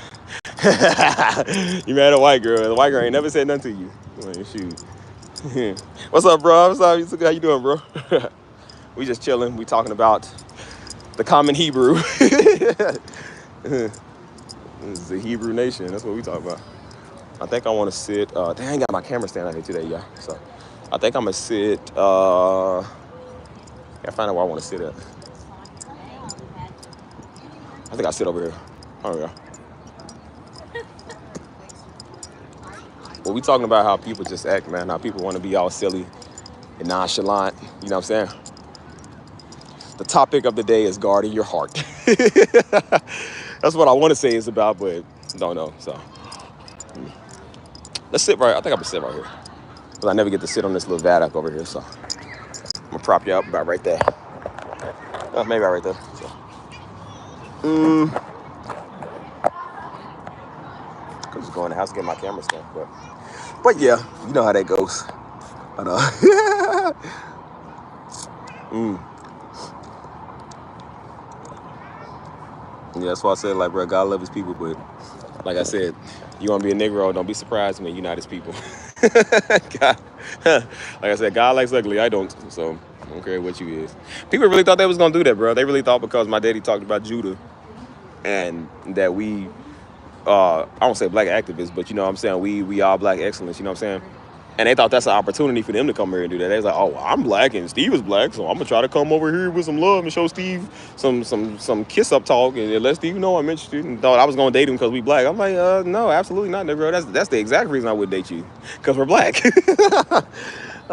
A: you mad at a white girl. The white girl ain't never said nothing to you. Like, shoot. What's up, bro? What's up? How you doing, bro? We just chilling. We talking about the common Hebrew. This is the Hebrew nation. That's what we talk about. I think I want to sit. Dang, I ain't got my camera stand out here today, y'all. So I think I'm gonna sit. Gotta find out where I want to sit at. I think I'll sit over here. Oh yeah. Well, we talking about how people just act, man. How people want to be all silly and nonchalant. You know what I'm saying? The topic of the day is guarding your heart. That's what I want to say it's about, but don't know. So let's sit right. I think I'm gonna sit right here because I never get to sit on this little Vadak over here. So I'm gonna prop you up about right there. Maybe right there. So. I'm just going to the house to get my camera stand, but yeah, you know how that goes. But, Yeah, that's why I said, like, bro, God love his people, but like I said, you want to be a Negro, don't be surprised when you're not his people. God, like I said, God likes ugly, I don't, so I don't care what you is. People really thought they was going to do that, bro. They really thought because my daddy talked about Judah and that we, I don't say black activists, but you know what I'm saying, we all black excellence, you know what I'm saying? And they thought that's an opportunity for them to come here and do that. They was like, oh, well, I'm black and Steve is black, so I'm gonna try to come over here with some love and show Steve some kiss up talk and let Steve know I'm interested. And thought I was gonna date him because we black. I'm like, no, absolutely not, bro. That's the exact reason I would date you, because we're black. I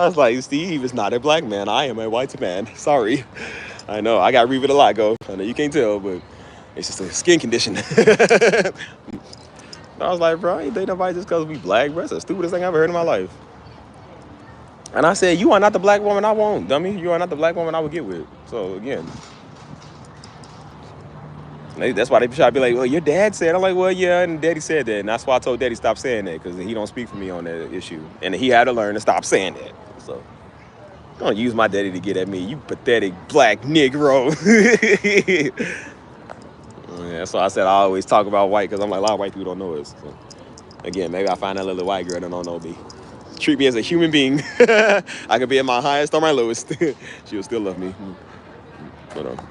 A: was like, Steve is not a black man. I am a white man. Sorry. I know. I got revitiligo. I know you can't tell, but it's just a skin condition. I was like, bro, I ain't dating nobody just because we black, bro. That's the stupidest thing I ever heard in my life. And I said, you are not the black woman I want, dummy. You are not the black woman I would get with. So, again. That's why they try to be like, well, your dad said. I'm like, well, yeah, and daddy said that. And that's why I told daddy stop saying that, because he don't speak for me on that issue. And he had to learn to stop saying that. So, don't use my daddy to get at me, you pathetic black Negro. Yeah, so I said I always talk about white, because I'm like, a lot of white people don't know us. So, again, maybe I find that little white girl that don't know me. Treat me as a human being. I could be at my highest or my lowest. She'll still love me. But,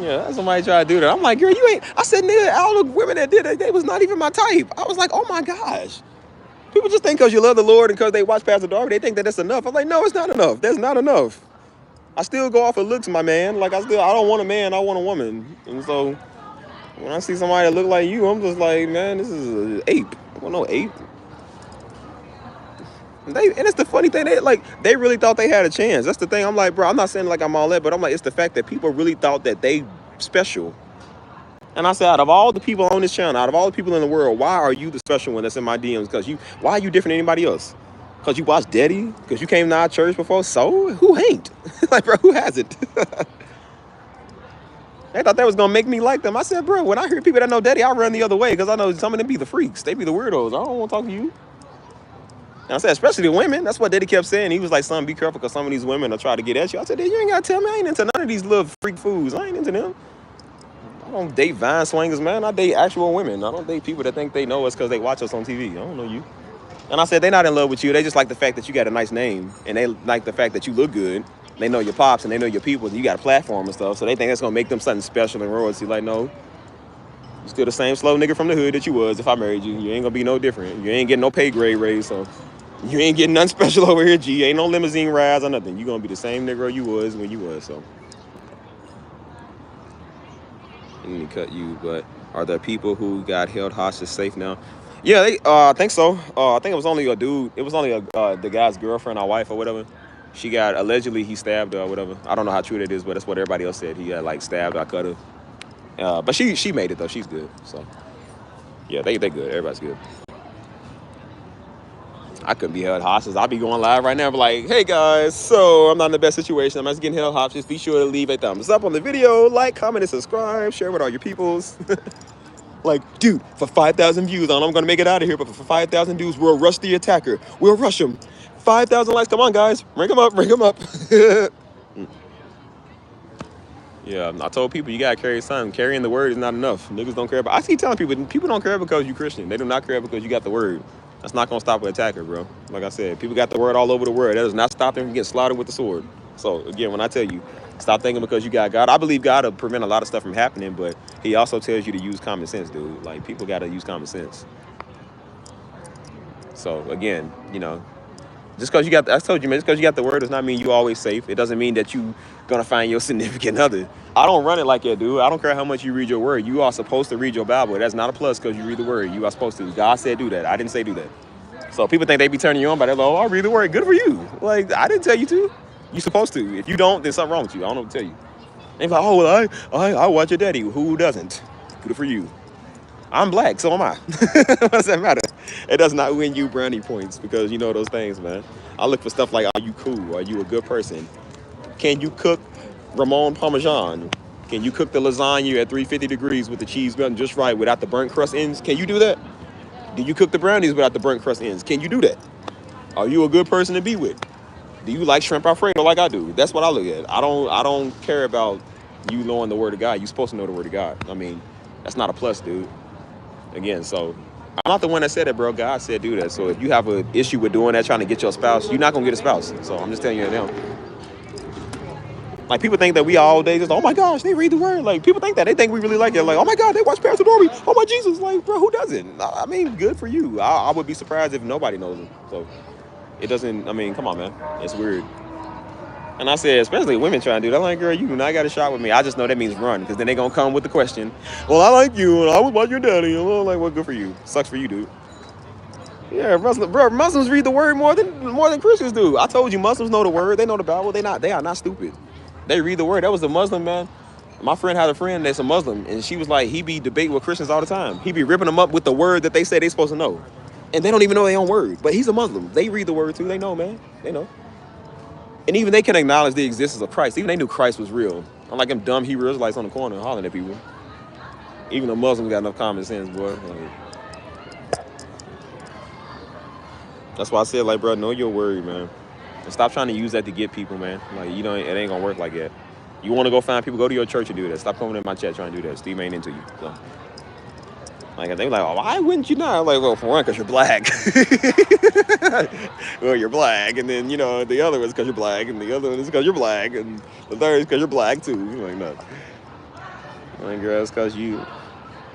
A: yeah, somebody try to do that. I'm like, girl, you ain't. I said, nigga, all the women that did it, they was not even my type. I was like, oh my gosh. People just think because you love the Lord and because they watch Pastor Darby, they think that that's enough. I'm like, no, it's not enough. That's not enough. I still go off of looks, my man. Like, I don't want a man, I want a woman. And so, when I see somebody that look like you, I'm just like, man, this is an ape. I don't know, ape. And it's the funny thing, they really thought they had a chance. That's the thing. I'm like, bro, I'm not saying like I'm all that, but I'm like, it's the fact that people really thought that they special. And I said, out of all the people on this channel, out of all the people in the world, why are you the special one that's in my DMs? Why are you different than anybody else? Because you watched Daddy? Because you came to our church before? So? Who ain't? Like, bro, who hasn't? They thought that was going to make me like them. I said, bro, when I hear people that know Daddy, I run the other way because I know some of them be the freaks. They be the weirdos. I don't want to talk to you. And I said, especially the women. That's what Daddy kept saying. He was like, son, be careful because some of these women will try to get at you. I said, you ain't got to tell me. I ain't into none of these little freak fools. I ain't into them. I don't date vine swingers, man. I date actual women. I don't date people that think they know us because they watch us on TV. I don't know you. And I said, they're not in love with you. They just like the fact that you got a nice name. And they like the fact that you look good. They know your pops and they know your people. And you got a platform and stuff. So they think that's going to make them something special in royalty. Like, no. Still the same slow nigga from the hood that you was if I married you. You ain't gonna be no different. You ain't getting no pay grade raise, so you ain't getting nothing special over here, G. Ain't no limousine rides or nothing. You gonna be the same nigga you was when you was, so. Let me cut you, but are there people who got held hostage safe now? Yeah, I think so. I think it was only a dude. It was only the guy's girlfriend or wife or whatever. She got, allegedly he stabbed her or whatever. I don't know how true that is, but that's what everybody else said. He got like stabbed or cut her. But she made it though. She's good. So yeah, they good. Everybody's good. I couldn't be held hostage. I'll be going live right now, but like, hey guys, so I'm not in the best situation. I'm just getting held hostage. Be sure to leave a thumbs up on the video, like, comment, and subscribe. Share with all your peoples. Like, dude, for 5,000 views, I'm gonna make it out of here, but for 5,000 dudes, we'll rush the attacker. We'll rush him. 5,000 likes. Come on, guys. Rank him up. Rank him up. Yeah, I told people you gotta carry something. Carrying the word is not enough. Niggas don't care about. I keep telling people don't care because you Christian. They do not care because you got the word. That's not gonna stop an attacker, bro. Like I said, people got the word all over the world. That does not stop them from getting slaughtered with the sword. So again, when I tell you, stop thinking because you got God. I believe God will prevent a lot of stuff from happening, but He also tells you to use common sense, dude. Like people gotta use common sense. So again, just because you got, I told you, man, just because you got the word does not mean you always safe. It doesn't mean that you gonna find your significant other. I don't run it like that, dude. I don't care how much you read your word. You are supposed to read your Bible. That's not a plus because you read the word. You are supposed to. God said do that. I didn't say do that. So people think they be turning you on by that. Oh, I'll read the word. Good for you. Like I didn't tell you to. You supposed to. If you don't, then something wrong with you. I don't know what to tell you. They be like, oh, well, I watch your daddy. Who doesn't? Good for you. I'm black, so am I. What does that matter? It does not win you brownie points because you know those things, man. I look for stuff like, are you cool? Are you a good person? Can you cook Ramon Parmesan? Can you cook the lasagna at 350 degrees with the cheese melting just right without the burnt crust ends? Can you do that? Do you cook the brownies without the burnt crust ends? Can you do that? Are you a good person to be with? Do you like shrimp Alfredo like I do? That's what I look at. I don't care about you knowing the word of God. You're supposed to know the word of God. I mean, that's not a plus, dude. Again, so I'm not the one that said it, bro. God said do that. So if you have an issue with doing that, trying to get your spouse, you're not gonna get a spouse. So I'm just telling you that now. Like people think that we all day just, oh my gosh, they read the word. Like people think that they think we really like it. Like, oh my God, they watch Pastor Dorby. Oh my Jesus, like bro, who doesn't? I mean, good for you. I would be surprised if nobody knows him. So it doesn't. I mean, come on, man. It's weird. And I said, especially women trying to do that. I'm like, girl, you do not got a shot with me. I just know that means run, because then they gonna come with the question. Well, I like you, and I would watch your daddy. And I'm like, well, good for you. Sucks for you, dude. Yeah, Muslims read the word more than Christians do. I told you, Muslims know the word. They know the Bible. They are not stupid. They read the word. That was a Muslim, man. My friend had a friend that's a Muslim, and she was like, he be debating with Christians all the time. He be ripping them up with the word that they say they supposed to know. And they don't even know their own word. But he's a Muslim. They read the word too. They know, man. They know. And even they can acknowledge the existence of Christ. Even they knew Christ was real. Unlike them dumb Hebrew Israelites on the corner hollering at people. Even the Muslims got enough common sense, boy. Like, that's why I said, like, bro, know your word, man. And stop trying to use that to get people, man. Like, it ain't gonna work like that. You want to go find people, go to your church and do that. Stop coming in my chat trying to do that. Steve ain't into you. So. Like, they were like, oh, why wouldn't you not? I'm like, well, for one, because you're black. Well, you're black. And then, the other one is because you're black. And the other one is because you're black. And the third is because you're black, too. You're like, no. Like, girl, it's because you.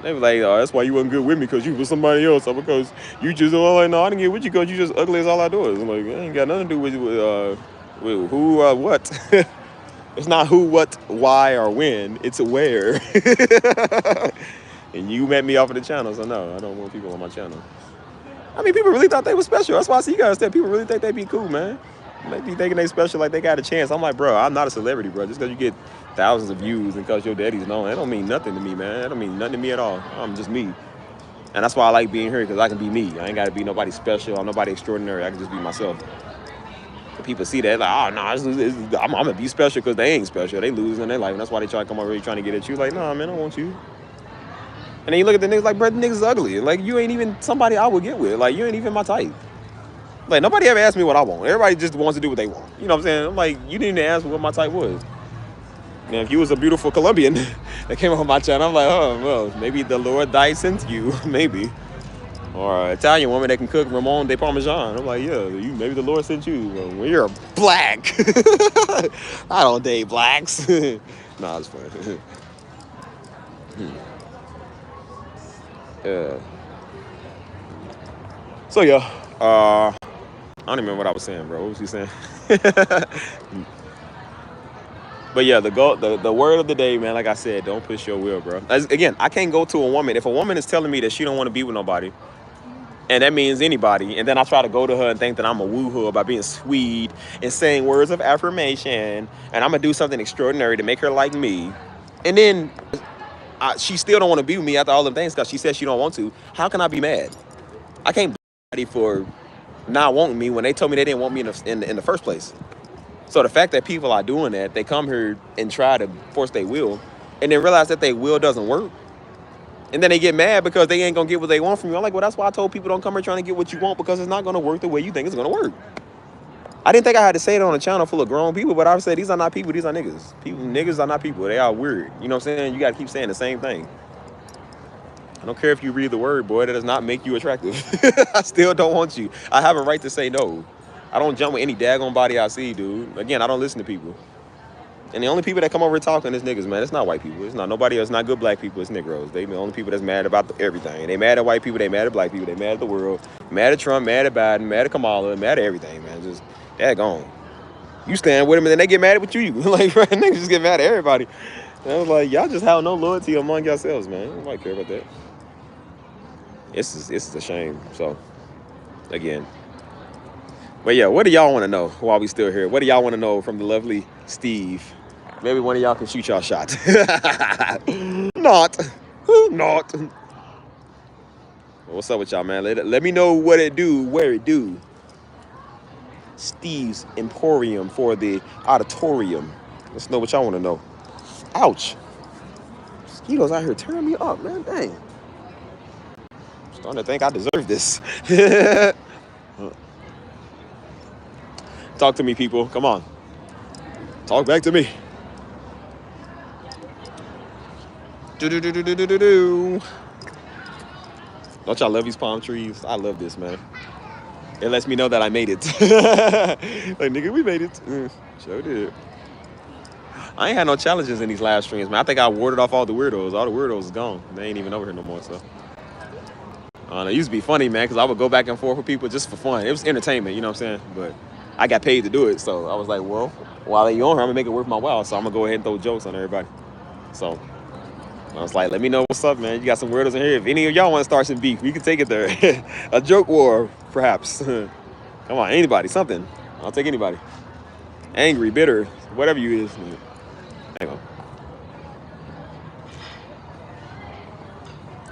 A: They were like, oh, that's why you wasn't good with me, because you was somebody else. Or because you just, like, no, I didn't get with you because you just ugly as all outdoors. I'm like, it ain't got nothing to do with who, what. It's not who, what, why, or when. It's where. And you met me off of the channel, so no, I don't want people on my channel. I mean, people really thought they were special. That's why I see you guys that people really think they be cool, man. They be thinking they special like they got a chance. I'm like, bro, I'm not a celebrity, bro. Just because you get thousands of views and because your daddy's known, that don't mean nothing to me, man. That don't mean nothing to me at all. I'm just me. And that's why I like being here, because I can be me. I ain't got to be nobody special. I'm nobody extraordinary. I can just be myself. And people see that, like, oh, no, I'm going to be special because they ain't special. They losing their life. And that's why they try to come over here trying to get at you. Like, nah, man, I don't want you. And then you look at the niggas like, bro, the niggas ugly. Like, you ain't even somebody I would get with. Like, you ain't even my type. Like, nobody ever asked me what I want. Everybody just wants to do what they want. You know what I'm saying? I'm like, you didn't even ask me what my type was. And if you was a beautiful Colombian that came on my channel, I'm like, oh, well, maybe the Lord died sent you. Maybe. Or an Italian woman that can cook Ramon de Parmesan. I'm like, yeah, maybe the Lord sent you. Well, you're black. I don't date blacks. Nah, it's fine. Uh, so yeah, I don't even remember what I was saying, bro. What was you saying? But yeah, the word of the day, man. Like I said, don't push your will, bro. Again, I can't go to a woman if a woman is telling me that she don't want to be with nobody, and that means anybody, and then I try to go to her and think that I'm a woo her by being sweet and saying words of affirmation, and I'm gonna do something extraordinary to make her like me, and then she still don't want to be with me after all them things because she says she don't want to. How can I be mad? I can't be mad for not wanting me when they told me they didn't want me in the first place. So the fact that people are doing that, they come here and try to force their will, and then realize that their will doesn't work, and then they get mad because they ain't gonna get what they want from you. I'm like, well, that's why I told people don't come here trying to get what you want, because it's not gonna work the way you think it's gonna work. I didn't think I had to say it on a channel full of grown people, but I would say these are not people, these are niggas. Niggas are not people. They are weird. You know what I'm saying? You gotta keep saying the same thing. I don't care if you read the word, boy. That does not make you attractive. I still don't want you. I have a right to say no. I don't jump with any daggone body I see, dude. Again, I don't listen to people. And the only people that come over talking is niggas, man. It's not white people. It's not nobody else. It's not good black people. It's Negroes. They the only people that's mad about everything. They mad at white people. They mad at black people. They mad at the world. Mad at Trump. Mad at Biden. Mad at Kamala. Mad at everything, man. Just daggone. You stand with them and then they get mad at you. Like, right, niggas just get mad at everybody. And I was like, y'all just have no loyalty among yourselves, man. Nobody care about that. This is a shame. So, again. But yeah, what do y'all want to know while we still here? What do y'all want to know from the lovely Steve? Maybe one of y'all can shoot y'all shot. Not. What's up with y'all, man? Let me know what it do, where it do. Steve's Emporium for the auditorium. Let's know what y'all want to know. Ouch. Mosquitoes out here tearing me up, man. Dang. I'm starting to think I deserve this. Talk to me, people. Come on. Talk back to me. Do. Don't y'all love these palm trees? I love this, man. It lets me know that I made it. Like, nigga, we made it. Sure did. I ain't had no challenges in these live streams, man. I think I warded off all the weirdos. All the weirdos is gone. They ain't even over here no more, so. It used to be funny, man, because I would go back and forth with people just for fun. It was entertainment, you know what I'm saying? But I got paid to do it, so I was like, well, while they on here, I'm going to make it worth my while, so I'm going to go ahead and throw jokes on everybody. So I was like, let me know what's up, man. You got some weirdos in here. If any of y'all want to start some beef, we can take it there. A joke war, perhaps. Come on, anybody, something. I'll take anybody. Angry, bitter, whatever you is. Hang on.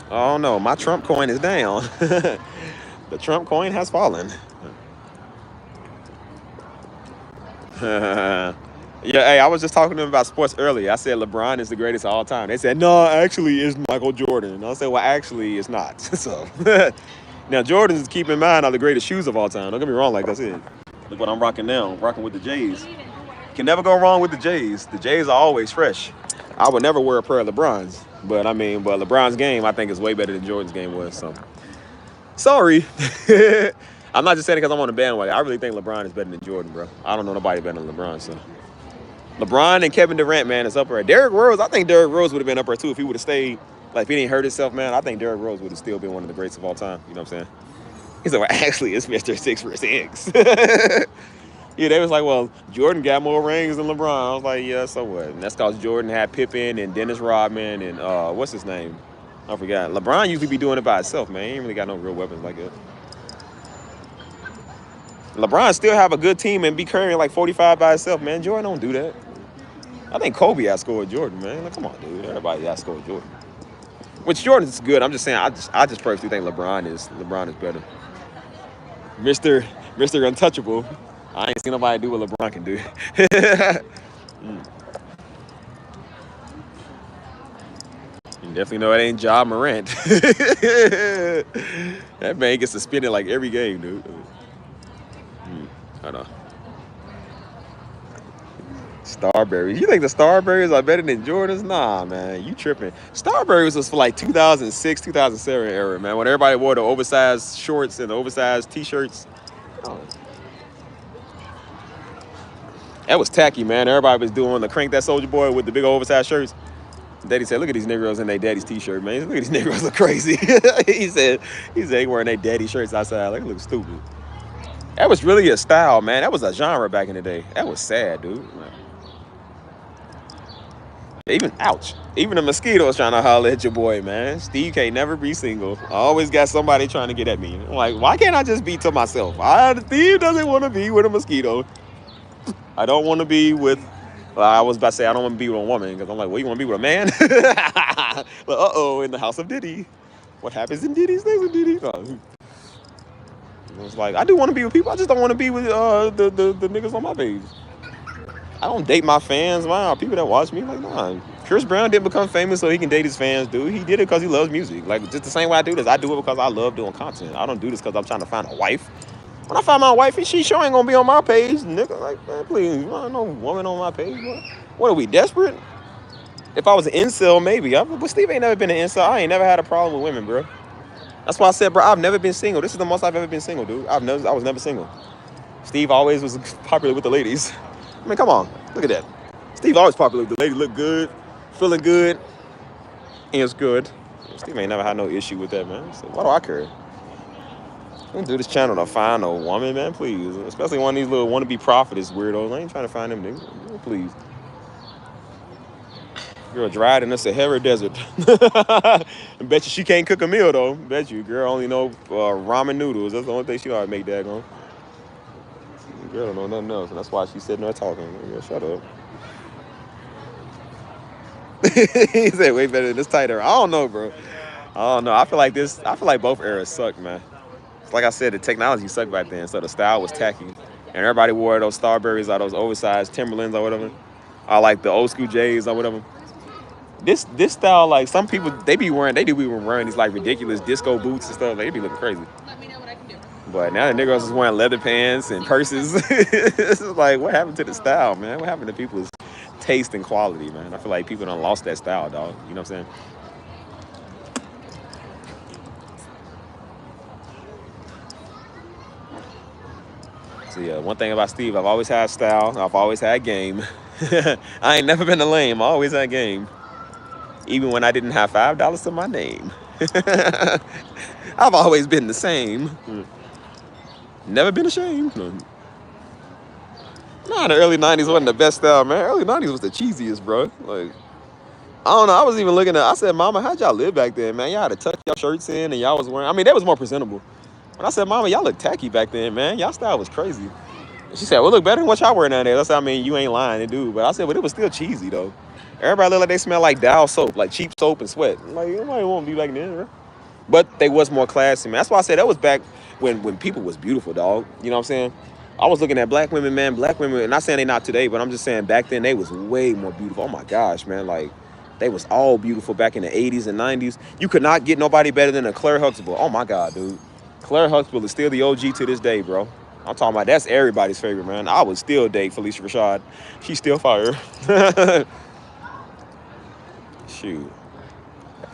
A: Oh no, my Trump coin is down. The Trump coin has fallen. Yeah, hey, I was just talking to them about sports earlier. I said LeBron is the greatest of all time. They said, no, actually, it's Michael Jordan. And I said, well, actually, it's not. So, now, Jordans, keep in mind, are the greatest shoes of all time. Don't get me wrong, like that's it. Look what I'm rocking now. I'm rocking with the Jays. Can never go wrong with the Jays. The Jays are always fresh. I would never wear a pair of LeBrons. But LeBron's game, I think, is way better than Jordan's game was. So, sorry. I'm not just saying it because I'm on the bandwagon. I really think LeBron is better than Jordan, bro. I don't know nobody better than LeBron, so. LeBron and Kevin Durant, man, is up there. Derrick Rose, I think Derrick Rose would have been up there, too, if he would have stayed. Like, if he didn't hurt himself, man, I think Derrick Rose would have still been one of the greats of all time. You know what I'm saying? He said, well, actually, it's Mr. 6 for 6. Yeah, they was like, well, Jordan got more rings than LeBron. I was like, yeah, so what? And that's because Jordan had Pippen and Dennis Rodman and what's his name? I forgot. LeBron usually be doing it by himself, man. He ain't really got no real weapons like that. LeBron still have a good team and be carrying like 45 by himself, man. Jordan don't do that. I think Kobe outscored Jordan, man. Like, come on, dude. Everybody outscored Jordan. Which Jordan's good. I'm just saying, I just personally think LeBron is better. Mr. Untouchable. I ain't seen nobody do what LeBron can do. You definitely know it ain't Ja Morant. That man gets suspended like every game, dude. Hold on. Starberries. You think the Starberries are better than Jordans? Nah, man. You tripping. Starberries was for like 2006, 2007 era, man. When everybody wore the oversized shorts and the oversized T-shirts. Oh. That was tacky, man. Everybody was doing the Crank That Soldier Boy with the big oversized shirts. Daddy said, "Look at these Negroes in their daddy's t-shirt, man. Look at these Negroes look crazy." he said he wearing their daddy shirts outside. Like, it looks stupid. That was really a style, man. That was a genre back in the day. That was sad, dude. Even ouch. Even the mosquitoes trying to holler at your boy, man. Steve can't never be single. I always got somebody trying to get at me. I'm like, why can't I just be to myself? Steve doesn't want to be with a mosquito. I don't want to be with. Well, I was about to say I don't want to be with a woman because I'm like, well, you want to be with a man? But in the house of Diddy, what happens in Diddy stays in Diddy. It's like I do want to be with people. I just don't want to be with the niggas on my page. I don't date my fans, man. People that watch me, like, nah. Chris Brown didn't become famous so he can date his fans, dude. He did it because he loves music. Like, just the same way I do this. I do it because I love doing content. I don't do this because I'm trying to find a wife. When I find my wife, she sure ain't gonna be on my page, nigga. Like, man, please, no woman on my page. What are we, desperate? If I was an incel, maybe. But Steve ain't never been an incel. I ain't never had a problem with women, bro. That's why I said, bro, I've never been single. This is the most I've ever been single, dude. I was never single. Steve always was popular with the ladies. I mean, come on, look at that. Steve always popular with the ladies. Look good, feeling good, and it's good. Steve ain't never had no issue with that, man. So why do I care? I don't do this channel to find a woman, man, please. Especially one of these little wannabe prophetess weirdos. I ain't trying to find them niggas. Please. Girl dried in the Sahara Desert. I bet you she can't cook a meal, though. Bet you. Girl only know ramen noodles. That's the only thing she ought to make, daggone. Girl don't know nothing else, and that's why she's sitting there talking. Girl, shut up. He said way better than this tight era. I don't know, bro. I don't know. I feel like both eras suck, man. It's like I said, the technology sucked back then, so the style was tacky. And everybody wore those Starburys or those oversized Timberlands or whatever. Or like the old school J's or whatever. This style, like some people, they be wearing these like ridiculous disco boots and stuff. They be looking crazy. Let me know what I can do. But now the niggas is wearing leather pants and purses. It's like, what happened to the style, man? What happened to people's taste and quality, man? I feel like people done lost that style, dog. You know what I'm saying? So yeah, one thing about Steve, I've always had style. I've always had game. I ain't never been a lame. I always had game. Even when I didn't have $5 to my name. I've always been the same. Never been ashamed. Nah, the early 90s wasn't the best style, man. Early 90s was the cheesiest, bro. Like, I don't know. I was even looking at, I said, Mama, how'd y'all live back then, man? Y'all had to tuck your shirts in and y'all was wearing, I mean, that was more presentable. But I said, Mama, y'all look tacky back then, man. Y'all style was crazy. She said, well, look better than what y'all wearing nowadays. I said, I mean, you ain't lying, dude. But I said, but it was still cheesy, though. Everybody looked like they smell like Dow soap, like cheap soap and sweat. Like, nobody won't be back then, bro. But they was more classy, man. That's why I said that was back when people was beautiful, dog. You know what I'm saying? I was looking at black women, man. Black women, not saying they not today, but I'm just saying back then they was way more beautiful. Oh, my gosh, man. Like, they was all beautiful back in the 80s and 90s. You could not get nobody better than a Claire Huxtable. Oh, my God, dude. Claire Huxtable is still the OG to this day, bro. I'm talking about that's everybody's favorite, man. I would still date Felicia Rashad. She's still fire. Shoot.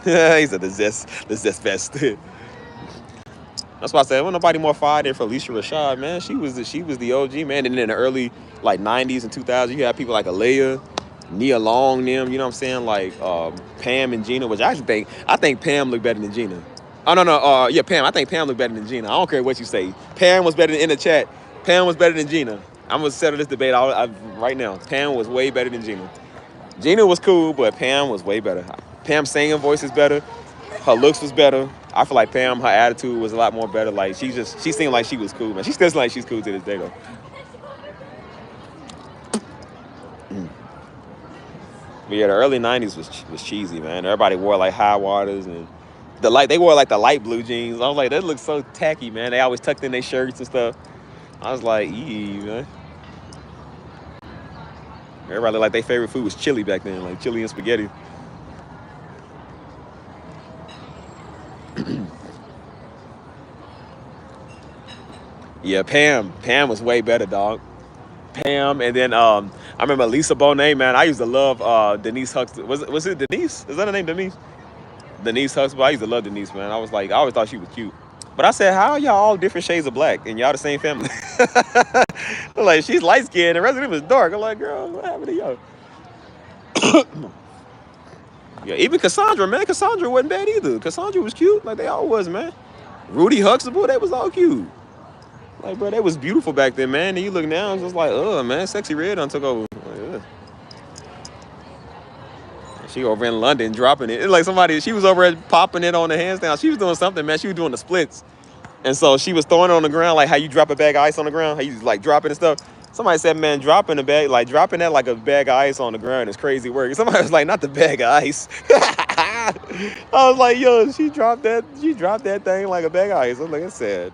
A: He said the zest best. That's why I said, well, nobody more fire than Felicia Rashad, man. She was the OG, man. And in the early like 90s and 2000s, you had people like Aaliyah, Nia Long, them. You know what I'm saying? Like Pam and Gina, which I think Pam looked better than Gina. Oh no, yeah, Pam. I think Pam looked better than Gina. I don't care what you say. Pam was better in the chat. Pam was better than Gina. I'm gonna settle this debate right now. Pam was way better than Gina. Gina was cool, but Pam was way better. Pam's singing voice is better. Her looks was better. I feel like Pam, her attitude was a lot more better. Like she seemed like she was cool, man. She still seems like she's cool to this day, though. But yeah, the early 90s was cheesy, man. Everybody wore like high waters and they wore like the light blue jeans. I was like, that looks so tacky, man. They always tucked in their shirts and stuff. I was like, man. Everybody looked like their favorite food was chili back then, like chili and spaghetti. Yeah, Pam was way better, dog. Pam, and then I remember Lisa Bonet, man. I used to love Denise Huxtable. Was it Denise? Is that her name, Denise? Denise Huxtable. I used to love Denise, man. I always thought she was cute. But I said, how are y'all all different shades of black and y'all the same family? I'm like, she's light skinned, the rest of them is dark. I'm like, girl, what happened to y'all? Yeah, even Cassandra, man. Cassandra wasn't bad either. Cassandra was cute, like they all was, man. Rudy Huxtable, they was all cute. Like, bro, they was beautiful back then, man. And you look now, it's just like, man, Sexy Red done took over. Like, she over in London dropping it. It's like somebody, she was over at popping it on the handstand. She was doing something, man. She was doing the splits. And so she was throwing it on the ground, like how you drop a bag of ice on the ground, how you like drop it and stuff. Somebody said, man, dropping that like a bag of ice on the ground is crazy work. And somebody was like, not the bag of ice. I was like, yo, she dropped that thing like a bag of ice. I was like, it's sad.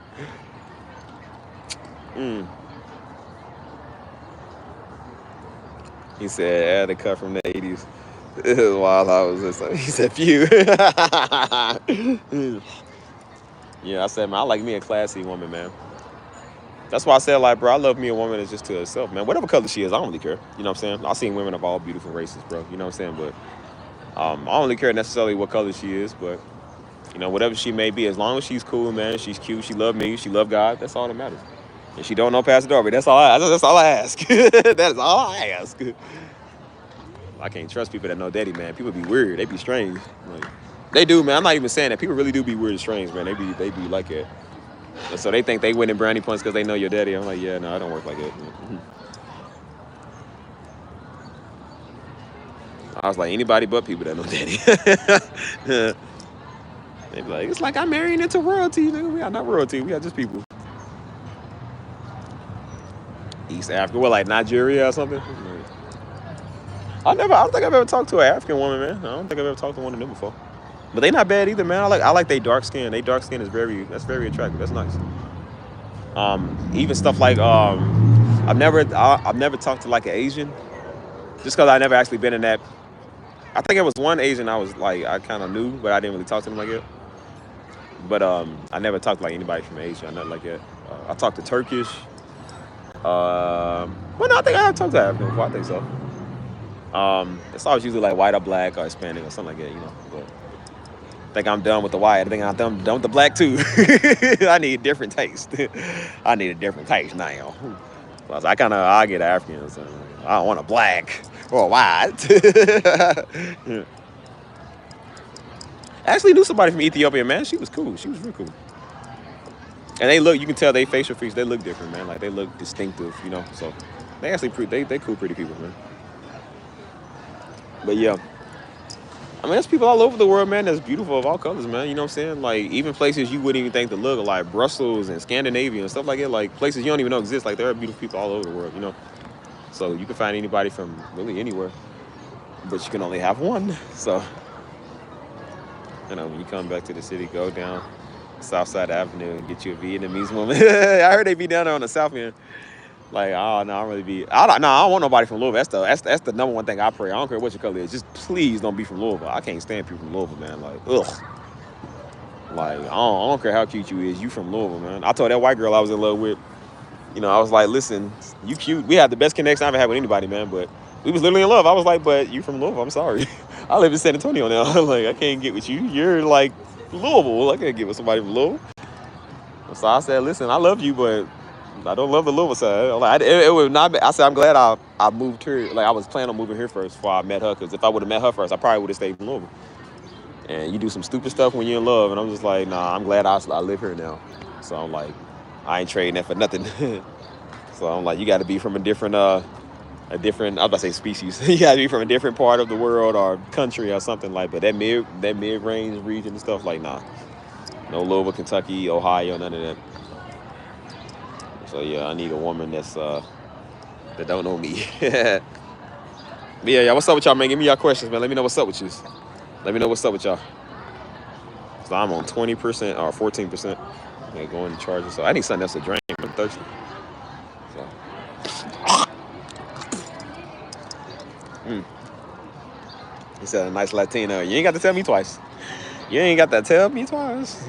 A: He said, add a cut from the 80s. While I was just like, he said, phew. Yeah, I said, man, I like me a classy woman, man. That's why I said, like, bro, I love me a woman that's just to herself, man. Whatever color she is, I don't really care. You know what I'm saying? I've seen women of all beautiful races, bro. You know what I'm saying? But I don't really care necessarily what color she is, but, you know, whatever she may be, as long as she's cool, man, she's cute, she love me, she love God, that's all that matters. And she don't know Pastor Darby, that's all I ask. That's all I ask. I can't trust people that know Daddy, man. People be weird. They be strange. Like, they do, man. I'm not even saying that. People really do be weird and strange, man. They be like that. And so they think they winning brownie points because they know your daddy. I'm like, yeah, no, I don't work like that. I was like, anybody but people that know Daddy. They be like, it's like I'm marrying into royalty. Nigga. We are not royalty. We are just people. East Africa, what, like Nigeria or something? I don't think I've ever talked to an African woman, man. I don't think I've ever talked to one of them before. But they not bad either, man. I like they dark skin. They dark skin is very attractive. That's nice. Even stuff like I've never talked to like an Asian, just because I never actually been in that. I think it was one Asian I was like I kind of knew, but I didn't really talk to them like that. But I never talked to like anybody from Asia or nothing like that. I talked to Turkish. Well, no, I think I have talked to African before. I think so. It's always usually like white or black or Hispanic or something like that, you know. But I think I'm done with the white. I think I'm done with the black too. I need different taste. I need a different taste now. I get African. So I don't want a black or a white. Yeah. I actually knew somebody from Ethiopia, man. She was cool. She was real cool. And you can tell they facial features, they look different, man. Like they look distinctive, you know. So they actually they cool, pretty people, man. But yeah, I mean, there's people all over the world, man, that's beautiful of all colors, man. You know what I'm saying? Like, even places you wouldn't even think to look, like Brussels and Scandinavia and stuff like that, like places you don't even know exist. Like, there are beautiful people all over the world, you know? So you can find anybody from really anywhere, but you can only have one. So, you know, when you come back to the city, go down Southside Avenue and get you a Vietnamese woman. I heard they be down there on the South End. Like, oh no, I don't want nobody from Louisville. That's the number one thing I pray. I don't care what your color is. Just please don't be from Louisville. I can't stand people from Louisville, man. Like, ugh. Like, I don't care how cute you is. You from Louisville, man. I told that white girl I was in love with, you know, I was like, listen, you cute. We had the best connection I ever had with anybody, man. But we was literally in love. I was like, but you from Louisville. I'm sorry. I live in San Antonio now. Like, I can't get with you. You're like Louisville. I can't get with somebody from Louisville. So I said, listen, I love you, but I don't love the Louisville side. Like, it would not be, I said, I'm glad I moved here. Like, I was planning on moving here first before I met her. Because if I would have met her first, I probably would have stayed in Louisville. And you do some stupid stuff when you're in love. And I'm just like, nah, I'm glad I live here now. So I'm like, I ain't trading that for nothing. So I'm like, you got to be from a different, I was about to say species. You got to be from a different part of the world or country or something like. But that mid-range region and stuff, like, nah. No Louisville, Kentucky, Ohio, none of that. So yeah, I need a woman that's that don't know me. But yeah, what's up with y'all, man? Give me y'all questions, man. Let me know what's up with you. Let me know what's up with y'all. So I'm on 20% or 14%. Okay, going to charge. So I need something else to drink. I'm thirsty. So. He said a nice Latino. You ain't got to tell me twice. You ain't got to tell me twice.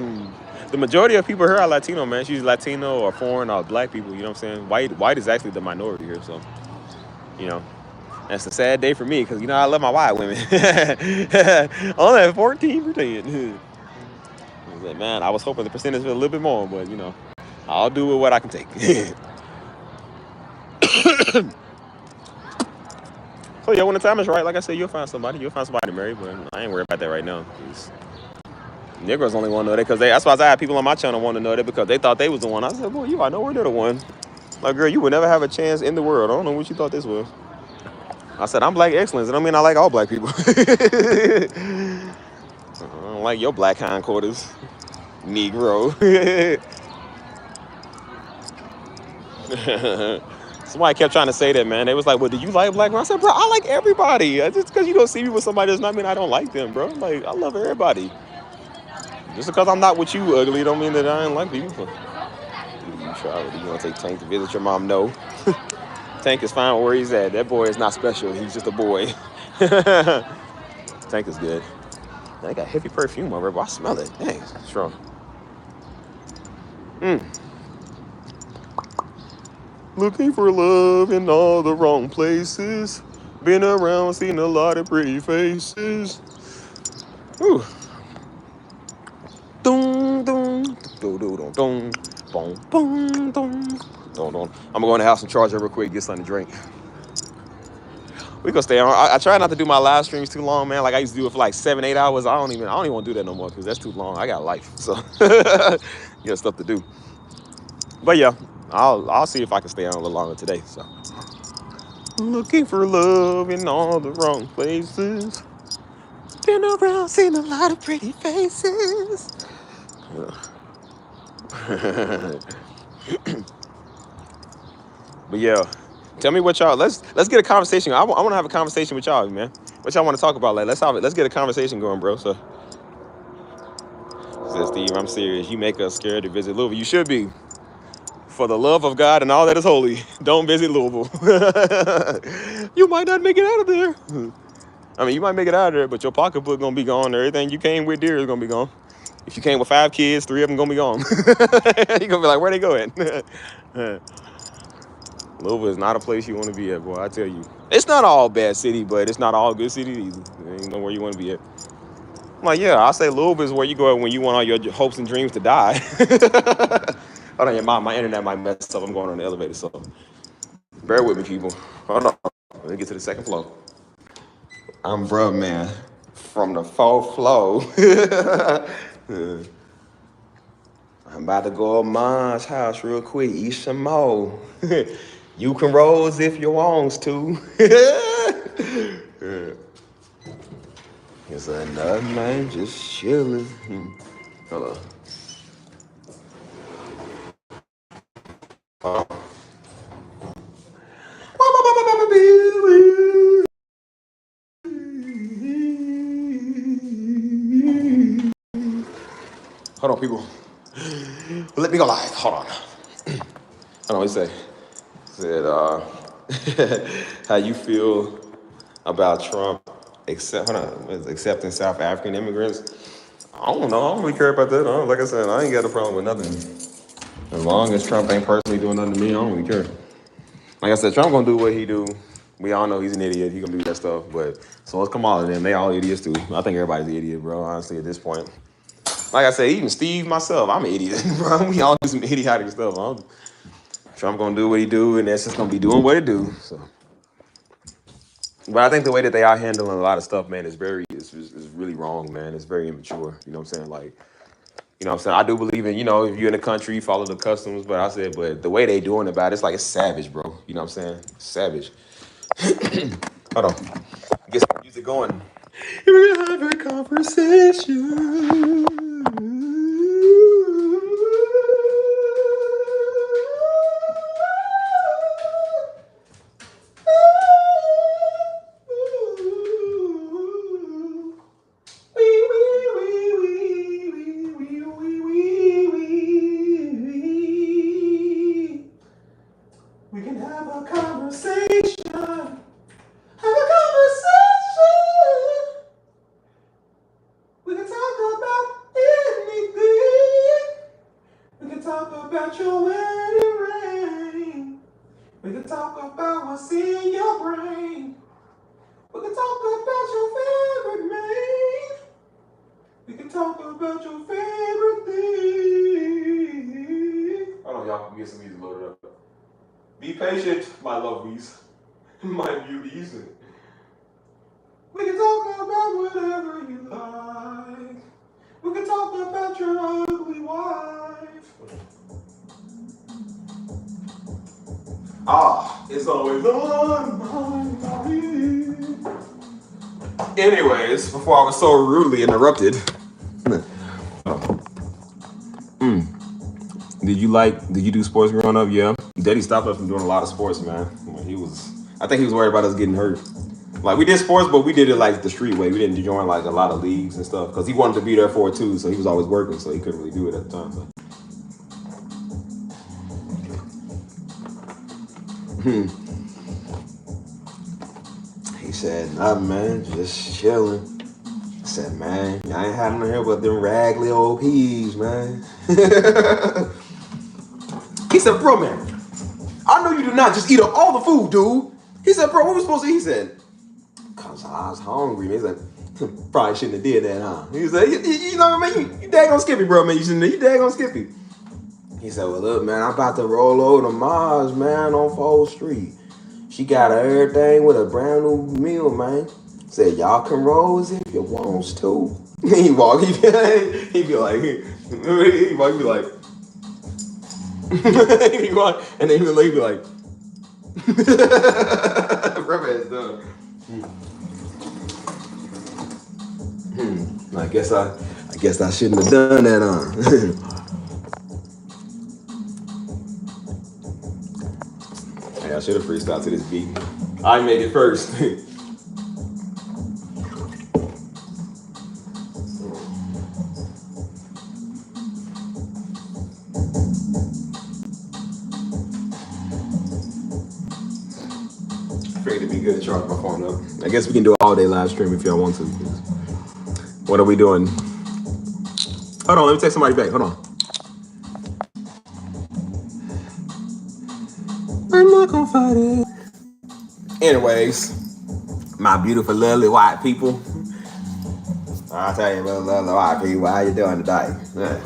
A: The majority of people here are Latino, man. She's Latino or foreign or black people, you know what I'm saying? White is actually the minority here, so, you know. That's a sad day for me, because, you know, I love my white women. Only at 14%. Like, man, I was hoping the percentage was a little bit more, but, you know, I'll do with what I can take. So So yeah, when the time is right, like I said, you'll find somebody. You'll find somebody to marry, but I ain't worried about that right now. Negroes only want to know that because that's why I had people on my channel want to know that because they thought they was the one. I said, boy, you I know where they're the one. Like, girl, you would never have a chance in the world. I don't know what you thought this was. I said, I'm black excellence, and I mean I like all black people. I don't like your black hindquarters, Negro. Somebody kept trying to say that, man. They was like, well, do you like black people? I said, bro, I like everybody. Just because you don't see me with somebody does not mean I don't like them, bro. Like, I love everybody. Just because I'm not with you, ugly, don't mean that I ain't like you. You try it. You want to take Tank to visit your mom? No. Tank is fine where he's at. That boy is not special. He's just a boy. Tank is good. They got heavy perfume over there, but I smell it. Dang, it's strong. Looking for love in all the wrong places. Been around, seen a lot of pretty faces. Ooh. Dun, dun, dun, dun, dun, dun, boom, boom, dun, dun, dun. I'm gonna go in the house and charge her real quick, get something to drink. We gonna stay on. I try not to do my live streams too long, man. Like I used to do it for like 7, 8 hours. I don't even want to do that no more because that's too long. I got life, so got stuff to do. But yeah, I'll see if I can stay on a little longer today. So looking for love in all the wrong places. Been around, seen a lot of pretty faces. But yeah, tell me what y'all. Let's get a conversation. I want to have a conversation with y'all, man. What y'all want to talk about? Like, let's get a conversation going, bro. So, says Steve, I'm serious. You make us scared to visit Louisville. You should be. For the love of God and all that is holy, don't visit Louisville. You might not make it out of there. I mean, you might make it out of there, but your pocketbook gonna be gone. Everything you came with, dear, is gonna be gone. If you came with 5 kids, 3 of them gonna be gone. You're gonna be like, where they go at? Louisville is not a place you want to be at, boy. I tell you, it's not all bad city, but it's not all good city either. There ain't nowhere you want to be at. I'm like, yeah, I say Louisville is where you go when you want all your hopes and dreams to die. Hold on, my internet might mess up. I'm going on the elevator, so bear with me, people. Hold on. Let me get to the second floor. I'm bruh, man, from the 4th floor. I'm about to go to Mom's house real quick, eat some more. You can rolls if you wants to. It's another man just chilling. Hold on. Hold on, people. Let me go live. Hold on. Hold on, what you say? Said, how you feel about Trump accepting South African immigrants? I don't know. I don't really care about that. Like I said, I ain't got a problem with nothing. As long as Trump ain't personally doing nothing to me, I don't really care. Like I said, Trump gonna do what he do. We all know he's an idiot. He gonna do that stuff. But so let's come on to them. They all idiots too. I think everybody's an idiot, bro. Honestly, at this point. Like I said, even Steve, myself, I'm an idiot, bro. We all do some idiotic stuff. Trump gonna do what he do, and that's just gonna be doing what it do. So, but I think the way that they are handling a lot of stuff, man, is really wrong, man. It's very immature. You know what I'm saying? Like, you know what I'm saying? I do believe in, if you're in the country, you follow the customs. But the way they doing about it's like it's savage, bro. You know what I'm saying? It's savage. Hold on. Get some music going. We're gonna have a conversation. We can have a conversation. Have a conversation. We can talk about anything. We can talk about your wedding ring. We can talk about what's in your brain. We can talk about your favorite man. We can talk about your favorite thing. Hold on, y'all. Let me get some music loaded up. Be patient, my lovelies, my beauties. talk about your ugly wife. Ah, it's always on my mind. Anyways, before I was so rudely interrupted. Did you do sports growing up? Yeah. Daddy stopped us from doing a lot of sports, man. I think he was worried about us getting hurt. Like, we did sports, but we did it like the street way. We didn't join like a lot of leagues and stuff because he wanted to be there for it too. So he was always working, so he couldn't really do it at the time. So. He said, "Nah, man, just chilling." I said, "Man, I ain't had nothing here but them raggedy old peas, man." He said, "Bro, man, I know you do not just eat up all the food, dude." He said, "Bro, what we supposed to eat?" He said, "Cause I was hungry." He said, "Probably shouldn't have did that, huh?" He said, "You know what I mean? You daggone Skippy, bro, man. You daggone Skippy." He said, "Well, look, man, I'm about to roll over to Mars, man, on 4th Street. She got everything with a brand new meal, man. Said, y'all can roll as if you wants to." He walk, he'd be like, he'd be like, and then he'd be like, "Brother is done." I guess I shouldn't have done that, Hey, I should have freestyled to this beat. I made it first. Figured it'd be good to charge my phone up. I guess we can do an all-day live stream if y'all want to. What are we doing? Hold on, let me text somebody back. Hold on. I'm not gonna fight it. Anyways, my beautiful, lovely white people. I'll tell you, lovely white people, how you doing today? Yeah.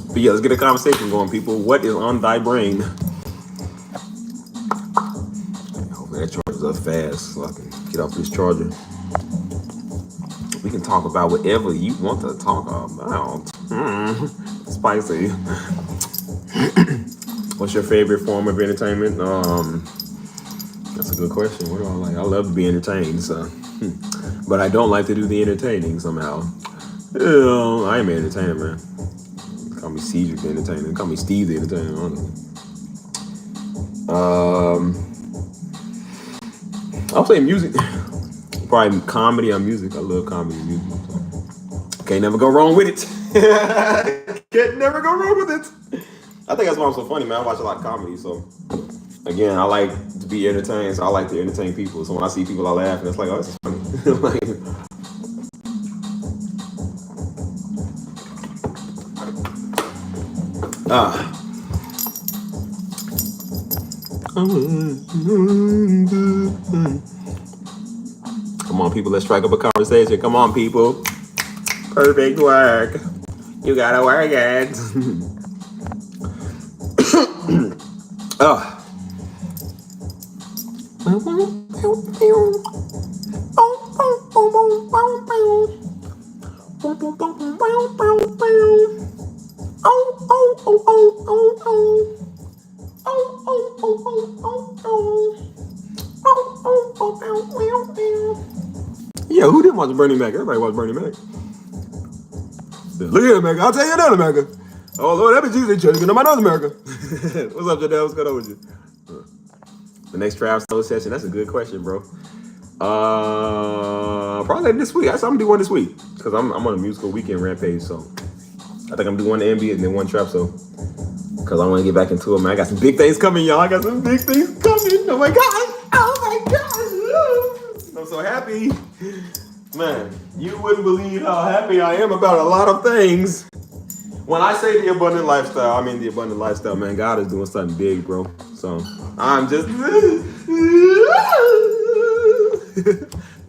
A: But yeah, let's get a conversation going, people. What is on thy brain? Hopefully that charges up fast so I can get off this charger. We can talk about whatever you want to talk about. Spicy. What's your favorite form of entertainment? That's a good question. What do I like? I love to be entertained, so. But I don't like to do the entertaining somehow. I am an entertainer, man. Call me Cedric the Entertainer. Call me Steve the Entertainer. I don't know. I'll say music. Probably comedy or music. I love comedy and music. So. Can't never go wrong with it. Can't never go wrong with it. I think that's why I'm so funny, man. I watch a lot of comedy, so again, I like to be entertained, so I like to entertain people. So when I see people, I laugh, and it's like, oh, this is funny. Like, Come on, people, let's strike up a conversation. Come on, people. Perfect work. You gotta work it. Yeah, who didn't watch Bernie Mac? Everybody watched Bernie Mac. Look at America. I'll tell you that, America. Oh, Lord, that be Jesus church. You know my nose, America. What's up, Jadell? What's going on with you? The next Trav Snow session. That's a good question, bro. Probably this week. I'm gonna do one this week because I'm on a musical weekend rampage. So I think I'm doing one NBA and then one Trap. So because I want to get back into it, man. I got some big things coming, y'all. I got some big things coming. Oh my god. Oh my god. I'm so happy. Man, you wouldn't believe how happy I am about a lot of things. When I say the abundant lifestyle, I mean the abundant lifestyle, man. God is doing something big, bro. So I'm just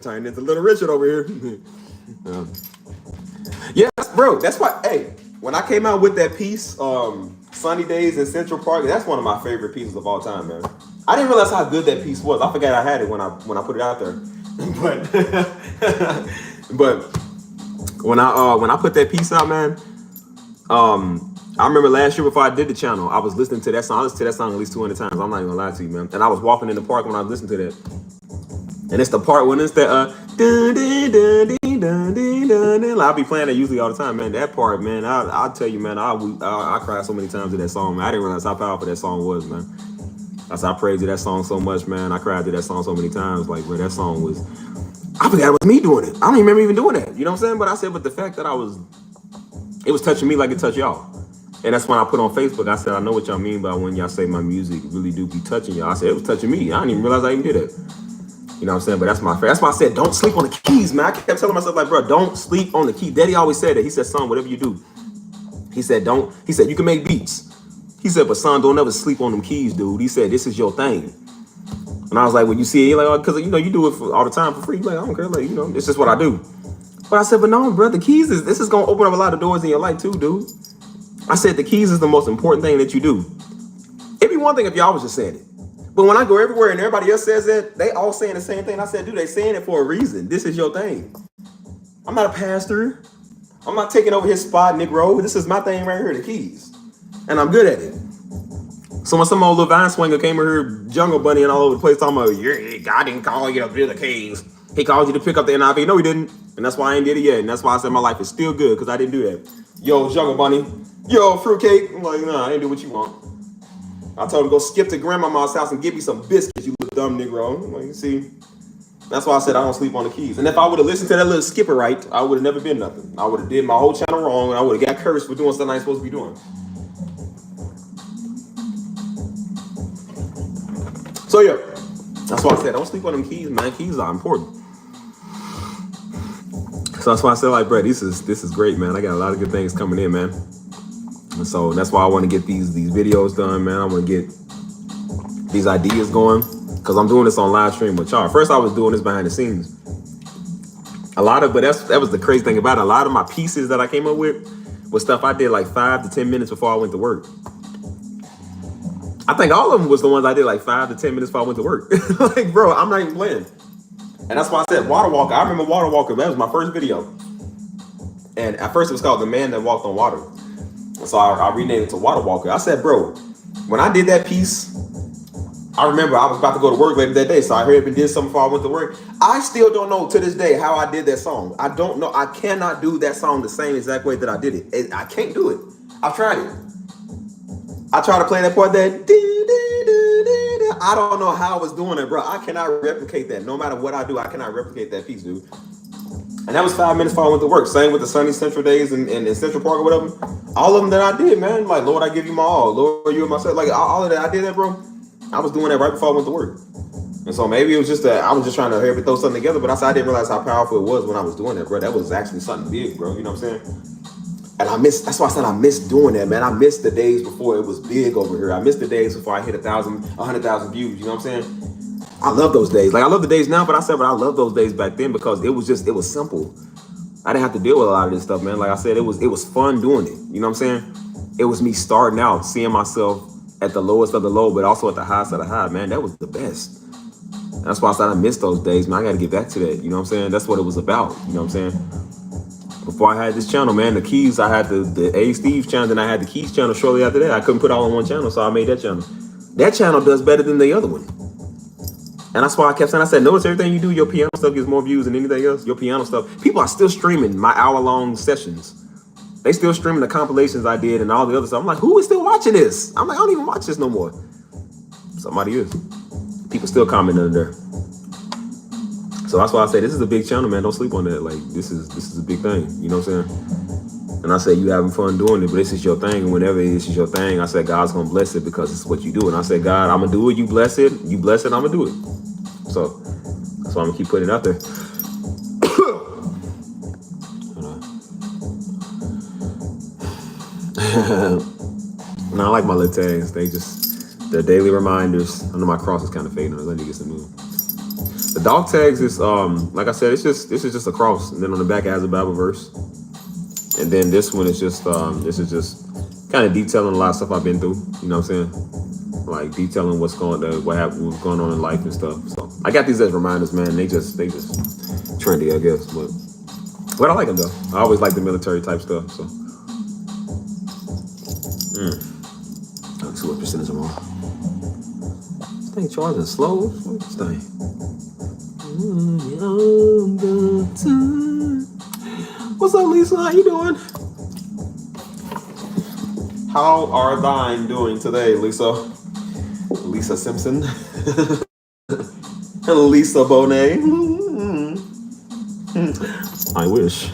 A: turning into Little Richard over here. Yes, bro. That's why. Hey, when I came out with that piece, Sunny Days in Central Park, that's one of my favorite pieces of all time, man. I didn't realize how good that piece was. I forgot I had it when I put it out there. But but when I put that piece out, man, I remember last year before I did the channel, I was listening to that song. I listened to that song at least 200 times. I'm not even gonna lie to you, man. And I was walking in the park when I was listening to that. And it's the part when it's that dun, dun, dun, dun, dun, dun, dun, dun. I'll be playing that usually all the time, man. That part, man, I'll tell you, man, I cried so many times to that song, man. I didn't realize how powerful that song was, man. I praised that song so much, man. I cried to that song so many times. Like, bro, that song was, I forgot it was me doing it. I don't even remember even doing that. You know what I'm saying? But I said, but the fact that it was touching me like it touched y'all. And that's when I put on Facebook, I said, I know what y'all mean by when y'all say my music really do be touching y'all. I said, it was touching me. I didn't even realize I even did it. You know what I'm saying? But that's my favorite. That's why I said, don't sleep on the keys, man. I kept telling myself, like, bro, don't sleep on the key. Daddy always said that. He said, son, whatever you do. He said, you can make beats. He said, but son, don't ever sleep on them keys, dude. He said, this is your thing. And I was like, when you see it, you're like, because, you know, you do it all the time for free. Like, I don't care. Like, you know, it's just what I do. But I said, but no, bro, the keys this is going to open up a lot of doors in your life too, dude. I said, the keys is the most important thing that you do. It'd be one thing if y'all was just saying it. But when I go everywhere and everybody else says that, they all saying the same thing. I said, dude, they saying it for a reason. This is your thing. I'm not a pastor. I'm not taking over his spot, Nick Rowe. This is my thing right here, the keys. And I'm good at it. So when some old little vine swinger came in here, Jungle Bunny and all over the place talking about, yeah, God didn't call you to build the keys. He called you to pick up the NIV. No, he didn't. And that's why I ain't did it yet. And that's why I said my life is still good, because I didn't do that. Yo, Jungle Bunny. Yo, fruitcake. I'm like, nah, I ain't do what you want. I told him go skip to grandmama's house and give me some biscuits, you little dumb Negro. I'm like, see, that's why I said I don't sleep on the keys. And if I would have listened to that little skipper right, I would have never been nothing. I would have did my whole channel wrong, and I would have got cursed for doing something I ain't supposed to be doing. So yeah, that's why I said don't sleep on them keys, man. Keys are important. So that's why I said, like, bro, this is great, man. I got a lot of good things coming in, man. And so that's why I want to get these videos done, man. I want to get these ideas going, because I'm doing this on live stream with y'all. First, I was doing this behind the scenes. But that was the crazy thing about it. A lot of my pieces that I came up with was stuff I did like 5 to 10 minutes before I went to work. I think all of them was the ones I did like 5 to 10 minutes before I went to work. Like, bro, I'm not even playing. And that's why I said Water Walker. I remember Water Walker. That was my first video. And at first it was called The Man That Walked on Water. So I renamed it to Water Walker. I said, bro, when I did that piece, I remember I was about to go to work later that day. So I heard and did something before I went to work. I still don't know to this day how I did that song. I don't know. I cannot do that song the same exact way that I did it. I can't do it. I've tried it. I tried to play that part that. I don't know how I was doing it, bro. I cannot replicate that. No matter what I do, I cannot replicate that piece, dude. And that was 5 minutes before I went to work. Same with the Sunny Central days in Central Park or whatever. All of them that I did, man. Like, Lord, I give you my all. Lord, you and myself. Like, all of that. I did that, bro. I was doing that right before I went to work. And so maybe it was just that I was just trying to hurry up and throw something together. But I didn't realize how powerful it was when I was doing that, bro. That was actually something big, bro. You know what I'm saying? And that's why I said I miss doing that, man. I miss the days before it was big over here. I miss the days before I hit 100,000 views. You know what I'm saying? I love those days. Like, I love the days now, but I love those days back then because it was simple. I didn't have to deal with a lot of this stuff, man. Like I said, it was fun doing it. You know what I'm saying? It was me starting out, seeing myself at the lowest of the low, but also at the highest of the high, man. That was the best. That's why I said I miss those days, man. I got to get back to that. You know what I'm saying? That's what it was about. You know what I'm saying? Before I had this channel, man, the Keys, I had the A Steve channel, then I had the Keys channel shortly after that. I couldn't put all on one channel, so I made that channel. That channel does better than the other one. And that's why I kept saying, I said, notice everything you do, your piano stuff gets more views than anything else. Your piano stuff. People are still streaming my hour-long sessions. They still streaming the compilations I did and all the other stuff. I'm like, who is still watching this? I'm like, I don't even watch this no more. Somebody is. People still commenting under there. So that's why I say this is a big channel, man. Don't sleep on that. Like, this is a big thing. You know what I'm saying? And I say you having fun doing it, but this is your thing. And whenever this is your thing, I said God's gonna bless it because it's what you do. And I said, God, I'm gonna do it. You bless it. You bless it. I'm gonna do it. So that's why I'm gonna keep putting it out there. No, I like my little tags. They're daily reminders. I know my cross is kind of fading. Let me get some new. The dog tags is like I said, this is just a cross, and then on the back it has a Bible verse, and then this one is just this is just kind of detailing a lot of stuff I've been through. You know what I'm saying? A
B: like detailing what's going on in life and stuff. So I got these as reminders, man. They just trendy, I guess. But I like them though. I always like the military type stuff. So let's see what percentage I'm on. This thing charging slow. What's this thing? What's up, Lisa? How you doing? How are thine doing today, Lisa? Lisa Simpson. Lisa Bonet. I wish.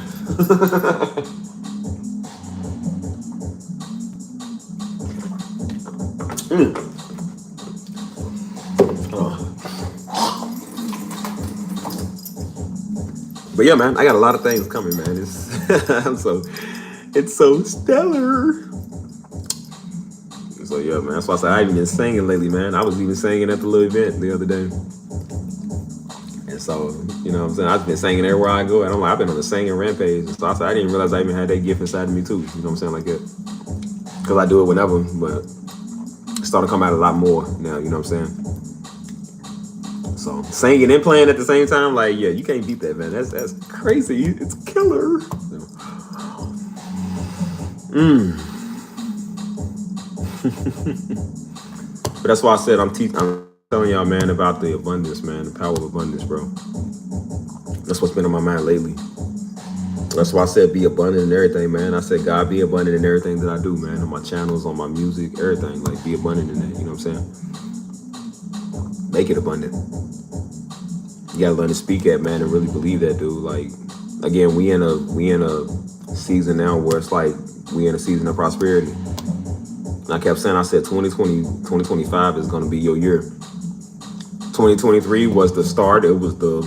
B: But yeah, man, I got a lot of things coming, man. It's so stellar. So yeah, man, that's why I said I haven't been singing lately, man. I was even singing at the little event the other day. And so, you know what I'm saying? I've been singing everywhere I go. And I'm like, I've been on the singing rampage. And so I said, I didn't realize I even had that gift inside of me too. You know what I'm saying? Like that. Because I do it whenever, but it's starting to come out a lot more now, you know what I'm saying? So singing and playing at the same time, like, yeah, you can't beat that, man. That's crazy. It's killer. But that's why I said I'm telling y'all, man, about the abundance, man, the power of abundance, bro. That's what's been on my mind lately. That's why I said be abundant in everything, man. I said, God, be abundant in everything that I do, man. On my channels, on my music, everything. Like, be abundant in that, you know what I'm saying? Make it abundant. You gotta learn to speak at, man, and really believe that, dude. Like, again, we in a season now where it's like we in a season of prosperity. And I kept saying, I said 2025 is gonna be your year. 2023 was the start. It was the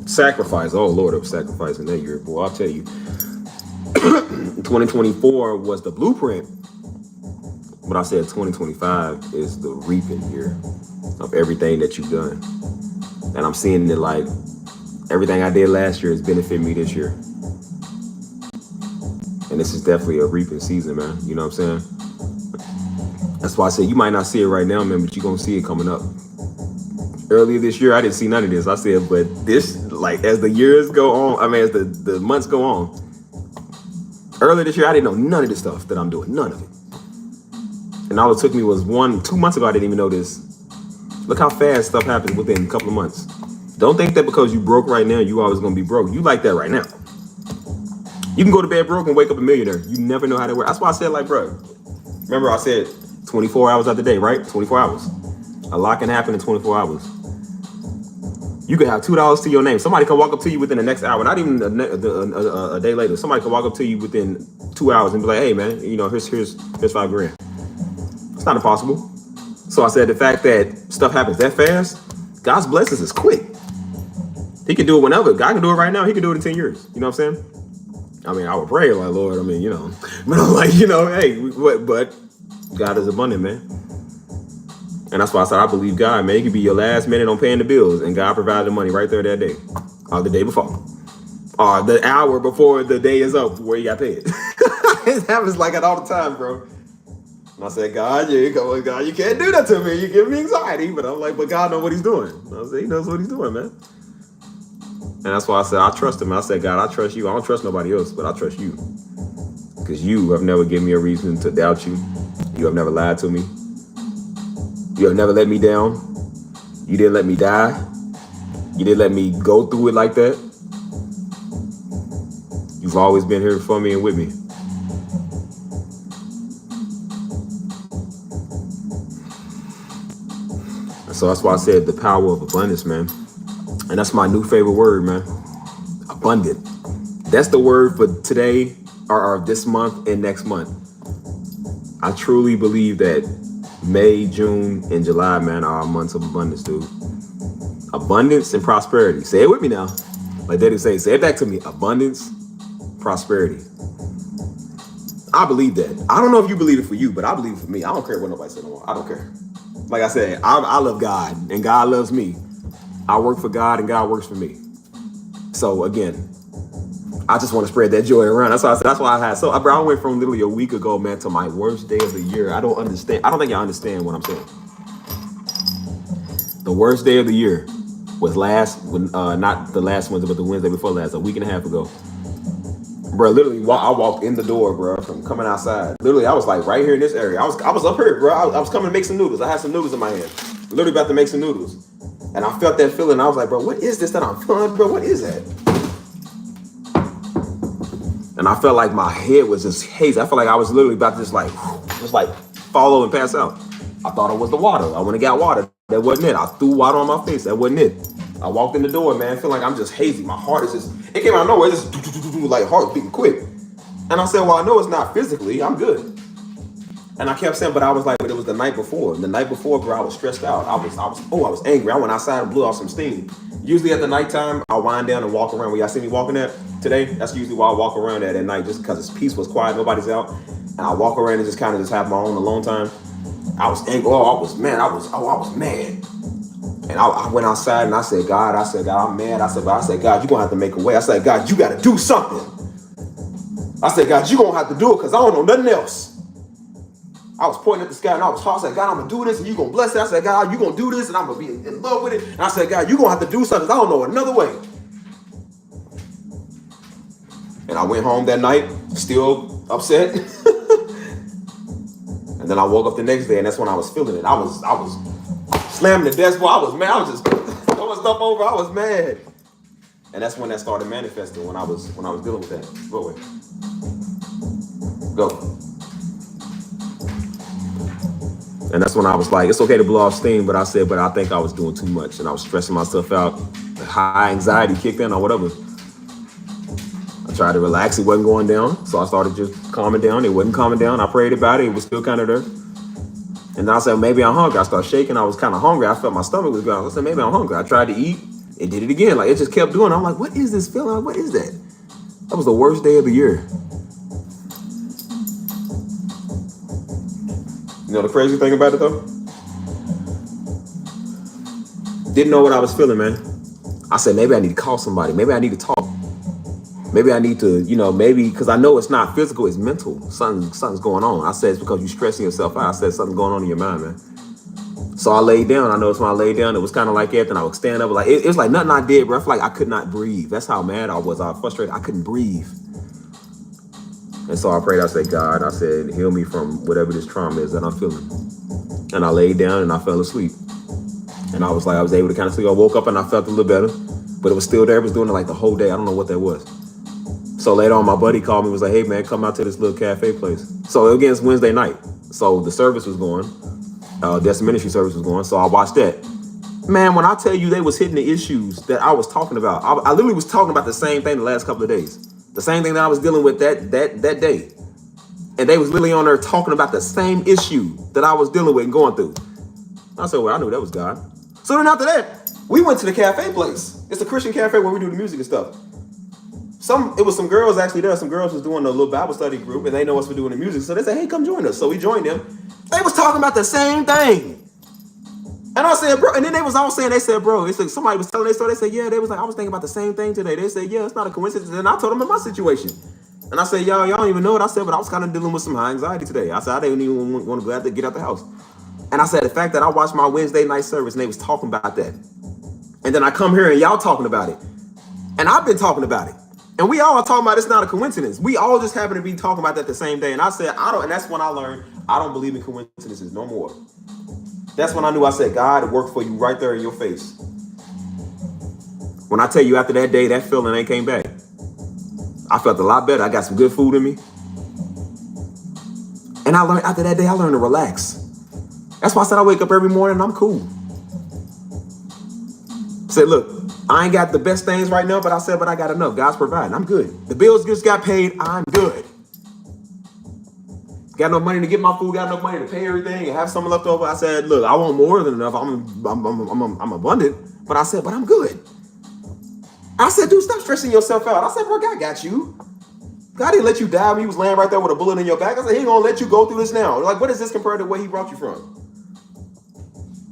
B: sacrifice. Oh Lord, it was sacrificing that year, boy. I'll tell you. 2024 was the blueprint. But I said 2025 is the reaping year of everything that you've done. And I'm seeing that, like, everything I did last year is benefiting me this year. And this is definitely a reaping season, man. You know what I'm saying? That's why I said you might not see it right now, man, but you're going to see it coming up. Earlier this year, I didn't see none of this. I said, but this, like, as the years go on, as the months go on, earlier this year, I didn't know none of this stuff that I'm doing. None of it. And all it took me was 2 months ago, I didn't even know this. Look how fast stuff happens within a couple of months. Don't think that because you broke right now, you always gonna be broke. You like that right now. You can go to bed broke and wake up a millionaire. You never know how that works. That's why I said, like, bro, remember I said 24 hours out the day, right? 24 hours. A lot can happen in 24 hours. You could have $2 to your name. Somebody can walk up to you within the next hour, not even a day later. Somebody can walk up to you within 2 hours and be like, hey, man, you know, here's $5,000. It's not impossible. So I said the fact that stuff happens that fast, God's blessings is quick. He can do it whenever. God can do it right now. He can do it in 10 years. You know what I'm saying? I mean, I would pray, like, Lord, I mean, you know. But I'm like, you know, hey, but God is abundant, man. And that's why I said I believe God, man. It could be your last minute on paying the bills, and God provided the money right there that day. Or the day before. Or the hour before the day is up where you got paid. It happens like that all the time, bro. And I said, God, you can't do that to me. You give me anxiety. But I'm like, but God knows what he's doing. I said, he knows what he's doing, man. And that's why I said, I trust him. I said, God, I trust you. I don't trust nobody else, but I trust you. Because you have never given me a reason to doubt you. You have never lied to me. You have never let me down. You didn't let me die. You didn't let me go through it like that. You've always been here for me and with me. So that's why I said the power of abundance, man. And that's my new favorite word, man. Abundant. That's the word for today or this month and next month. I truly believe that May, June, and July, man, are our months of abundance, dude. Abundance and prosperity. Say it with me now. Like Daddy say it back to me. Abundance, prosperity. I believe that. I don't know if you believe it for you, but I believe it for me. I don't care what nobody said no more. I don't care. Like I said, I love God and God loves me. I work for God and God works for me. So again, I just want to spread that joy around. That's why I said, that's why I had. So, bro, I went from literally a week ago, man, to my worst day of the year. I don't understand. I don't think y'all understand what I'm saying. The worst day of the year was not the last Wednesday, but the Wednesday before last, a week and a half ago. Bro, literally, I walked in the door, bro, from coming outside. Literally, I was like right here in this area. I was up here, bro. I was coming to make some noodles. I had some noodles in my hand. Literally about to make some noodles. And I felt that feeling. I was like, bro, what is this that I'm feeling, bro? What is that? And I felt like my head was just hazy. I felt like I was literally about to just like fall over and pass out. I thought it was the water. I went and got water. That wasn't it. I threw water on my face. That wasn't it. I walked in the door, man, feeling like I'm just hazy. My heart is just, it came out of nowhere. It's just like heart beating quick. And I said, well, I know it's not physically. I'm good. And I kept saying, but I was like, but it was the night before. The night before, bro, I was stressed out. I was angry. I went outside and blew off some steam. Usually at the nighttime, I wind down and walk around. Where y'all see me walking at today, that's usually why I walk around at night, just because it's peaceful, it's quiet, nobody's out. And I walk around and just kind of just have my own alone time. I was angry. I was mad. And I went outside and I said, God, I'm mad. I said, God, you're going to have to make a way. I said, God, you got to do something. I said, God, you're going to have to do it because I don't know nothing else. I was pointing at the sky and I said, God, I'm going to do this and you're going to bless it. I said, God, you're going to do this and I'm going to be in love with it. And I said, God, you're going to have to do something. I don't know another way. And I went home that night, still upset. And then I woke up the next day and that's when I was feeling it. I was slamming the desk. I was mad. I was just throwing stuff over. I was mad. And that's when that started manifesting when I was dealing with that. Go away. Go. And that's when I was like, it's okay to blow off steam, but I think I was doing too much and I was stressing myself out. High anxiety kicked in or whatever. I tried to relax, it wasn't going down. So I started just calming down. It wasn't calming down. I prayed about it. It was still kind of there. And then I said, maybe I'm hungry. I started shaking. I was kind of hungry. I felt my stomach was going. I said, maybe I'm hungry. I tried to eat. It did it again. Like it just kept doing it. I'm like, what is this feeling? Like, what is that? That was the worst day of the year. You know the crazy thing about it though? Didn't know what I was feeling, man. I said, maybe I need to call somebody. Maybe I need to talk. Maybe I need to, maybe, because I know it's not physical, it's mental. Something's going on. I said, it's because you're stressing yourself out. I said, something's going on in your mind, man. So I laid down. I noticed when I laid down, it was kind of like that. Then I would stand up. Like it was like nothing I did, bro. I feel like I could not breathe. That's how mad I was. I was frustrated. I couldn't breathe. And so I prayed. I said, God, I said, heal me from whatever this trauma is that I'm feeling. And I laid down and I fell asleep. And I was able to kind of sleep. I woke up and I felt a little better, but it was still there. It was doing it like the whole day. I don't know what that was. So later on, my buddy called me and was like, hey, man, come out to this little cafe place. So again, it's Wednesday night. So the service was going. Destiny Ministry service was going. So I watched that. Man, when I tell you they was hitting the issues that I was talking about, I literally was talking about the same thing the last couple of days. The same thing that I was dealing with that day. And they was literally on there talking about the same issue that I was dealing with and going through. I said, well, I knew that was God. So then after that, we went to the cafe place. It's a Christian cafe where we do the music and stuff. It was some girls actually there. Some girls was doing a little Bible study group and they know us for doing the music. So they said, hey, come join us. So we joined them. They was talking about the same thing. And I said, bro, and then they was all saying, they said, bro, it's like somebody was telling their story. They said, yeah, they was like, I was thinking about the same thing today. They said, yeah, it's not a coincidence. And I told them in my situation. And I said, y'all don't even know what I said, but I was kind of dealing with some high anxiety today. I said, I didn't even want to go out there, get out the house. And I said, the fact that I watched my Wednesday night service and they was talking about that. And then I come here and y'all talking about it. And I've been talking about it. And we all are talking about it's not a coincidence. We all just happen to be talking about that the same day. And I said, and that's when I learned, I don't believe in coincidences no more. That's when I knew. I said, God, it worked for you right there in your face. When I tell you after that day, that feeling ain't came back. I felt a lot better. I got some good food in me. And I learned after that day, I learned to relax. That's why I said I wake up every morning and I'm cool. Said, look, I ain't got the best things right now, but I got enough. God's providing. I'm good. The bills just got paid. I'm good. Got enough money to get my food, got enough money to pay everything and have something left over. I said, look, I want more than enough. I'm abundant, but I said, but I'm good. I said, dude, stop stressing yourself out. I said, bro, God got you. God didn't let you die when you was laying right there with a bullet in your back. I said, he ain't gonna let you go through this now. Like, what is this compared to where he brought you from?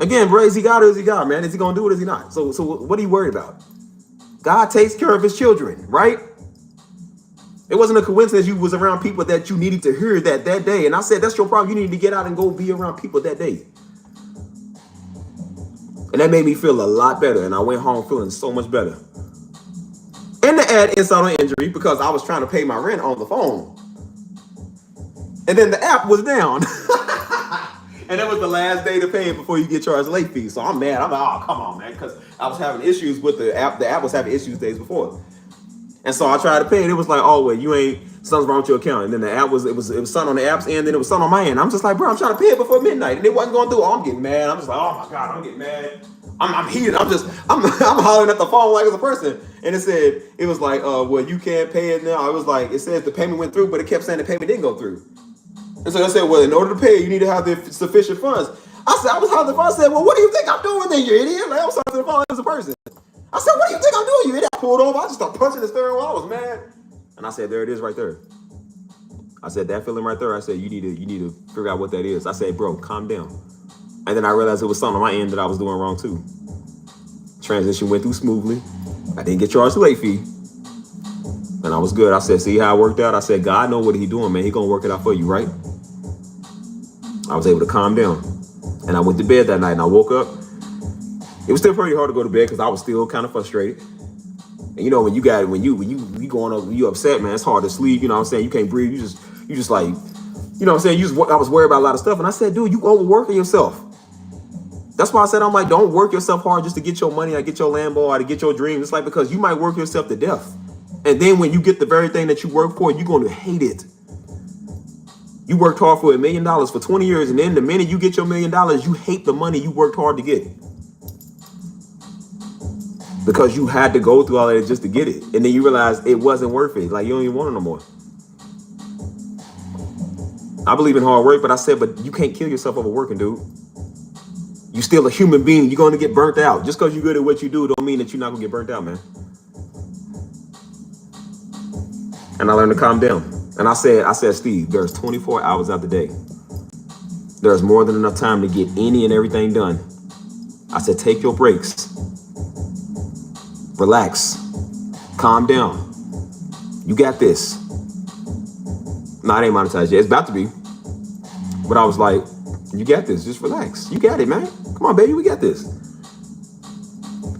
B: Again, bro, is he God or is he God, man? Is he gonna do it or is he not? So what are you worried about? God takes care of his children, right? It wasn't a coincidence you was around people that you needed to hear that day. And I said, that's your problem. You need to get out and go be around people that day. And that made me feel a lot better. And I went home feeling so much better. And to add insult on injury, because I was trying to pay my rent on the phone. And then the app was down. And that was the last day to pay it before you get charged late fees. So I'm mad. I'm like, oh, come on, man. Because I was having issues with the app. The app was having issues days before. And so I tried to pay it. It was like, oh, well, you ain't, something's wrong with your account. And then the app was, it was something on the app's end, then it was something on my end. I'm just like, bro, I'm trying to pay it before midnight. And it wasn't going through. Oh, I'm getting mad. I'm just like, oh my God, I'm getting mad. I'm heated. I'm hollering at the phone like it's a person. And it was like, well, you can't pay it now. It was like, it says the payment went through, but it kept saying the payment didn't go through. And so I said, well, in order to pay it, you need to have the sufficient funds. I was hollering at the phone. I said, well, what do you think I'm doing then, you idiot? Like, I was talking to the phone as a person. I said, what do you think I'm doing, you idiot? I pulled over. I just started punching the steering wheel. I was mad. And I said, there it is right there. I said, that feeling right there. I said, you need to figure out what that is. I said, bro, calm down. And then I realized it was something on my end that I was doing wrong too. Transition went through smoothly. I didn't get charged a late fee. And I was good. I said, see how it worked out? I said, God know what he doing, man. He gonna work it out for you, right? I was able to calm down. And I went to bed that night and I woke up. It was still pretty hard to go to bed because I was still kind of frustrated. And you know, when you going up, you upset, man, it's hard to sleep. You know what I'm saying? You can't breathe. You just like, you know what I'm saying? I was worried about a lot of stuff. And I said, dude, you overworking yourself. That's why I said, I'm like, don't work yourself hard just to get your money, or get your Lambo, or to get your dream. It's like, because you might work yourself to death. And then when you get the very thing that you work for, you're going to hate it. You worked hard for $1 million for 20 years. And then the minute you get your $1 million, you hate the money you worked hard to get. Because you had to go through all that just to get it. And then you realize it wasn't worth it. Like, you don't even want it no more. I believe in hard work, but I said, but you can't kill yourself over working, dude. You still a human being. You're going to get burnt out. Just because you're good at what you do don't mean that you're not going to get burnt out, man. And I learned to calm down. And I said, Steve, there's 24 hours out the day. There's more than enough time to get any and everything done. I said, take your breaks. Relax. Calm down. You got this. No, it ain't monetized yet. It's about to be. But I was like, you got this. Just relax. You got it, man. Come on, baby. We got this.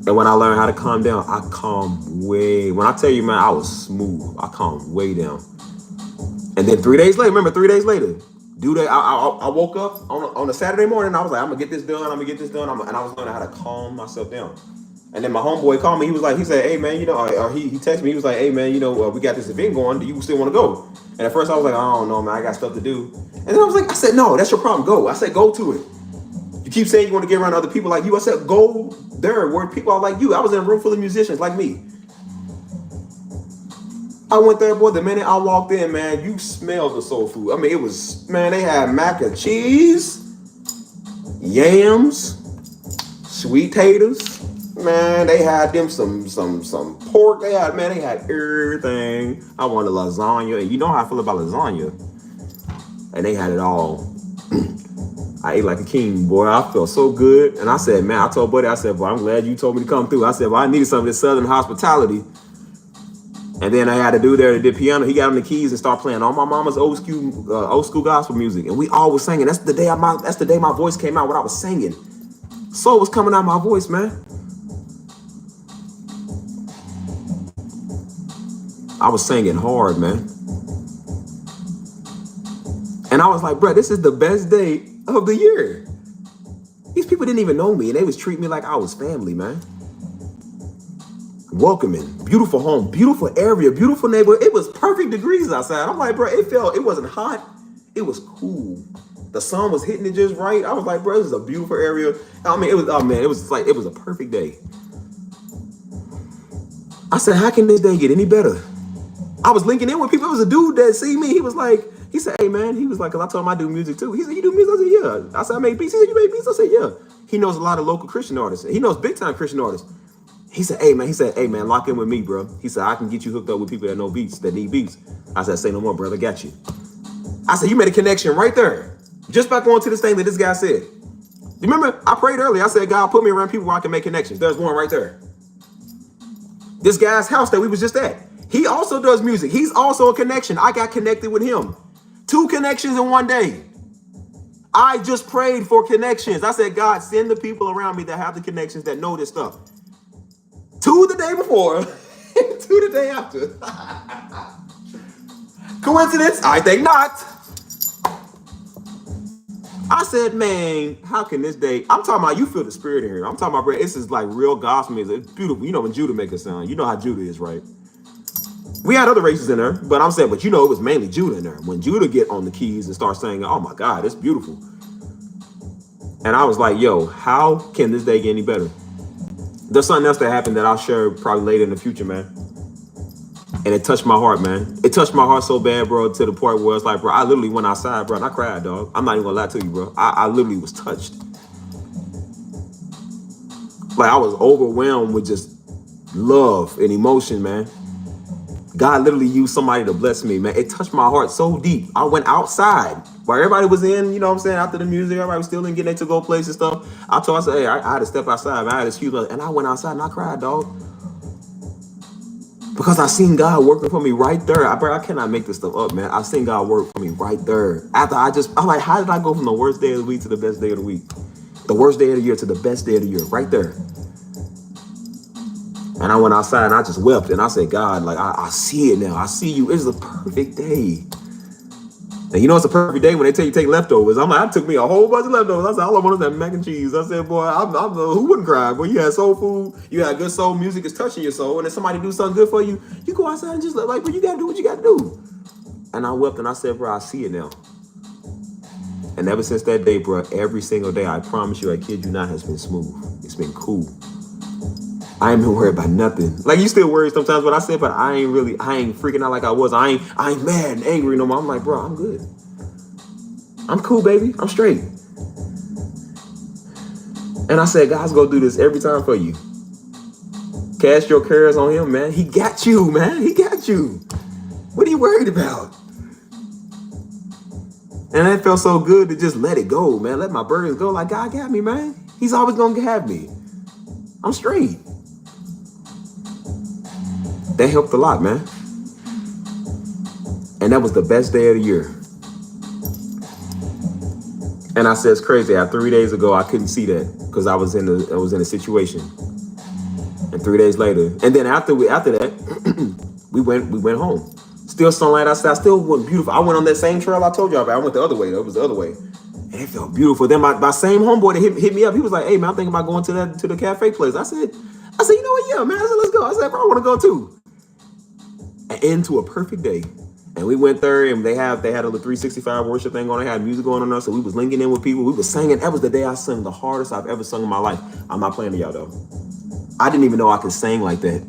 B: And when I learned how to calm down, I calmed way. When I tell you, man, I was smooth. I calmed way down. And then 3 days later, I woke up on a Saturday morning. I was like, I'm going to get this done. And I was learning how to calm myself down. And then my homeboy called me. He said, hey, man, you know, or he texted me. He was like, hey, man, you know, we got this event going. Do you still want to go? And at first I was like, I don't know, man. I got stuff to do. And then I said, no, that's your problem. Go. I said, go to it. You keep saying you want to get around other people like you. I said, go there where people are like you. I was in a room full of musicians like me. I went there, boy. The minute I walked in, man, you smelled the soul food. I mean, it was, man, they had mac and cheese, yams, sweet taters. Man, they had them some pork. They had everything. I wanted lasagna. And you know how I feel about lasagna. And they had it all. I ate like a king, boy. I felt so good. And I said, man, I told Buddy, I said, boy, I'm glad you told me to come through. I said, well, I needed some of this Southern hospitality. And then I had a dude there that did piano. He got on the keys and started playing all my mama's old school gospel music. And we all was singing. That's the day my voice came out when I was singing. Soul was coming out of my voice, man. I was singing hard, man. And I was like, bro, this is the best day of the year. These people didn't even know me, and they was treating me like I was family, man. Welcoming, beautiful home, beautiful area, beautiful neighborhood. It was perfect degrees outside. I'm like, bro, it wasn't hot. It was cool. The sun was hitting it just right. I was like, bro, this is a beautiful area. I mean, it was a perfect day. I said, how can this day get any better? I was linking in with people. It was a dude that see me. He said, hey, man. He was like, because I told him I do music, too. He said, you do music? I said, yeah. I said, I make beats. He said, you make beats? I said, yeah. He knows a lot of local Christian artists. He knows big-time Christian artists. He said, hey, man, lock in with me, bro. He said, I can get you hooked up with people that know beats, that need beats. I said, say no more, brother. Got you. I said, you made a connection right there. Just by going to this thing that this guy said. You remember, I prayed earlier. I said, God, put me around people where I can make connections. There's one right there. This guy's house that we was just at. He also does music. He's also a connection. I got connected with him. 2 connections in one day. I just prayed for connections. I said, God, send the people around me that have the connections that know this stuff. 2 the day before, 2 the day after. Coincidence? I think not. I said, man, how can this day? I'm talking about, you feel the spirit in here. I'm talking about, bro, this is like real gospel music. It's beautiful. You know when Judah make a sound. You know how Judah is, right? We had other races in there, but I'm saying, but you know, it was mainly Judah in there. When Judah get on the keys and start saying, oh my God, it's beautiful. And I was like, yo, how can this day get any better? There's something else that happened that I'll share probably later in the future, man. And it touched my heart, man. It touched my heart so bad, bro, to the point where it's like, bro, I literally went outside, bro, and I cried, dog. I'm not even gonna lie to you, bro. I literally was touched. Like, I was overwhelmed with just love and emotion, man. God literally used somebody to bless me, man. It touched my heart so deep. I went outside while everybody was in, you know what I'm saying, after the music, everybody was still in getting to go places and stuff. I said, hey, I had to step outside, man. I had to excuse me. And I went outside and I cried, dog. Because I seen God working for me right there. I cannot make this stuff up, man. I seen God work for me right there. After I'm like, how did I go from the worst day of the week to the best day of the week? The worst day of the year to the best day of the year, right there. And I went outside and I just wept. And I said, God, like, I see it now. I see you. It's a perfect day. And you know it's a perfect day when they tell you take leftovers. I'm like, I took me a whole bunch of leftovers. I said, all I want is that mac and cheese. I said, boy, who wouldn't cry? Boy, you had soul food. You had good soul music. It's touching your soul. And if somebody do something good for you, you go outside and just like, but you got to do what you got to do. And I wept and I said, bro, I see it now. And ever since that day, bro, every single day, I promise you, I kid you not, has been smooth. It's been cool. I ain't been worried about nothing. Like, you still worried sometimes what I said, but I ain't freaking out like I was. I ain't mad and angry no more. I'm like, bro, I'm good. I'm cool, baby. I'm straight. And I said, God's gonna do this every time for you. Cast your cares on him, man. He got you, man. He got you. What are you worried about? And it felt so good to just let it go, man. Let my burdens go. Like, God got me, man. He's always gonna have me. I'm straight. That helped a lot, man. And that was the best day of the year. And I said, it's crazy. 3 days ago, I couldn't see that because I was in a situation. And 3 days later, and then after that, we went home. Still sunlight outside. Still went beautiful. I went on that same trail I told y'all about. I went the other way. It was the other way, and it felt beautiful. Then my same homeboy that hit me up. He was like, "Hey man, I'm thinking about going to the cafe place." I said, you know what? Yeah, man. I said, let's go. I said, bro, I want to go too. And into a perfect day. And we went there, and they had a little 365 worship thing on. They had music going on there, so we was linking in with people. We was singing. That was the day I sang the hardest I've ever sung in my life. I'm not playing to y'all though. I didn't even know I could sing like that.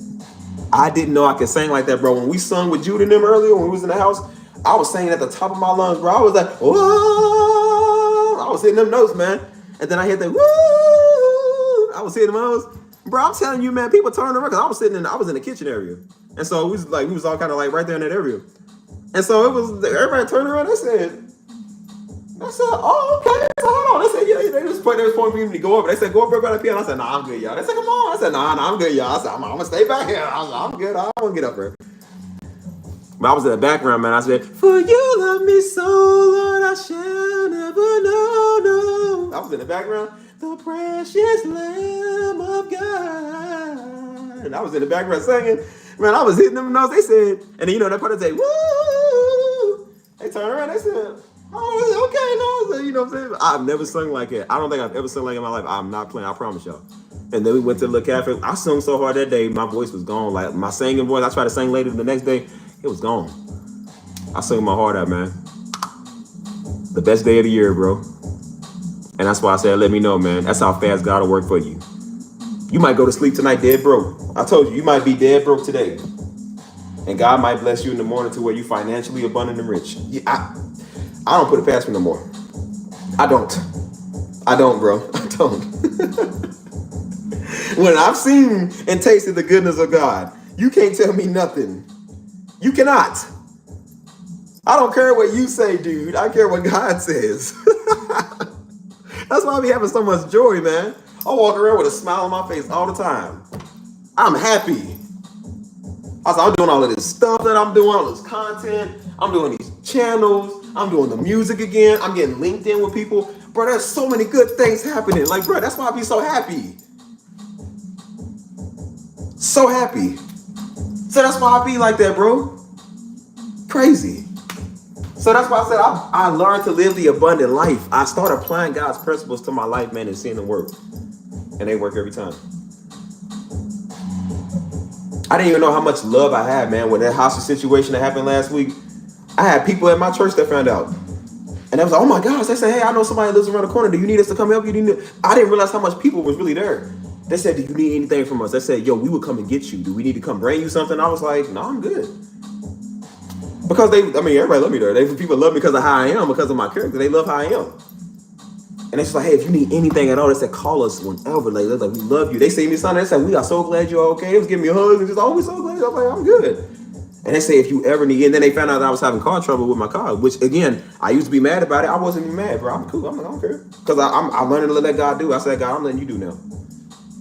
B: I didn't know I could sing like that, bro. When we sung with Judah and them earlier, when we was in the house, I was singing at the top of my lungs, bro. I was like, whoa! I was hitting them notes, man. And then I hit that woo! I was hitting those. Bro, I'm telling you, man, people turned around because I was in the kitchen area. And so we was all kind of like right there in that area. And so it was, everybody turned around. I said, oh, okay. So hold on. They said, yeah, they was pointing me to go over. They said, go over by the piano. I said, nah, I'm good, y'all. They said, come on. I said, nah, I'm good, y'all. I said, I'm gonna stay back here. I said, I'm good. I don't want to get up here. But I was in the background, man. I said, for you love me so, Lord, I shall never know, no. I was in the background. The precious Lamb of God. And I was in the background singing. Man, I was hitting them notes. They said, and then, you know, that part they say, woo! They turned around. They said, oh, okay, no. You know what I'm saying? I've never sung like it. I don't think I've ever sung like it in my life. I'm not playing. I promise y'all. And then we went to the little cafe. I sung so hard that day, my voice was gone. Like my singing voice, I tried to sing later the next day. It was gone. I sang my heart out, man. The best day of the year, bro. And that's why I said, let me know, man. That's how fast God will work for you. You might go to sleep tonight dead broke. I told you might be dead broke today. And God might bless you in the morning to where you financially abundant and rich. I don't put it past me no more. I don't, bro. I don't. When I've seen and tasted the goodness of God, you can't tell me nothing. You cannot. I don't care what you say, dude. I care what God says. That's why I be having so much joy, man. I walk around with a smile on my face all the time. I'm happy. I said, I'm doing all of this stuff that I'm doing, all this content. I'm doing these channels. I'm doing the music again. I'm getting linked in with people. Bro, there's so many good things happening. Like, bro, that's why I be so happy. So happy. So that's why I be like that, bro. Crazy. So that's why I said I learned to live the abundant life. I started applying God's principles to my life, man, and seeing them work. And they work every time. I didn't even know how much love I had, man. When that hostage situation that happened last week, I had people at my church that found out. And they was like, oh my gosh, they said, hey, I know somebody lives around the corner. Do you need us to come help you? I didn't realize how much people was really there. They said, do you need anything from us? They said, yo, we would come and get you. Do we need to come bring you something? I was like, no, I'm good. Because everybody love me there. People love me because of how I am, because of my character. They love how I am. And it's like, hey, if you need anything at all, they said, call us whenever. Like, they're like, we love you. They say me something. They said, we are so glad you're okay. They was giving me a hug and just always so glad. I'm like, I'm good. And they say, if you ever need, and then they found out that I was having car trouble with my car, which again, I used to be mad about it. I wasn't even mad, bro. I'm cool. I'm like, I don't care. Because I'm learning to let God do. I said, God, I'm letting you do now.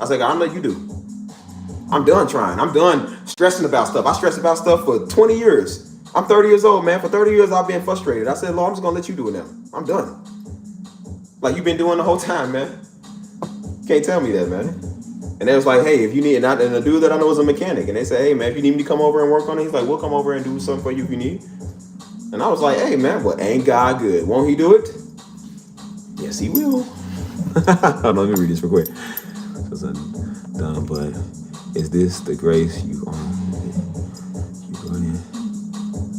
B: I said, God, I'm letting you do. I'm done trying. I'm done stressing about stuff. I stressed about stuff for 20 years. I'm 30 years old, man. For 30 years, I've been frustrated. I said, Lord, I'm just going to let you do it now. I'm done. Like you've been doing the whole time, man. Can't tell me that, man. And they was like, hey, if you need, and the dude that I know is a mechanic. And they said, hey, man, if you need me to come over and work on it, he's like, we'll come over and do something for you if you need. And I was like, hey, man, well, ain't God good? Won't he do it? Yes, he will. Hold on, let me read this real quick. Done, but is this the grace you on?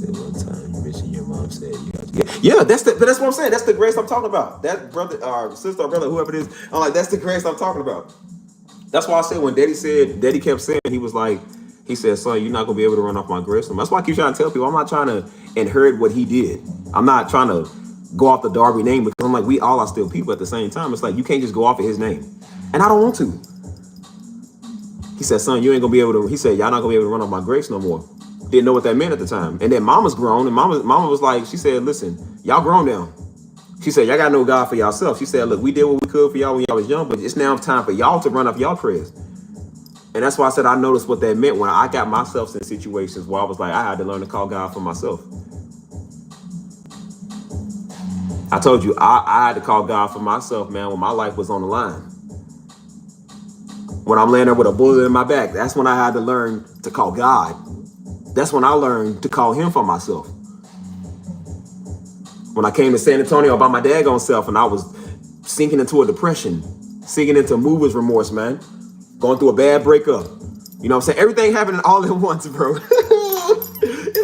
B: One time you mentioned your mom said you have to get. Yeah, that's what I'm saying. That's the grace I'm talking about. That brother, sister, or brother, whoever it is, I'm like, that's the grace I'm talking about. That's why I said when Daddy kept saying, he said, son, you're not gonna be able to run off my grace. That's why I keep trying to tell people I'm not trying to inherit what he did. I'm not trying to go off the Darby name because I'm like, we all are still people at the same time. It's like you can't just go off of his name. And I don't want to. He said, son, you ain't gonna be able to, he said, y'all not gonna be able to run off my grace no more. Didn't know what that meant at the time. And then mama's grown, and mama was like, she said, listen, y'all grown now. She said, y'all got to know God for yourself. She said, look, we did what we could for y'all when y'all was young, but it's now time for y'all to run off y'all prayers. And that's why I said I noticed what that meant when I got myself in situations where I was like, I had to learn to call God for myself. I told you, I had to call God for myself, man, when my life was on the line. When I'm laying there with a bullet in my back, that's when I had to learn to call God. That's when I learned to call him for myself. When I came to San Antonio by my daggone self and I was sinking into a depression, sinking into movers remorse, man, going through a bad breakup. You know what I'm saying? Everything happening all at once, bro. It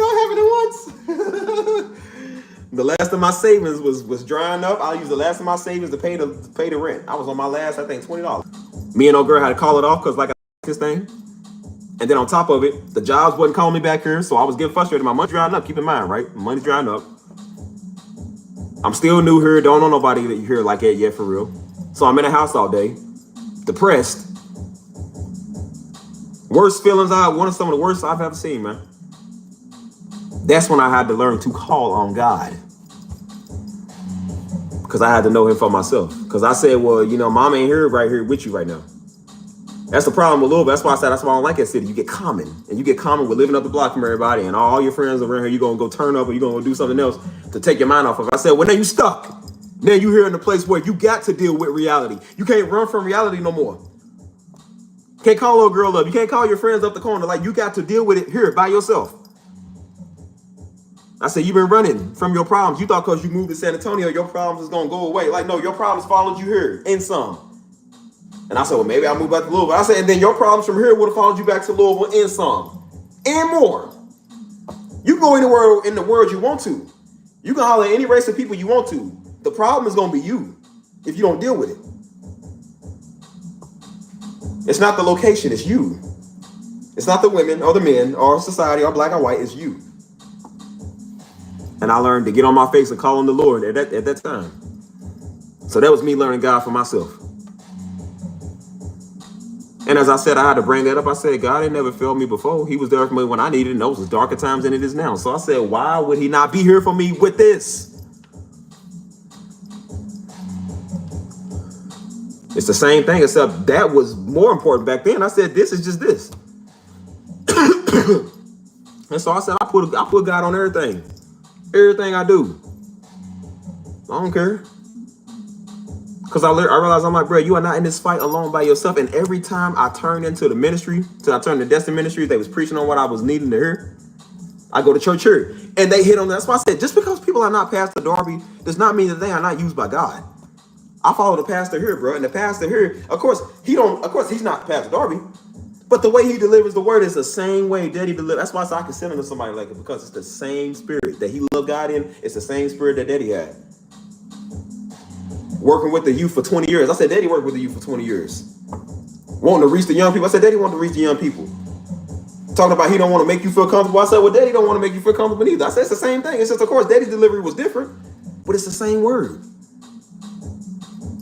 B: all happened at once. The last of my savings was drying up. I used the last of my savings to pay the rent. I was on my last, I think, $20. Me and old girl had to call it off because like this thing. And then on top of it, the jobs wasn't calling me back here, so I was getting frustrated. My money's drying up. Keep in mind, right? Money's drying up. I'm still new here. Don't know nobody that you hear like that yet, for real. So I'm in the house all day, depressed. Worst feelings one of some of the worst I've ever seen, man. That's when I had to learn to call on God. Because I had to know him for myself. Because I said, well, you know, mom ain't right here with you right now. That's the problem with Louisville. That's why I said that's why I don't like that city. You get common. And you get common with living up the block from everybody. And all your friends around here, you're going to go turn up or you're going to go do something else to take your mind off of it. I said, well, now you stuck. Now you're here in a place where you got to deal with reality. You can't run from reality no more. Can't call a little girl up. You can't call your friends up the corner. Like, you got to deal with it here by yourself. I said, you've been running from your problems. You thought because you moved to San Antonio, your problems is going to go away. Like, no, your problems followed you here in some. And I said, well, maybe I'll move back to Louisville. I said, and then your problems from here would have followed you back to Louisville in some. And more. You can go anywhere in the world you want to. You can holler at any race of people you want to. The problem is going to be you if you don't deal with it. It's not the location, it's you. It's not the women or the men or society or black or white, it's you. And I learned to get on my face and call on the Lord at that time. So that was me learning God for myself. And as I said, I had to bring that up. I said, God ain't never failed me before. He was there for me when I needed, and those was darker times than it is now. So I said, why would he not be here for me with this? It's the same thing, except that was more important back then. I said, this is just this. And so I said, I put God on everything. Everything I do. I don't care. Because I realized, I'm like, bro, you are not in this fight alone by yourself. And every time I turned into the ministry, till I turned to Destiny Ministry, they was preaching on what I was needing to hear. I go to church here. And they hit on that. That's why I said, just because people are not Pastor Darby does not mean that they are not used by God. I follow the pastor here, bro. And the pastor here, of course, he's not Pastor Darby. But the way he delivers the word is the same way Daddy delivers. That's why I can send him to somebody like it, because it's the same spirit that he loved God in. It's the same spirit that Daddy had. Working with the youth for 20 years. I said, Daddy worked with the youth for 20 years. Wanting to reach the young people. I said, Daddy wanted to reach the young people. Talking about he don't want to make you feel comfortable. I said, well, Daddy don't want to make you feel comfortable either. I said, it's the same thing. It's just, of course, Daddy's delivery was different, but it's the same word.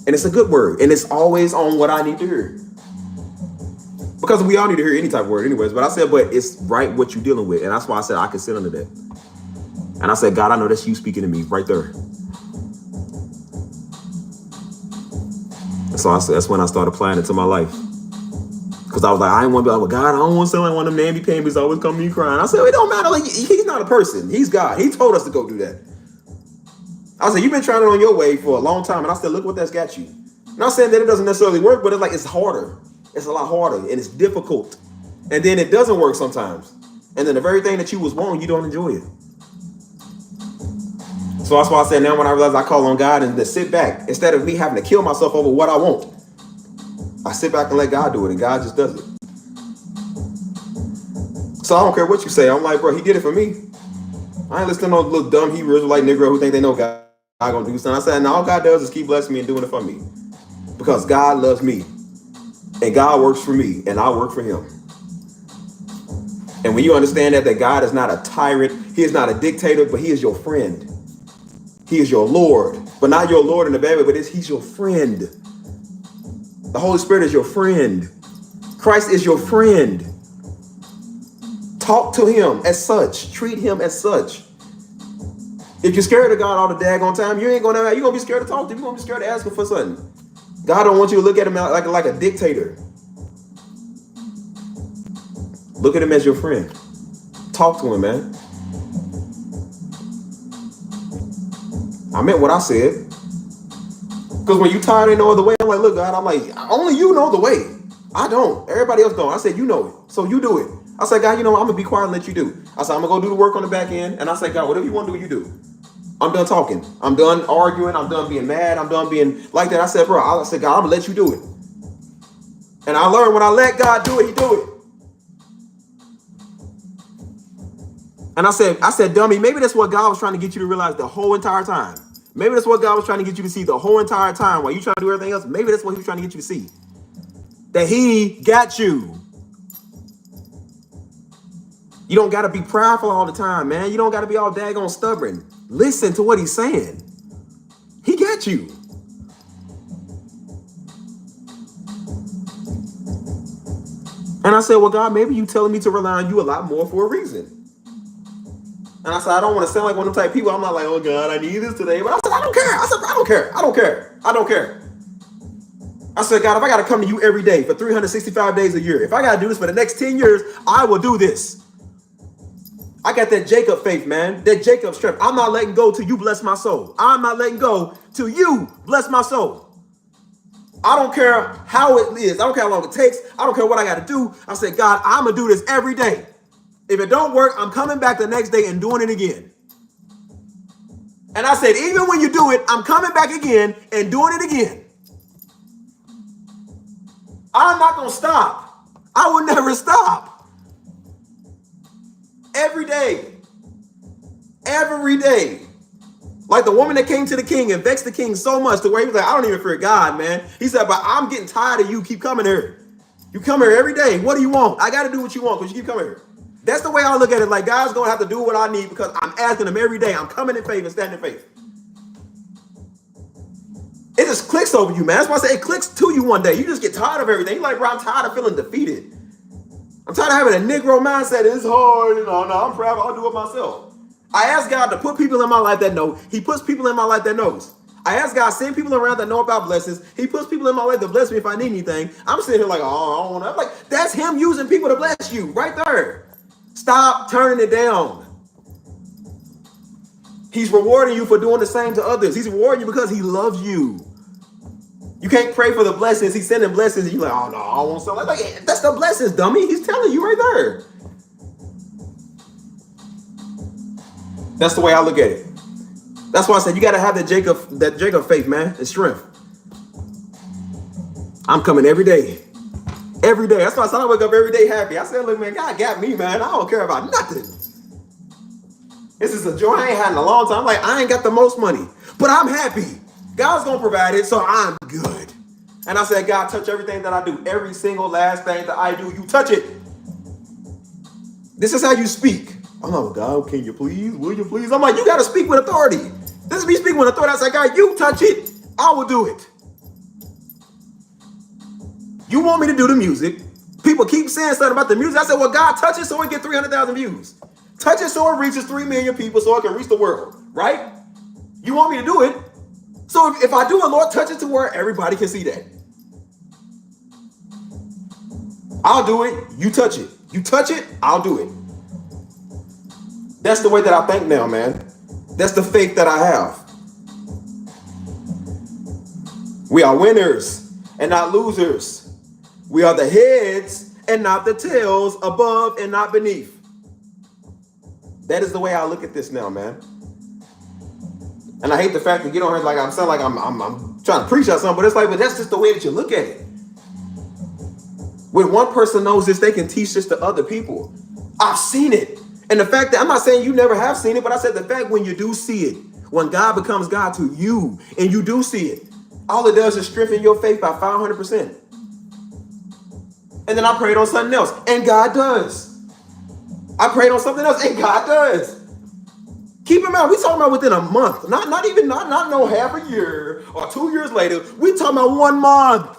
B: And it's a good word. And it's always on what I need to hear. Because we all need to hear any type of word anyways. But I said, but it's right what you're dealing with. And that's why I said I can sit under that. And I said, God, I know that's you speaking to me right there. And so I said, that's when I started applying it to my life. Because I was like, I didn't want to be like, well, God, I don't want to sound like one of them namby-pambies always come to me crying. I said, it don't matter. Like, he's not a person. He's God. He told us to go do that. I said, you've been trying it on your way for a long time. And I said, look what that's got you. Not saying that it doesn't necessarily work, but it's like, it's harder. It's a lot harder and it's difficult. And then it doesn't work sometimes. And then the very thing that you was wanting, you don't enjoy it. So that's why I said, now when I realize I call on God and to sit back, instead of me having to kill myself over what I want, I sit back and let God do it, and God just does it. So I don't care what you say. I'm like, bro, he did it for me. I ain't listening to no little dumb Hebrew Israelite Negro who think they know God gonna do something. I said, no, all God does is keep blessing me and doing it for me. Because God loves me. And God works for me, and I work for him. And when you understand that God is not a tyrant, he is not a dictator, but he is your friend. He is your Lord, but not your Lord in the bad way, but he's your friend. The Holy Spirit is your friend. Christ is your friend. Talk to him as such. Treat him as such. If you're scared of God all the daggone time, you're gonna be scared to talk to him. You're gonna be scared to ask him for something. God don't want you to look at him like a dictator. Look at him as your friend. Talk to him, man. I meant what I said. Because when you tired ain't no other way, I'm like, look, God, I'm like, only you know the way. I don't. Everybody else don't. I said, you know it. So you do it. I said, God, you know what? I'm going to be quiet and let you do. I said, I'm going to go do the work on the back end. And I said, God, whatever you want to do, you do. I'm done talking. I'm done arguing. I'm done being mad. I'm done being like that. I said, bro, I said, God, I'm going to let you do it. And I learned when I let God do it, he do it. And I said, dummy, maybe that's what God was trying to get you to realize the whole entire time. Maybe that's what God was trying to get you to see the whole entire time while you trying to do everything else. Maybe that's what he was trying to get you to see. That he got you. You don't got to be prideful all the time, man. You don't got to be all daggone stubborn. Listen to what he's saying. He got you. And I said, well, God, maybe you telling me to rely on you a lot more for a reason. And I said, I don't want to sound like one of them type of people. I'm not like, oh, God, I need this today. But I said, I don't care. I said, I don't care. I don't care. I don't care. I said, God, if I got to come to you every day for 365 days a year, if I got to do this for the next 10 years, I will do this. I got that Jacob faith, man. That Jacob strength. I'm not letting go till you bless my soul. I'm not letting go till you bless my soul. I don't care how it is. I don't care how long it takes. I don't care what I got to do. I said, God, I'm going to do this every day. If it don't work, I'm coming back the next day and doing it again. And I said, even when you do it, I'm coming back again and doing it again. I'm not going to stop. I will never stop. Every day. Every day. Like the woman that came to the king and vexed the king so much to where he was like, I don't even fear God, man. He said, but I'm getting tired of you keep coming here. You come here every day. What do you want? I got to do what you want because you keep coming here. That's the way I look at it. Like, God's going to have to do what I need because I'm asking him every day. I'm coming in faith and standing in faith. It just clicks over you, man. That's why I say it clicks to you one day. You just get tired of everything. You're like, bro, I'm tired of feeling defeated. I'm tired of having a Negro mindset. It's hard. No, I'm proud. I'll do it myself. I ask God to put people in my life that know. He puts people in my life that knows. I ask God, send people around that know about blessings. He puts people in my life to bless me if I need anything. I'm sitting here like, oh, I don't want to. I'm like, that's him using people to bless you right there. Stop turning it down. He's rewarding you for doing the same to others. He's rewarding you because he loves you. You can't pray for the blessings. He's sending blessings. And you're like, oh no, I don't want something. Like, that's the blessings, dummy. He's telling you right there. That's the way I look at it. That's why I said you got to have that Jacob faith, man, and strength. I'm coming every day. Every day. That's why I said I wake up every day happy. I said, look, man, God got me, man. I don't care about nothing. This is a joy I ain't had in a long time. Like, I ain't got the most money, but I'm happy. God's going to provide it, so I'm good. And I said, God, touch everything that I do. Every single last thing that I do, you touch it. This is how you speak. I'm like, God, can you please? Will you please? I'm like, you got to speak with authority. This is me speaking with authority. I said, God, you touch it. I will do it. You want me to do the music. People keep saying something about the music. I said, well, God, touch it so it get 300,000 views. Touch it so it reaches 3 million people so it can reach the world, right? You want me to do it. So if I do it, Lord, touch it to where everybody can see that. I'll do it. You touch it. You touch it, I'll do it. That's the way that I think now, man. That's the faith that I have. We are winners and not losers. We are the heads and not the tails, above and not beneath. That is the way I look at this now, man. And I hate the fact that you don't hear like I'm sound like I'm trying to preach or something, but it's like, but that's just the way that you look at it. When one person knows this, they can teach this to other people. I've seen it. And the fact that I'm not saying you never have seen it, but I said the fact when you do see it, when God becomes God to you and you do see it, all it does is strengthen your faith by 500%. And then I prayed on something else, and God does. I prayed on something else, and God does. Keep in mind, we talking about within a month, not no half a year or 2 years later. We talking about 1 month,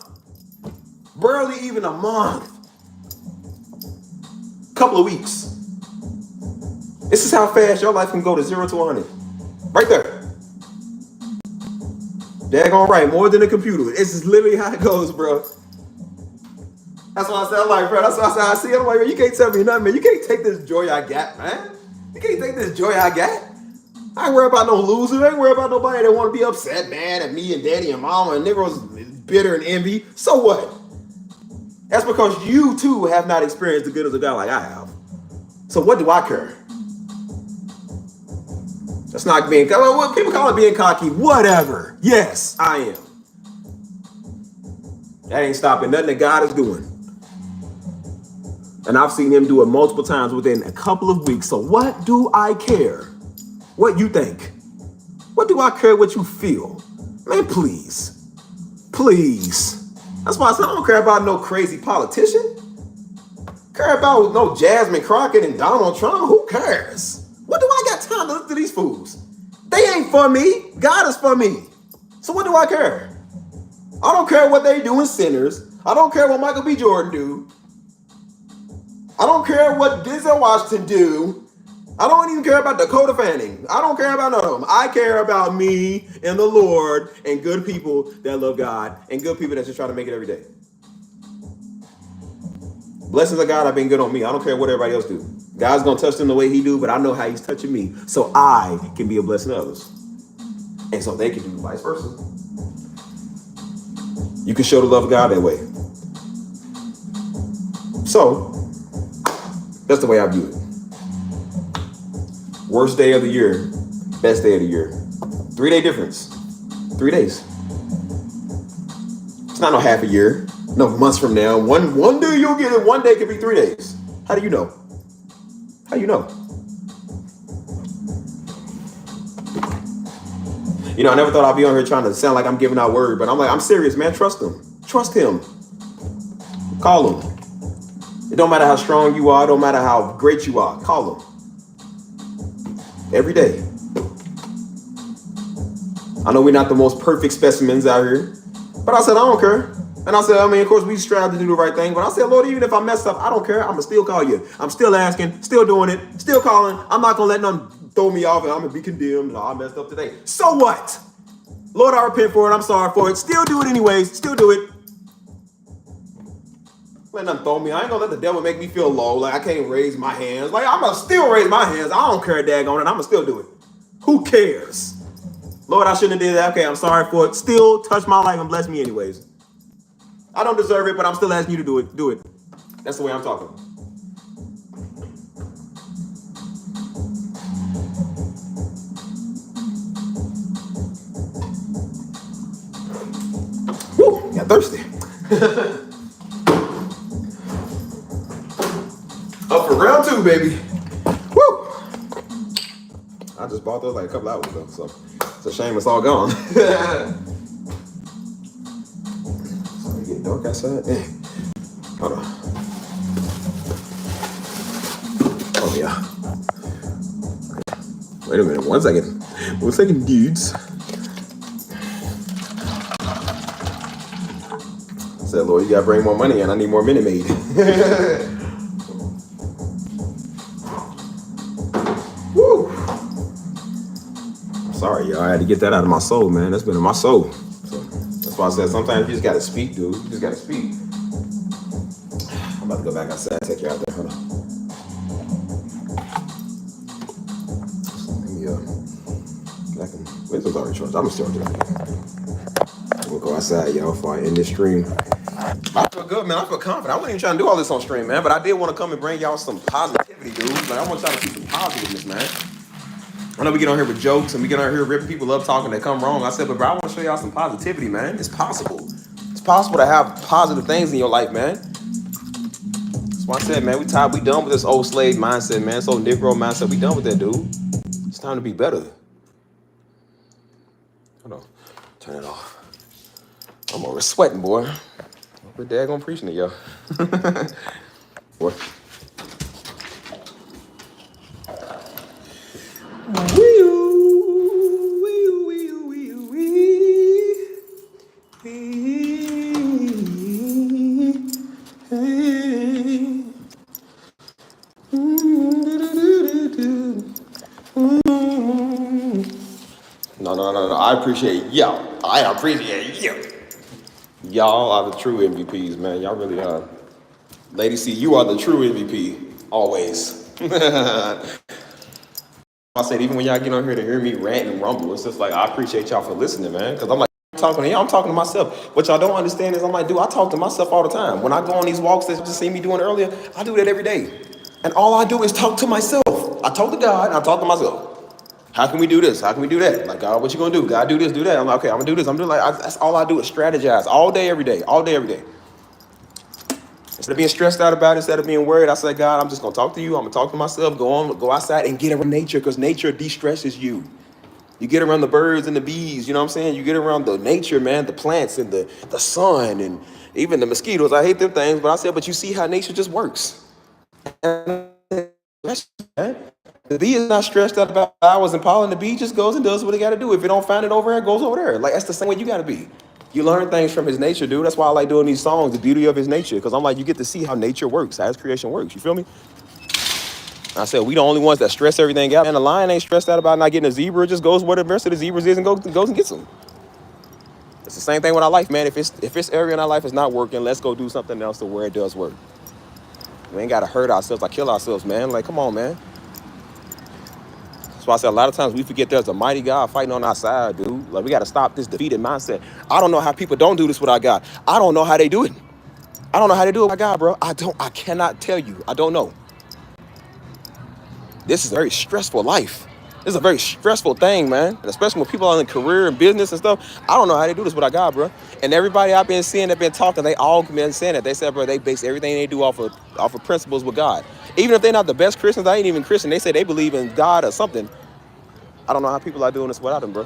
B: barely even a month, couple of weeks. This is how fast your life can go to 0 to 100, right there. Daggone right, more than a computer. This is literally how it goes, bro. That's what I said, like, bro. That's what I said. I see it. I'm like, man, you can't tell me nothing, man. You can't take this joy I got, man. You can't take this joy I got. I ain't worry about no loser. I ain't worry about nobody that want to be upset, man, at me and daddy and mama and niggas bitter and envy. So what? That's because you too have not experienced the goodness of God like I have. So what do I care? That's not being, what people call it being cocky. Whatever. Yes, I am. That ain't stopping nothing that God is doing. And I've seen him do it multiple times within a couple of weeks. So what do I care? What you think? What do I care what you feel? Man, please. Please. That's why I said I don't care about no crazy politician. Care about no Jasmine Crockett and Donald Trump. Who cares? What do I got time to look to these fools? They ain't for me. God is for me. So what do I care? I don't care what they do in Sinners. I don't care what Michael B. Jordan do. I don't care what Denzel Washington do. I don't even care about Dakota Fanning. I don't care about none of them. I care about me and the Lord and good people that love God and good people that just try to make it every day. Blessings of God have been good on me. I don't care what everybody else do. God's going to touch them the way he do, but I know how he's touching me so I can be a blessing to others. And so they can do vice versa. You can show the love of God that way. So, that's the way I view it. Worst day of the year, best day of the year. 3 day difference. 3 days. It's not no half a year. No months from now. One day you'll get it. One day could be 3 days. How do you know? How do you know? You know, I never thought I'd be on here trying to sound like I'm giving out word, but I'm serious, man. Trust him. Trust him. Call him. It don't matter how strong you are. It don't matter how great you are. Call him. Every day. I know we're not the most perfect specimens out here, but I said, I don't care. And I said, of course, we strive to do the right thing. But I said, Lord, even if I mess up, I don't care. I'm going to still call you. I'm still asking, still doing it, still calling. I'm not going to let none throw me off and I'm going to be condemned. No, I messed up today. So what? Lord, I repent for it. I'm sorry for it. Still do it anyways. Still do it. Let nothing throw me. I ain't gonna let the devil make me feel low. Like I can't raise my hands. Like I'm gonna still raise my hands. I don't care, daggone it. I'm gonna still do it. Who cares? Lord, I shouldn't have did that. Okay, I'm sorry for it. Still touch my life and bless me anyways. I don't deserve it, but I'm still asking you to do it. Do it. That's the way I'm talking. Woo, got thirsty. Up for round 2, baby. Woo! I just bought those like a couple hours ago, so it's a shame it's all gone. It's getting dark outside. Dang. Hold on. Oh yeah. Wait a minute. 1 second. 1 second, dudes. I said, Lord, you gotta bring more money in. I need more Minute Maid. Woo! Sorry, y'all. I had to get that out of my soul, man. That's been in my soul. So that's why I said sometimes you just gotta speak, dude. You just gotta speak. I'm about to go back outside, take you out there. Hold on. Let me where's those already charged? I'm gonna start doing it. We'll go outside, y'all, before I end this stream. I feel good, man. I feel confident. I wasn't even trying to do all this on stream, man, but I did want to come and bring y'all some positivity, dude. Like I want y'all to see some positiveness, man. I know we get on here with jokes and we get on here ripping people up talking that come wrong. I said, but bro, I want to show y'all some positivity, man. It's possible. It's possible to have positive things in your life, man. That's why I said, man, we done with this old slave mindset, man. This old Negro mindset. We done with that, dude. It's time to be better. Hold on. Turn it off. I'm over sweating, boy. We're daggone preaching to y'all. Boy. No. I appreciate y'all. I appreciate you. Y'all are the true MVPs, man. Y'all really are. Lady C, you are the true MVP. Always. I said, even when y'all get on here to hear me rant and rumble, it's just like, I appreciate y'all for listening, man. Because I'm like, talking to y'all, I'm talking to myself. What y'all don't understand is I'm like, dude, I talk to myself all the time. When I go on these walks that you just seen me doing earlier, I do that every day. And all I do is talk to myself. I talk to God and I talk to myself. How can we do this? How can we do that? Like, God, what you gonna do? God, do this, do that. I'm like, okay, I'm gonna do this. I'm doing that's all I do is strategize all day, every day, all day, every day. Instead of being stressed out about it, instead of being worried, I say, God, I'm just gonna talk to you. I'm gonna talk to myself. Go outside and get around nature, because nature de-stresses you. You get around the birds and the bees. You know what I'm saying? You get around the nature, man, the plants and the sun and even the mosquitoes. I hate them things, but I said, but you see how nature just works. And the bee is not stressed out about flowers and pollen. The bee just goes and does what it got to do. If it don't find it over there, it goes over there. Like, that's the same way you got to be. You learn things from his nature, dude. That's why I like doing these songs, the beauty of his nature, because I'm like, you get to see how nature works, how his creation works. You feel me? I said, we the only ones that stress everything out. And the lion ain't stressed out about not getting a zebra. It just goes where the rest of the zebras is and goes and gets them. It's the same thing with our life, man. If this area in our life is not working, let's go do something else to where it does work. We ain't got to hurt ourselves or kill ourselves, man. Like, come on, man. That's why I said a lot of times we forget there's a mighty God fighting on our side, dude. Like, we got to stop this defeated mindset. I don't know how people don't do this with our God. I don't know how they do it. I don't know how they do it with our God, bro. I cannot tell you. I don't know. This is a very stressful life. This is a very stressful thing, man. And especially when people are in career and business and stuff. I don't know how they do this with our God, bro. And everybody I've been seeing that been talking, they all been saying it. They said, bro, they base everything they do off of principles with God. Even if they're not the best Christians, I ain't even Christian. They say they believe in God or something. I don't know how people are doing this without him, bro.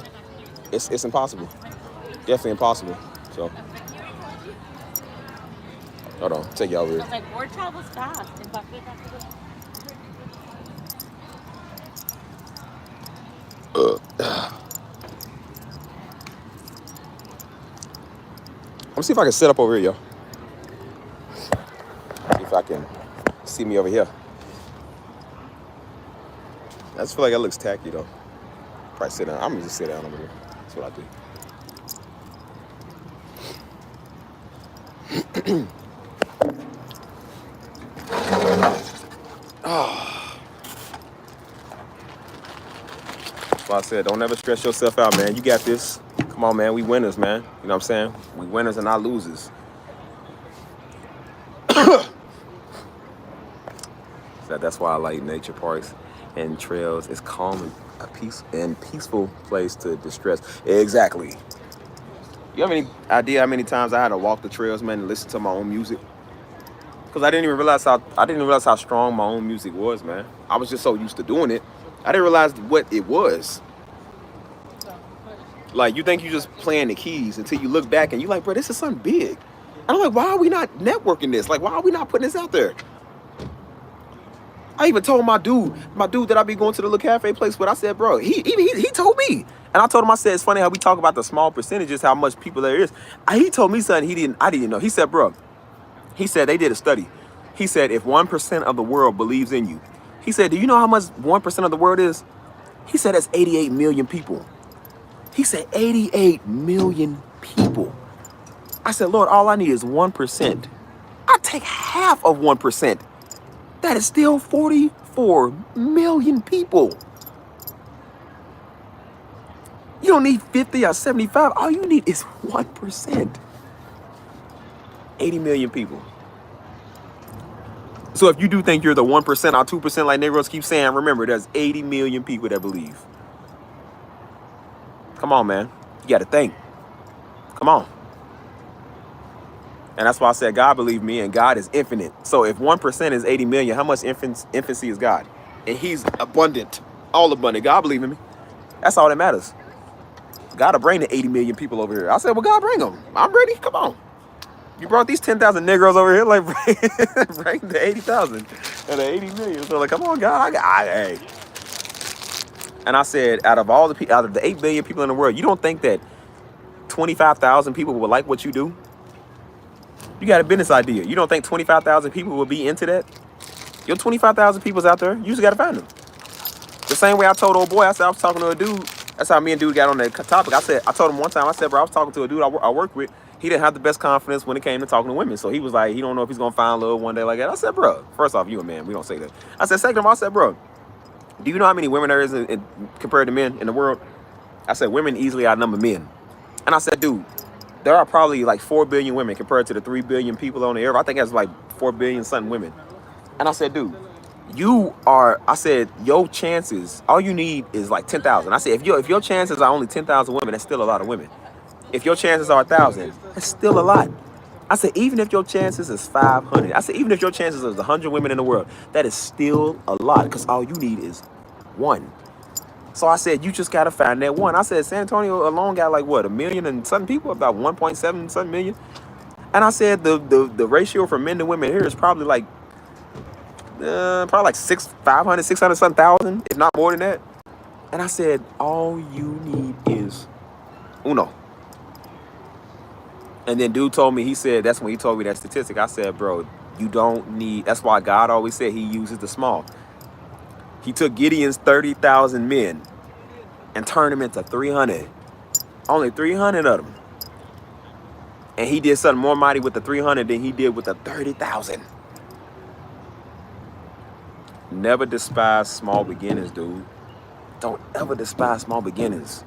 B: It's impossible. Definitely impossible. So, hold on, take y'all over here.
C: I was like, board travels fast.
B: Let me see if I can set up over here, yo. See if I can see me over here. I just feel like that looks tacky, though. Probably sit down. I'm gonna just sit down over here. That's what I do.
A: Oh, that's why I said, don't ever stress yourself out, man. You got this. Come on, man. We winners, man. You know what I'm saying? We winners and not losers. So that's why I like nature parks and trails. It's calm and peaceful place to distress. Exactly. You have any idea how many times I had to walk the trails, man, and listen to my own music? Because I didn't even realize how strong my own music was, man. I was just so used to doing it. I didn't realize what it was. Like, you think you just playing the keys until you look back and you're like, bro, this is something big. And I'm like, why are we not networking this? Like, why are we not putting this out there? I even told my dude that I be going to the little cafe place with. I said, bro, he told me. And I told him, I said, it's funny how we talk about the small percentages, how much people there is. He told me something I didn't know. He said, bro, he said they did a study. He said, if 1% of the world believes in you, he said, do you know how much 1% of the world is? He said, that's 88 million people. He said, 88 million people. I said, Lord, all I need is 1%. I take half of 1%. That is still 44 million people. You don't need 50 or 75. All you need is 1%. 80 million people. So if you do think you're the 1% or 2% like Negroes keep saying, remember, there's 80 million people that believe. Come on, man. You got to think. Come on. And that's why I said God believed me, and God is infinite. So if 1% is 80 million, how much infancy is God? And he's abundant, all abundant. God believe in me. That's all that matters. God will bring the 80 million people over here. I said, well, God, bring them. I'm ready. Come on. You brought these 10,000 Negroes over here, like, bring the 80,000 and the 80 million. So, like, come on, God. Hey. And I said, out of the 8 billion people in the world, you don't think that 25,000 people will like what you do? You got a business idea. You don't think 25,000 people will be into that? Your 25,000 people's out there. You just got to find them. The same way I told old boy, I said I was talking to a dude. That's how me and dude got on that topic. I told him one time, I said, bro, I was talking to a dude I work with. He didn't have the best confidence when it came to talking to women. So he was like, he don't know if he's going to find love one day like that. I said, bro, first off, you a man. We don't say that. I said, second of all, I said, bro, do you know how many women there is compared to men in the world? I said, women easily outnumber men. And I said, dude, there are probably like 4 billion women compared to the 3 billion people on the earth. I think that's like 4 billion something women. And I said, dude, I said, your chances, all you need is like 10,000. I said, if your chances are only 10,000 women, that's still a lot of women. If your chances are 1,000, that's still a lot. I said, even if your chances is 500, I said, even if your chances is 100 women in the world, that is still a lot because all you need is one. So I said, you just got to find that one. I said, San Antonio alone got like, what, 1 million and something people, about 1.7 something million. And I said, the ratio for men to women here is probably like 500, 600 something thousand, if not more than that. And I said, all you need is uno. And then dude told me, he said, that's when he told me that statistic. I said, bro, you don't need, that's why God always said he uses the small. He took Gideon's 30,000 men and turned them into 300. Only 300 of them. And he did something more mighty with the 300 than he did with the 30,000. Never despise small beginnings, dude. Don't ever despise small beginnings.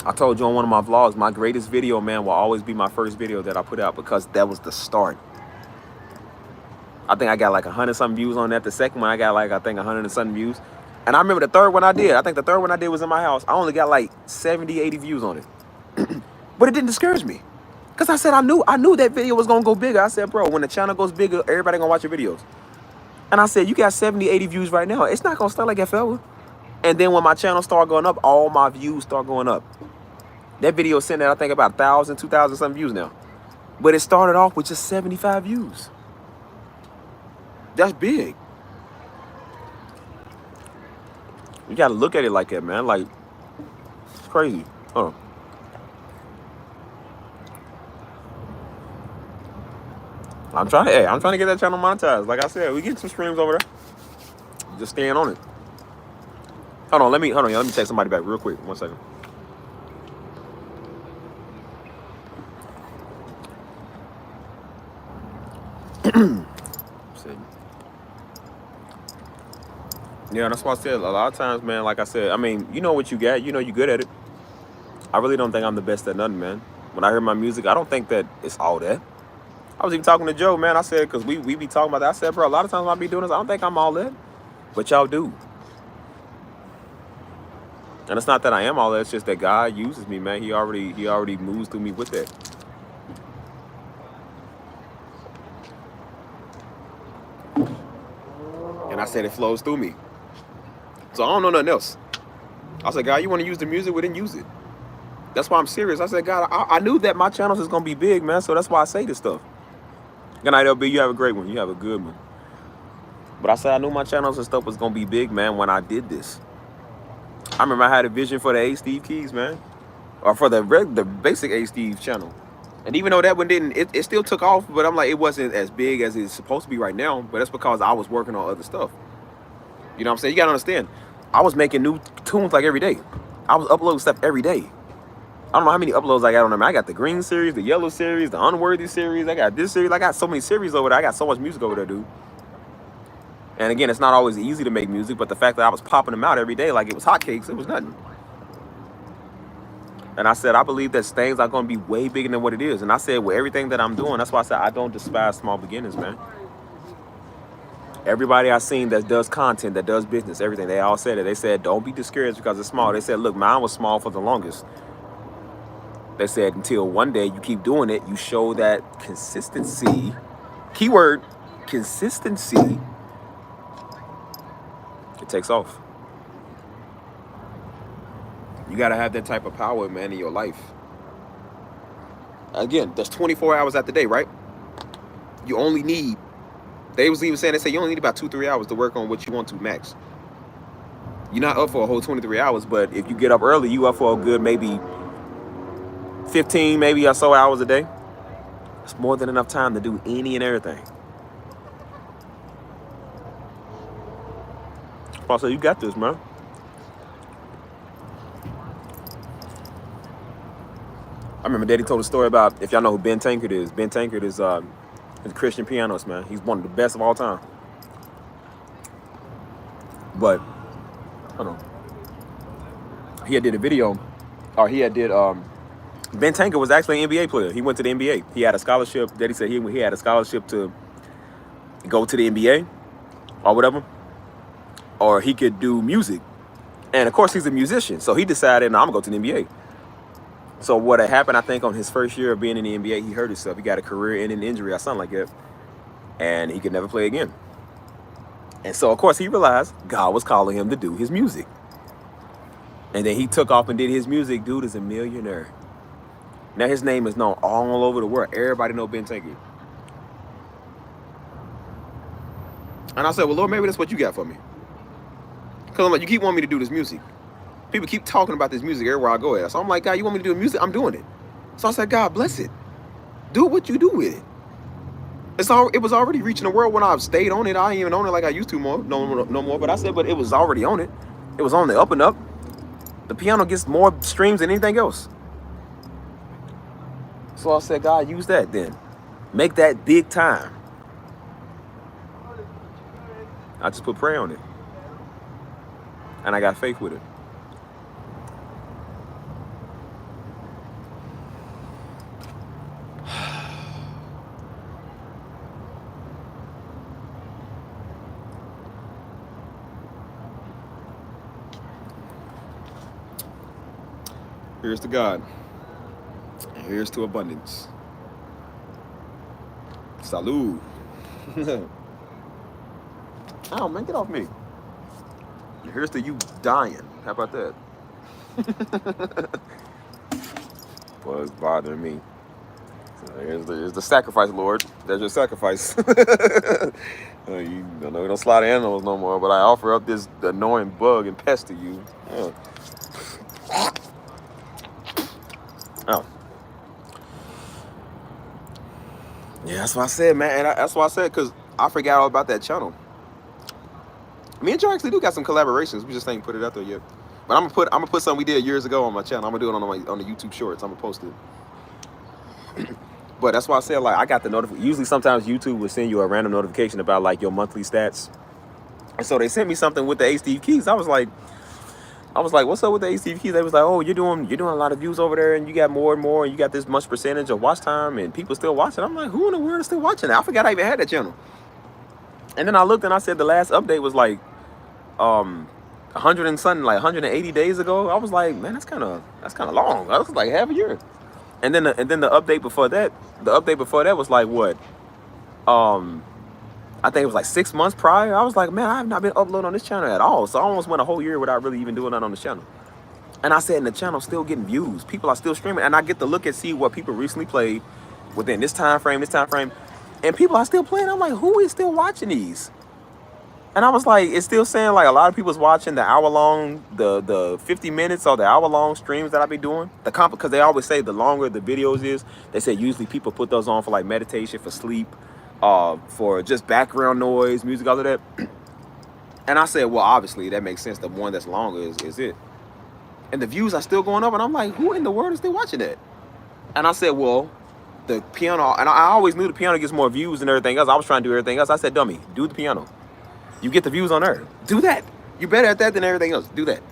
A: I told you on one of my vlogs, my greatest video, man, will always be my first video that I put out because that was the start. I think I got like 100 something views on that. The second one, I got like, I think 100 and something views. And I remember the third one I did. I think the third one I did was in my house. I only got like 70, 80 views on it. But it didn't discourage me. Because I said, I knew that video was going to go bigger. I said, bro, when the channel goes bigger, everybody going to watch your videos. And I said, you got 70, 80 views right now. It's not going to start like that forever. And then when my channel start going up, all my views start going up. That video is sitting at, I think, about 1,000, 2,000 some views now. But it started off with just 75 views. That's big. You got to look at it like that, man. Like, it's crazy. Hold on. I'm trying to get that channel monetized. Like I said, we get some streams over there. Just staying on it. Hold on, let me take somebody back real quick. 1 second.
B: Yeah, that's why I said a lot of times, man. Like I said, I mean, you know what you got. You know you good at it. I really don't think I'm the best at nothing, man. When I hear my music, I don't think that it's all that. I was even talking to Joe, man. I said, because we be talking about that. I said, bro, a lot of times when I be doing this, I don't think I'm all that. But y'all do. And it's not that I am all that. It's just that God uses me, man. He already moves through me with that. And I said it flows through me. So I don't know nothing else. I said, God, you want to use the music? We didn't use it. That's why I'm serious. I said, God, I knew that my channels is going to be big, man. So that's why I say this stuff. Good night, LB. You have a great one. You have a good one. But I said I knew my channels and stuff was going to be big, man, when I did this. I remember I had a vision for the A. Steve Keys, man. Or for the basic A. Steve channel. And even though that one didn't, it still took off. But I'm like, it wasn't as big as it's supposed to be right now. But that's because I was working on other stuff. You know what I'm saying? You got to understand. I was making new tunes like every day. I was uploading stuff every day. I don't know how many uploads I got on there. I got the green series, the yellow series, the unworthy series. I got this series. I got so many series over there. I got so much music over there, dude. And again, it's not always easy to make music, but the fact that I was popping them out every day like it was hotcakes, it was nothing. And I said, I believe that things are going to be way bigger than what it is. And I said, with everything that I'm doing, that's why I said I don't despise small beginnings, man. Everybody I've seen that does content, that does business, everything, they all said it. They said, don't be discouraged because it's small. They said, look, mine was small for the longest. They said, until one day you keep doing it, you show that consistency. Keyword, consistency. It takes off. You got to have that type of power, man, in your life. Again, there's 24 hours out the day, right? You only need, they was even saying, they say you only need about 2-3 hours to work on what you want to max. You're not up for a whole 23 hours, but if you get up early, you up for a good maybe 15, maybe or so hours a day. It's more than enough time to do any and everything. Also, you got this, man. I remember Daddy told a story about, if y'all know who Ben Tankard is. Ben Tankard is a Christian pianist, man. He's one of the best of all time. But, hold on. He had did a video, or he had did, Ben Tankard was actually an NBA player. He went to the NBA. He had a scholarship. Daddy said he had a scholarship to go to the NBA or whatever. Or he could do music. And of course, he's a musician. So he decided, no, I'm going to go to the NBA. So what had happened, I think, on his first year of being in the NBA, he hurt himself. He got a career-ending injury or something like that. And he could never play again. And so, of course, he realized God was calling him to do his music. And then he took off and did his music. Dude is a millionaire. Now his name is known all over the world. Everybody know Ben Tankard. And I said, well, Lord, maybe that's what you got for me. Because I'm like, you keep wanting me to do this music. People keep talking about this music everywhere I go at. So I'm like, God, you want me to do music? I'm doing it. So I said, God, bless it. Do what you do with it. It was already reaching the world when I stayed on it. I ain't even on it like I used to no more. But I said, but it was already on it. It was on the up and up. The piano gets more streams than anything else. So I said, God, use that then. Make that big time. I just put prayer on it. And I got faith with it. Here's to God. And here's to abundance. Salud. Oh, man, get off me. Here's to you dying. How about that? Boy, it's bothering me. So here's the sacrifice, Lord. There's your sacrifice. You know, we don't slaughter animals no more, but I offer up this annoying bug and pest to you. Yeah. Oh. Yeah, that's what I said, man. And that's what I said, because I forgot all about that channel. Me and Joe actually do got some collaborations. We just ain't put it out there yet. But I'm gonna put something we did years ago on my channel. I'm gonna do it on the YouTube Shorts. I'm gonna post it. But that's why I said, like, I got the notification. Usually, sometimes YouTube will send you a random notification about like your monthly stats.
A: And so they sent me something with the H. Steve Keys. I was like, what's up with the H. Steve Keys? They was like, oh, you're doing a lot of views over there, and you got more and more, and you got this much percentage of watch time, and people still watching. I'm like, who in the world is still watching that? I forgot I even had that channel. And then I looked and I said the last update was like 100 and something, like 180 days ago. I was like, man, that's kind of long. That was like half a year. And then the update before that, was like what? I think it was like 6 months prior. I was like, man, I have not been uploading on this channel at all. So I almost went a whole year without really even doing that on the channel. And I said, and the channel's still getting views. People are still streaming, and I get to look and see what people recently played within this time frame, and people are still playing. I'm like, who is still watching these? And I was like, it's still saying like a lot of people's watching the hour-long, the 50 minutes or the hour-long streams that I be doing. Because they always say the longer the videos is, they say usually people put those on for like meditation, for sleep, for just background noise, music, all of that. And I said, well, obviously that makes sense. The one that's longer is it. And the views are still going up, and I'm like, who in the world is still watching that? And I said, well, the piano, and I always knew the piano gets more views than everything else. I was trying to do everything else. I said, dummy, do the piano. You get the views on there. Do that. You're better at that than everything else. Do that.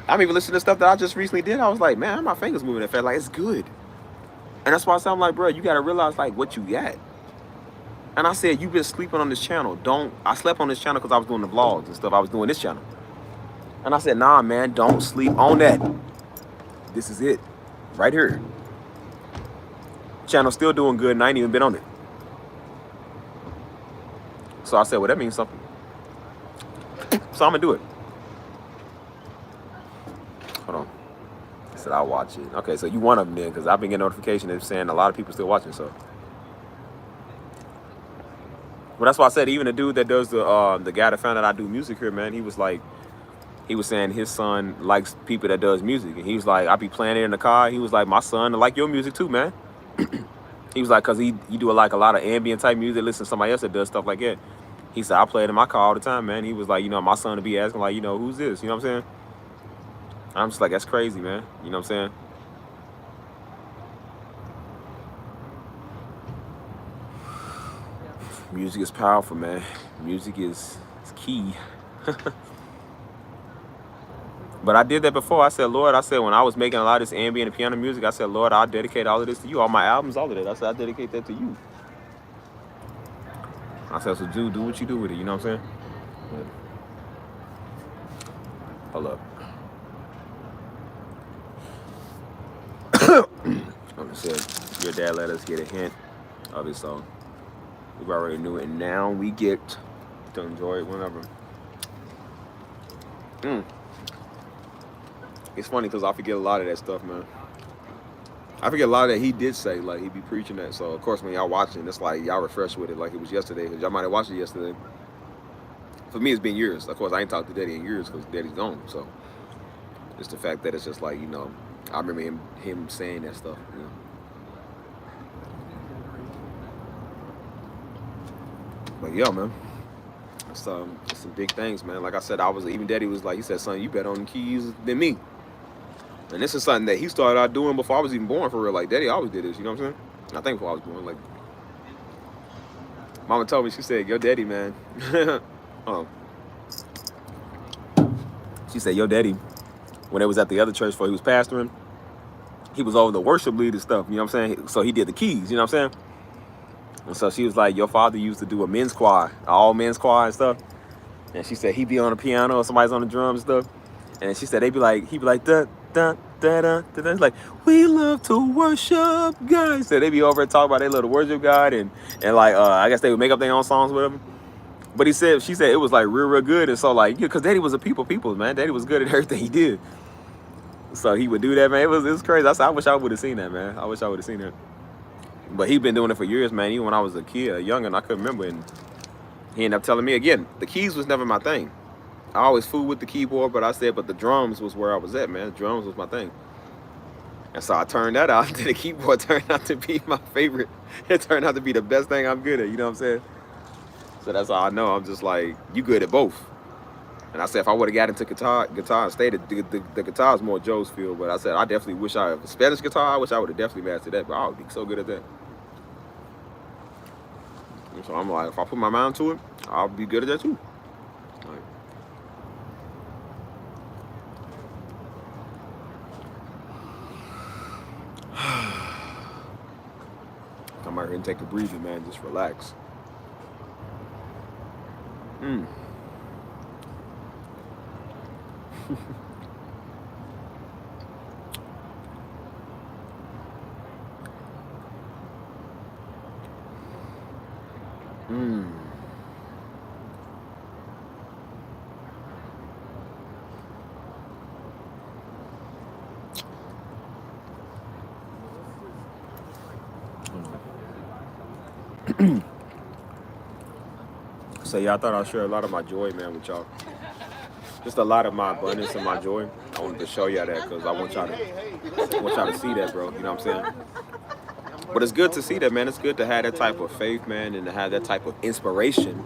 A: I'm even listening to stuff that I just recently did. I was like, man, my fingers moving that fast. Like, it's good. And that's why I said, I'm like, bro, you got to realize, like, what you got. And I said, you've been sleeping on this channel. I slept on this channel because I was doing the vlogs and stuff. I was doing this channel. And I said, nah, man, don't sleep on that. This is it. Right here. Channel still doing good, and I ain't even been on it. So I said, well, that means something. So I'm going to do it. Hold on. I said, I'll watch it. Okay, so you one of them then, because I've been getting notification that's saying a lot of people still watching, so. Well, that's why I said, even the dude that does the guy that found out I do music here, man, he was saying his son likes people that does music. And he was like, I be playing it in the car. He was like, my son like your music too, man. He was like, cause he do like a lot of ambient type music, listen to somebody else that does stuff like that. He said, I play it in my car all the time, man. He was like, you know, my son to be asking like, you know, who's this? You know what I'm saying? I'm just like, that's crazy, man. You know what I'm saying? Music is powerful, man. Music is key. But I did that before. I said, Lord, when I was making a lot of this ambient and piano music, I said, Lord, I'll dedicate all of this to you. All my albums, all of that. I said, I dedicate that to you. I said, so do what you do with it. You know what I'm saying? Hold up. Like I said, your dad let us get a hint of his song. We already knew it, and now we get to enjoy it whenever. It's funny because I forget a lot of that stuff, man. I forget a lot of that he did say, like he be preaching that. So of course when y'all watching, it's like y'all refresh with it like it was yesterday, because y'all might have watched it yesterday. For me, it's been years. Of course, I ain't talked to Daddy in years because Daddy's gone. So it's the fact that it's just like, you know, I remember him saying that stuff, you know. But yeah, man, it's some big things, man. Like I said, even Daddy was like, he said, son, you better on the keys than me. And this is something that he started out doing before I was even born, for real. Like, Daddy always did this, you know what I'm saying? I think before I was born, like, Mama told me, she said, yo, Daddy, man. She said, yo, Daddy, when it was at the other church before he was pastoring, he was over the worship leader stuff, you know what I'm saying? So he did the keys, you know what I'm saying? And so she was like, your father used to do a men's choir, all men's choir and stuff. And she said he'd be on the piano or somebody's on the drums and stuff. And she said he'd be like, da, da, da, da, da. It's like, we love to worship God. So they'd be over and talk about they love to worship God, and like I guess they would make up their own songs with him. But she said it was like real good. And so like, yeah, because Daddy was a people, man. Daddy was good at everything he did. So he would do that, man. It was crazy. I said, I wish I would have seen that, man. I wish I would have seen that. But he'd been doing it for years, man. Even when I was a kid, a youngin', I couldn't remember. And he ended up telling me again, the keys was never my thing. I always fooled with the keyboard, but I said, but the drums was where I was at, man. The drums was my thing. And so I turned that out. The keyboard turned out to be my favorite. It turned out to be the best thing I'm good at, you know what I'm saying? So that's all I know. I'm just like, you good at both. And I said, if I would have got into guitar and stayed at the guitar is more Joe's field. But I said, I definitely wish Spanish guitar, I wish I would have definitely mastered that. But I would be so good at that. And so I'm like, if I put my mind to it, I'll be good at that too.
B: and take a breather, man. Just relax. Mm. Mm. So yeah, I thought I'd share a lot of my joy, man, with y'all. Just a lot of my abundance and my joy. I wanted to show y'all that because I want y'all to see that, bro. You know what I'm saying? But it's good to see that, man. It's good to have that type of faith, man, and to have that type of inspiration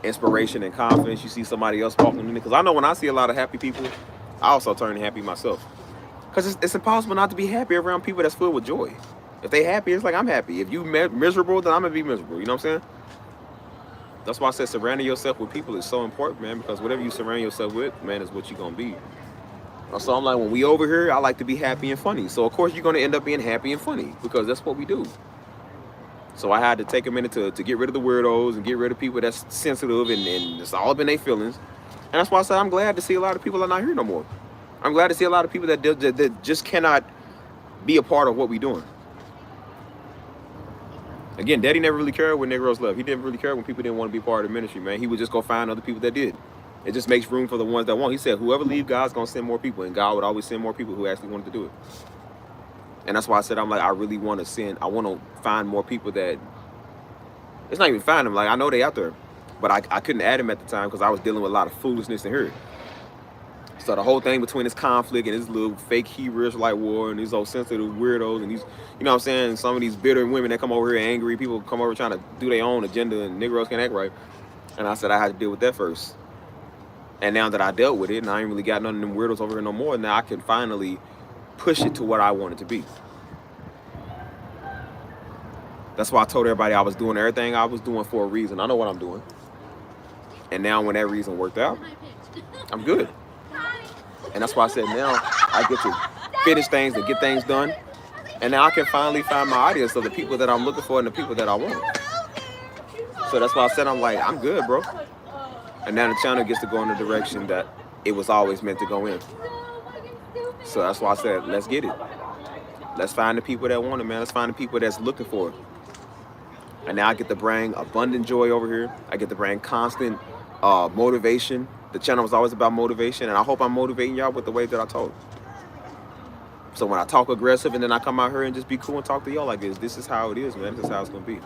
B: and confidence. You see somebody else walking in it. Because I know when I see a lot of happy people, I also turn happy myself. Because it's impossible not to be happy around people that's filled with joy. If they happy, it's like I'm happy. If you miserable, then I'm going to be miserable. You know what I'm saying? That's why I said surrounding yourself with people is so important, man, because whatever you surround yourself with, man, is what you're going to be. So I'm like, when we over here, I like to be happy and funny. So, of course, you're going to end up being happy and funny because that's what we do. So I had to take a minute to get rid of the weirdos and get rid of people that's sensitive and it's all up in their feelings. And that's why I said I'm glad to see a lot of people are not here no more. I'm glad to see a lot of people that just cannot be a part of what we're doing. Again, Daddy never really cared when Negroes left. He didn't really care when people didn't want to be part of the ministry, man. He would just go find other people that did. It just makes room for the ones that want. He said, whoever leave, God's going to send more people. And God would always send more people who actually wanted to do it. And that's why I said, I'm like, I really want to find more people that, it's not even find them. Like, I know they out there. But I couldn't add them at the time because I was dealing with a lot of foolishness in here. So the whole thing between this conflict and this little fake Hebrew Israelite war and these old sensitive weirdos and these, you know what I'm saying, some of these bitter women that come over here angry, people come over trying to do their own agenda and Negroes can't act right. And I said I had to deal with that first. And now that I dealt with it and I ain't really got none of them weirdos over here no more, now I can finally push it to what I want it to be. That's why I told everybody I was doing everything I was doing for a reason. I know what I'm doing. And now when that reason worked out, I'm good. And that's why I said now I get to finish things and get things done. And now I can finally find my audience of the people that I'm looking for and the people that I want. So that's why I said I'm like, I'm good, bro. And now the channel gets to go in the direction that it was always meant to go in. So that's why I said, let's get it. Let's find the people that want it, man. Let's find the people that's looking for it. And now I get to bring abundant joy over here. I get to bring constant motivation. The channel was always about motivation, and I hope I'm motivating y'all with the way that I talk. So when I talk aggressive and then I come out here and just be cool and talk to y'all like this is how it is, man. This is how it's going to be.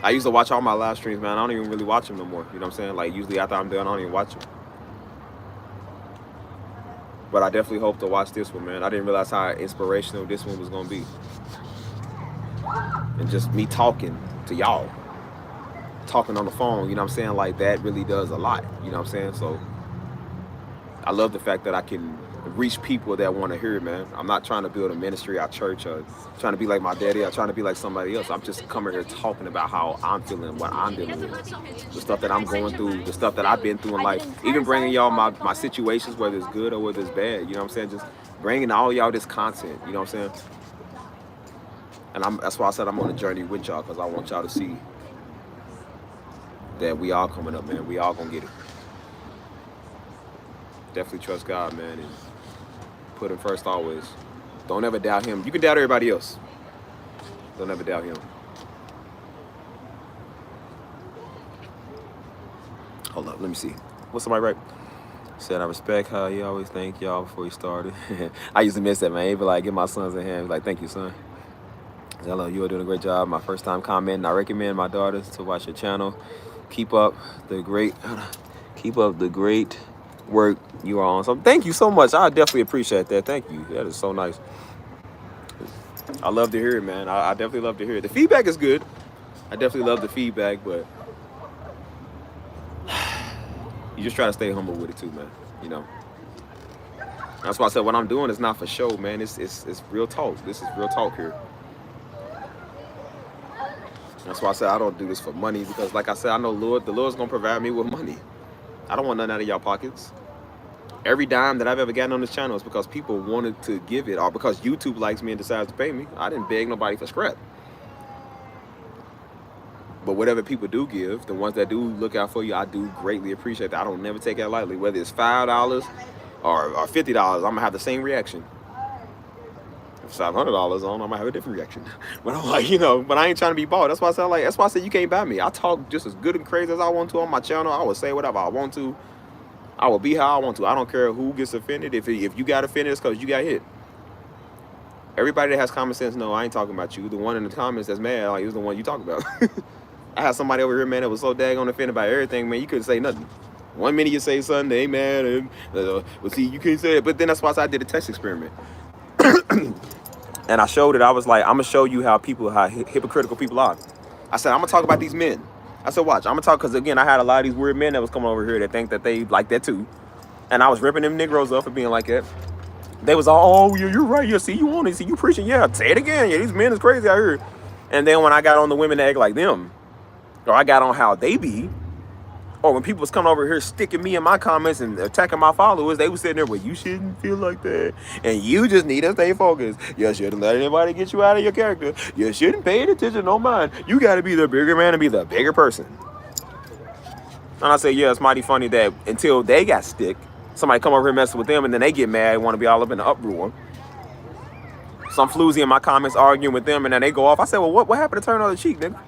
B: I used to watch all my live streams, man. I don't even really watch them no more. You know what I'm saying? Like, usually after I'm done, I don't even watch them. But I definitely hope to watch this one, man. I didn't realize how inspirational this one was going to be. And just me talking to y'all. Talking on the phone, you know what I'm saying? Like, that really does a lot, you know what I'm saying? So I love the fact that I can reach people that want to hear it, man. I'm not trying to build a ministry at church or trying to be like my daddy or trying to be like somebody else. I'm just coming here talking about how I'm feeling, what I'm dealing with, the stuff that I'm going through, the stuff that I've been through in life, even bringing y'all my situations, whether it's good or whether it's bad, you know what I'm saying? Just bringing all y'all this content, you know what I'm saying? And that's why I said I'm on a journey with y'all, because I want y'all to see that we all coming up, man. We all gonna get it. Definitely trust God, man, and put him first always. Don't ever doubt him. You can doubt everybody else. Don't ever doubt him. Hold up, let me see. What's somebody right? Said I respect how he always thank y'all before he started. I used to miss that, man. He'd be like, give my sons a hand. Like, thank you, son. Hello, you are doing a great job. My first time commenting. I recommend my daughters to watch your channel. Keep up the great work you are on. So thank you so much. I definitely appreciate that. Thank you. That is so nice. I love to hear it, man. I definitely love to hear it. The feedback is good. I definitely love the feedback, but you just try to stay humble with it too, man. You know. That's why I said what I'm doing is not for show, man. It's real talk. This is real talk here. That's why I said I don't do this for money, because like I said, I know the Lord's gonna provide me with money. I don't want none out of y'all pockets. Every dime that I've ever gotten on this channel is because people wanted to give it, or because YouTube likes me and decides to pay me. I didn't beg nobody for scrap. But whatever people do give, the ones that do look out for you, I do greatly appreciate that. I don't never take that lightly. Whether it's $5 or $50, I'm gonna have the same reaction. If it's $500 on, I might have a different reaction. But I'm like, you know, but I ain't trying to be bought. That's why I said, like, that's why I said you can't buy me. I talk just as good and crazy as I want to on my channel. I will say whatever I want to. I will be how I want to. I don't care who gets offended. If you got offended, it's because you got hit. Everybody that has common sense, no, I ain't talking about you. The one in the comments that's mad, like, he was the one you talk about. I had somebody over here, man, that was so daggone offended by everything, man, you couldn't say nothing. One minute you say something, they mad, and well, see, you can't say it. But then that's why I did a test experiment. And I showed it. I was like, I'm going to show you how hypocritical people are. I said, I'm going to talk about these men. I said, watch, I'm going to talk, because, again, I had a lot of these weird men that was coming over here that think that they like that, too. And I was ripping them Negroes up for being like that. They was all, oh, yeah, you're right. Yeah, see, you want it. See, you preaching. Yeah, say it again. Yeah, these men is crazy out here. And then when I got on the women that act like them, or I got on how they be, or when people was coming over here sticking me in my comments and attacking my followers, they was sitting there, well, you shouldn't feel like that. And you just need to stay focused. You shouldn't let anybody get you out of your character. You shouldn't pay attention, no mind. You got to be the bigger man and be the bigger person. And I say, yeah, it's mighty funny that until they got stick, somebody come over here messing with them, and then they get mad and want to be all up in the uproar. Some floozy in my comments arguing with them, and then they go off. I said, well, what happened to turn on the cheek, nigga?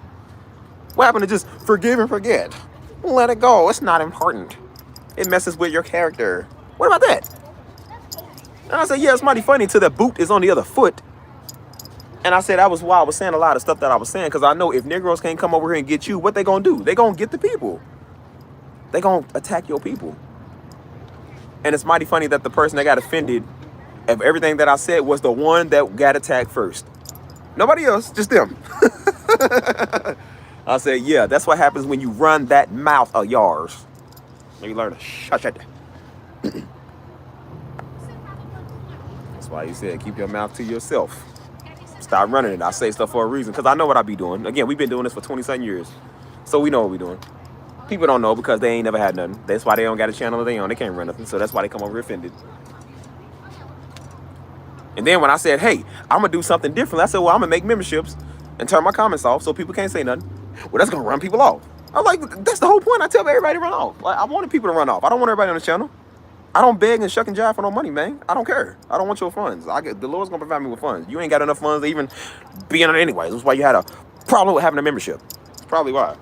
B: What happened to just forgive and forget? Let it go. It's not important. It messes with your character. What about that? And I said, yeah, it's mighty funny till the boot is on the other foot. And I said, that was why I was saying a lot of stuff that I was saying, because I know if Negroes can't come over here and get you, what they gonna do? They gonna get the people. They gonna attack your people. And it's mighty funny that the person that got offended of everything that I said was the one that got attacked first. Nobody else, just them. I said, yeah, that's what happens when you run that mouth of yours. You learn to shut it. That's why you said keep your mouth to yourself. Stop running it. I say stuff for a reason, because I know what I be doing. Again, we've been doing this for 20-something years. So we know what we're doing. People don't know because they ain't never had nothing. That's why they don't got a channel of their own. They can't run nothing. So that's why they come over offended. And then when I said, hey, I'm going to do something different, I said, well, I'm going to make memberships and turn my comments off so people can't say nothing. Well, that's going to run people off. I'm like, that's the whole point. I tell everybody to run off. Like, I wanted people to run off. I don't want everybody on the channel. I don't beg and shuck and jive for no money, man. I don't care. I don't want your funds. The Lord's going to provide me with funds. You ain't got enough funds to even be in it anyways. That's why you had a problem with having a membership. That's probably why.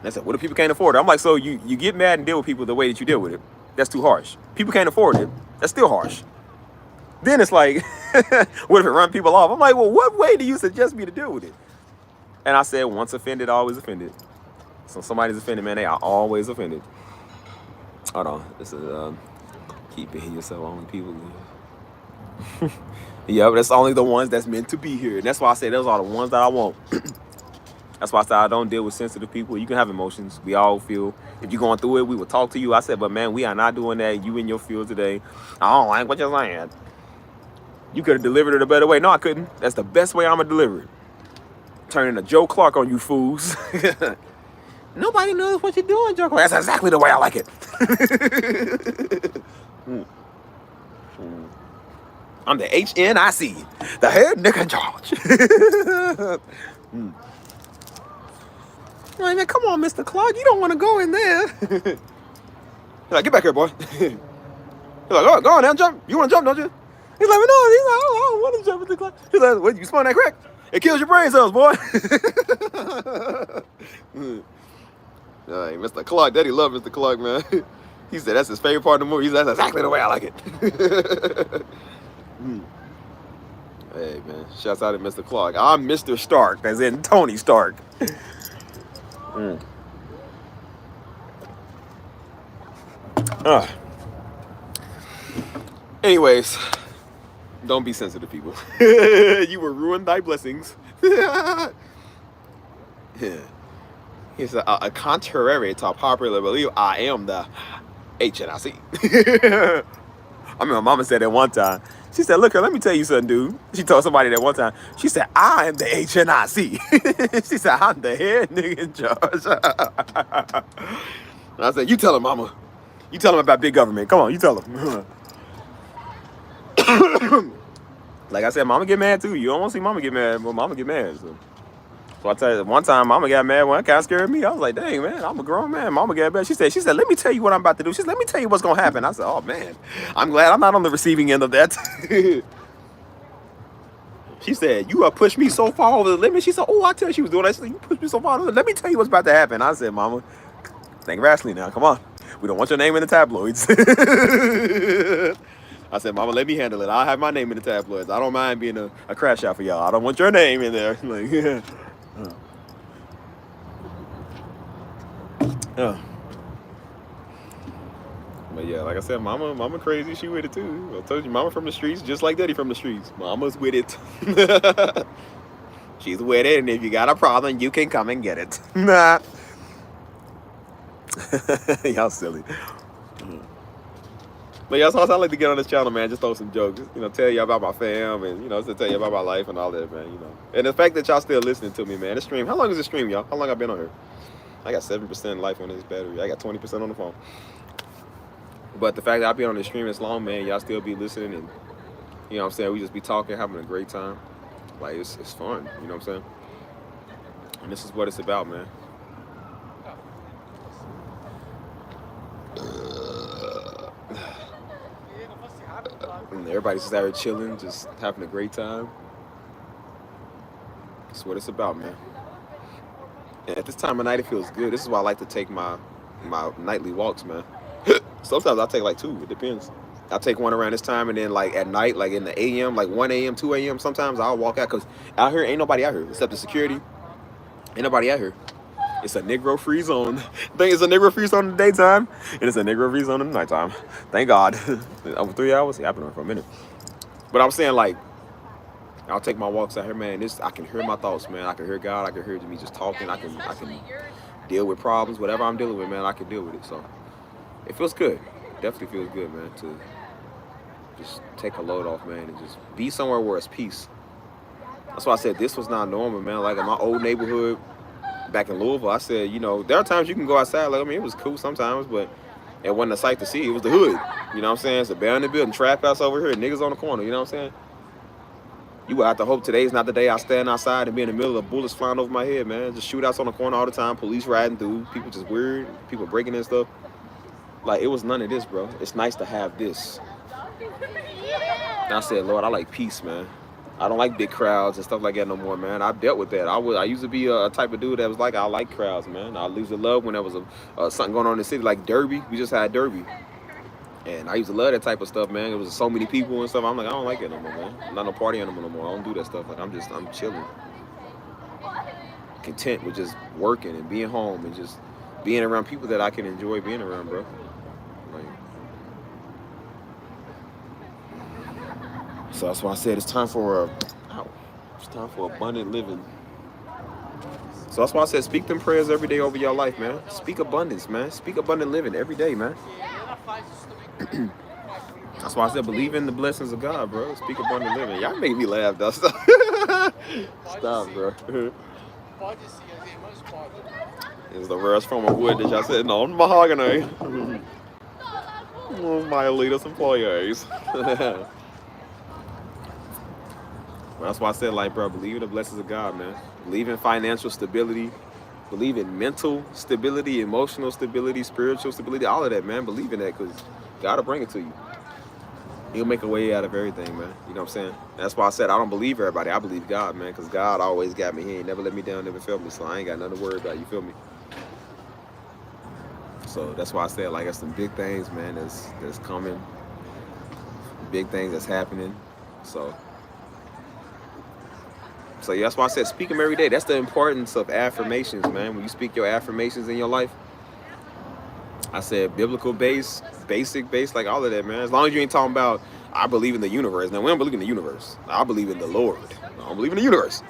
B: They said, what if people can't afford it? I'm like, so you get mad and deal with people the way that you deal with it. That's too harsh. People can't afford it. That's still harsh. Then it's like, what if it run people off? I'm like, well, what way do you suggest me to deal with it? And I said, once offended, always offended. So somebody's offended, man, they are always offended. Hold on. This is, keep it yourself, only people. Yeah, but that's only the ones that's meant to be here. And that's why I say those are the ones that I want. That's why I said I don't deal with sensitive people. You can have emotions. We all feel. If you're going through it, we will talk to you. I said, but man, we are not doing that. You in your field today. I don't like what you're saying. You could have delivered it a better way. No, I couldn't. That's the best way I'm going to deliver it. Turning a Joe Clark on you fools. Nobody knows what you're doing, Joe Clark. That's exactly the way I like it. I'm the HNIC, the head nigga in charge. Like, man, come on, Mr. Clark. You don't want to go in there. He's like, get back here, boy. He's like, oh, go on now, jump. You want to jump, don't you? He's like, no. He's like, oh, I don't want to jump, Mr. Clark. He's like, what, you smoking that crack? It kills your brain cells, boy. Mr. Clark, Daddy love Mr. Clark, man. He said that's his favorite part of the movie. He said, that's exactly the way I like it. Hey, man, shouts out to Mr. Clark. I'm Mr. Stark, as in Tony Stark. Anyways, don't be sensitive, people. You will ruin thy blessings. Yeah. It's a contrary to popular belief. I am the HNIC. I mean, my mama said that one time. She said, look, let me tell you something, dude. She told somebody that one time. She said, I am the HNIC. She said, I'm the head nigga in charge. And I said, you tell him, mama. You tell him about big government. Come on, you tell him. Like I said, mama get mad too. You don't want to see mama get mad, but mama get mad. So I tell you, one time mama got mad when it kind of scared me. I was like, dang, man, I'm a grown man. Mama got mad. She said, let me tell you what I'm about to do. She said, let me tell you what's going to happen. I said, oh, man, I'm glad I'm not on the receiving end of that. She said, you have pushed me so far over the limit. She said, oh, I tell you she was doing that. She said, you pushed me so far over the limit. Let me tell you what's about to happen. I said, mama, think rashly now. Come on. We don't want your name in the tabloids. I said, mama, let me handle it. I'll have my name in the tabloids. I don't mind being a crash out for y'all. I don't want your name in there. Like, But yeah, like I said, mama crazy. She with it too. I told you, mama from the streets, just like daddy from the streets. Mama's with it. She's with it, and if you got a problem, you can come and get it. Nah. Y'all silly. But yeah, so I like to get on this channel, man. Just throw some jokes. You know, tell you about my fam, and to tell you about my life and all that, man. And the fact that y'all still listening to me, man. The stream. How long is the stream, y'all? How long I been on here? I got 7% life on this battery. I got 20% on the phone. But the fact that I be on the stream this long, man, y'all still be listening, and you know what I'm saying, we just be talking, having a great time. Like it's fun, you know what I'm saying? And this is what it's about, man. And everybody's just out here chilling, just having a great time. That's what it's about, man. And at this time of night, it feels good. This is why I like to take my nightly walks, man. Sometimes I take like 2. It depends. I take one around this time, and then like at night, like in the AM, like 1 a.m., 2 a.m. Sometimes I'll walk out, because out here ain't nobody out here except the security. Ain't nobody out here. It's a Negro free zone. I think it's a Negro free zone in the daytime, and it's a Negro free zone in the nighttime. Thank God. Over 3 hours. Yeah, I've been on for a minute. But I'm saying, like, I'll take my walks out here, man. I can hear my thoughts, man. I can hear God. I can hear me just talking. I can deal with problems, whatever I'm dealing with, man. I can deal with it. So it feels good. Definitely feels good, man, to just take a load off, man, and just be somewhere where it's peace. That's why I said this was not normal, man. Like in my old neighborhood back in Louisville, I said, there are times you can go outside. Like, I mean, it was cool sometimes, but it wasn't a sight to see. It was the hood. You know what I'm saying? It's a abandoned building, trap house over here, niggas on the corner. You know what I'm saying? You would have to hope today's not the day I stand outside and be in the middle of bullets flying over my head, man. Just shootouts on the corner all the time, police riding through, people just weird, people breaking and stuff. Like, it was none of this, bro. It's nice to have this. And I said, Lord, I like peace, man. I don't like big crowds and stuff like that no more, man. I've dealt with that. I used to be a type of dude that was like, I like crowds, man. I used to love when there was something going on in the city, like Derby. We just had Derby. And I used to love that type of stuff, man. It was so many people and stuff. I'm like, I don't like it no more, man. I'm not no party animal no more. I don't do that stuff. Like, I'm chilling. Content with just working and being home and just being around people that I can enjoy being around, bro. Like, so that's why I said it's time for abundant living. So that's why I said speak them prayers every day over your life, man. Speak abundance, man. Speak abundant living every day, man. That's why I said believe in the blessings of God, bro. Speak abundant living. Y'all make me laugh, though. Stop, bro. It's the rarest form of wood that y'all said, no, mahogany. My elitist employees. That's why I said, like, bro, believe in the blessings of God, man. Believe in financial stability. Believe in mental stability, emotional stability, spiritual stability, all of that, man. Believe in that, because God will bring it to you. He'll make a way out of everything, man. You know what I'm saying? That's why I said I don't believe everybody. I believe God, man, because God always got me. He ain't never let me down, never failed me, so I ain't got nothing to worry about. You feel me? So that's why I said, like, there's some big things, man, that's coming. Big things that's happening. So yeah, that's why I said speak them every day. That's the importance of affirmations, man. When you speak your affirmations in your life, I said biblical base, basic base, like all of that, man. As long as you ain't talking about, I believe in the universe. Now, we don't believe in the universe. I believe in the Lord. I don't believe in the universe.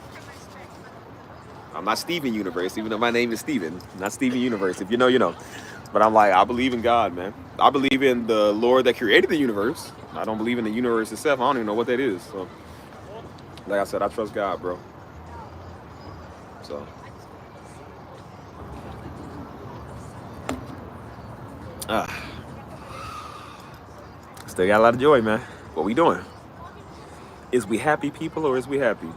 B: I'm not Steven Universe, even though my name is Steven. I'm not Steven Universe. If you know, you know. But I'm like, I believe in God, man. I believe in the Lord that created the universe. I don't believe in the universe itself. I don't even know what that is. So, like I said, I trust God, bro. So Still got a lot of joy, man. What we doing? Is we happy people or is we happy?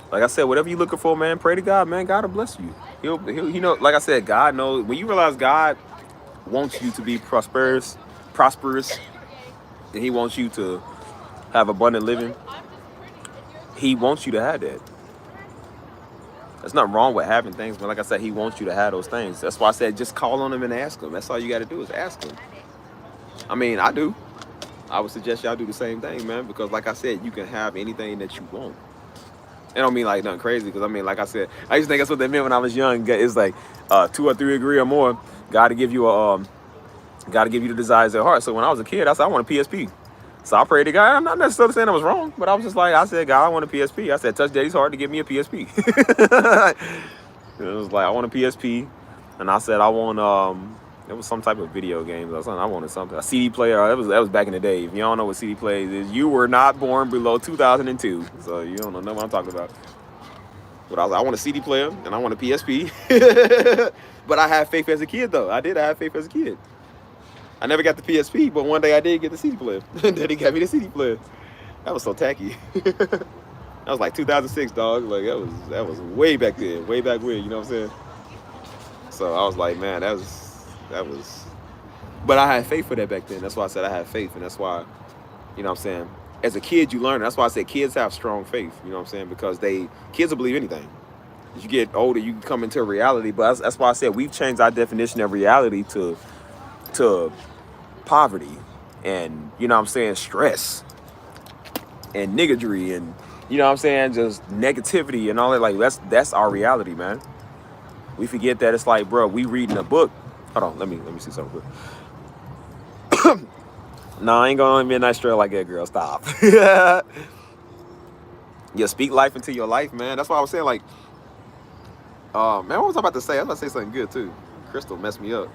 B: Like I said, whatever you're looking for, man, pray to God, man. God will bless you. He'll you know, like I said, God knows. When you realize God wants you to be prosperous, and He wants you to have abundant living, He wants you to have that. There's nothing wrong with having things, but like I said, He wants you to have those things. That's why I said just call on Him and ask Him. That's all you got to do is ask Him. I mean, I do. I would suggest y'all do the same thing, man, because like I said, you can have anything that you want. I don't mean like nothing crazy, because I mean, like I said, I used to think that's what they meant when I was young. It's like 2 or 3 agree or more, God to give you the desires of your heart. So when I was a kid, I said I want a PSP. So I prayed to God. I'm not necessarily saying I was wrong, but I was just like, I said, God, I want a PSP. I said, touch Daddy's heart to give me a PSP. It was like, I want a PSP, and I said I want it was some type of video games or something. I wanted something, a CD player. That was back in the day. If you don't know what CD players is, you were not born below 2002, so you don't know what I'm talking about. But I was like, I want a CD player and I want a PSP. But I had faith as a kid, though. I have faith as a kid. I never got the PSP, but one day I did get the CD player. Daddy got me the CD player. That was so tacky. That was like 2006, dog. Like that was way back then, way back when. You know what I'm saying? So I was like, man, that was. But I had faith for that back then. That's why I said I had faith, and that's why, you know what I'm saying, as a kid you learn. That's why I said kids have strong faith, you know what I'm saying, because kids will believe anything. As you get older, you come into reality. But that's why I said we've changed our definition of reality to poverty and, you know what I'm saying, stress and niggardry and, you know what I'm saying, just negativity and all that. Like that's our reality, man. We forget that it's like, bro, we reading a book. Hold on, let me see something quick. No, I ain't going on midnight straight like that, girl. Stop. You speak life into your life, man. That's why I was saying, like, man, what was I about to say? I was about to say something good too. Crystal messed me up.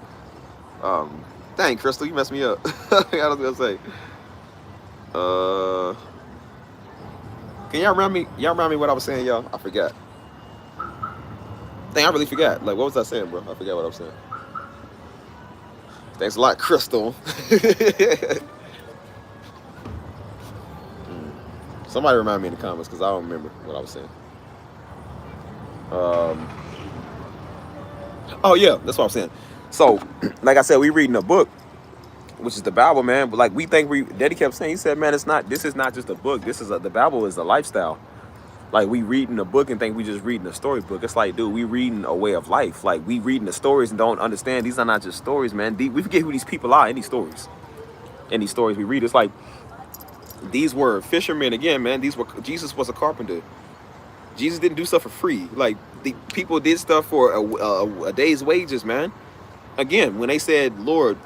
B: Dang, Crystal, you messed me up. I was gonna say. Can y'all remind me what I was saying, y'all? I forgot. Dang, I really forgot. Like, what was I saying, bro? I forgot what I was saying. Thanks a lot, Crystal. Somebody remind me in the comments, because I don't remember what I was saying. Oh, yeah, that's what I'm saying. So, like I said, we reading a book, which is the Bible, man. But like we think Daddy kept saying, he said, man, this is not just a book. The Bible is a lifestyle. Like we reading a book and think we just reading a storybook. It's like, dude, we reading a way of life. Like we reading the stories and don't understand these are not just stories, man. We forget who these people are in these stories. In these stories we read, it's like these were fishermen again, man. Jesus was a carpenter. Jesus didn't do stuff for free. Like the people did stuff for a day's wages, man. Again, when they said, Lord,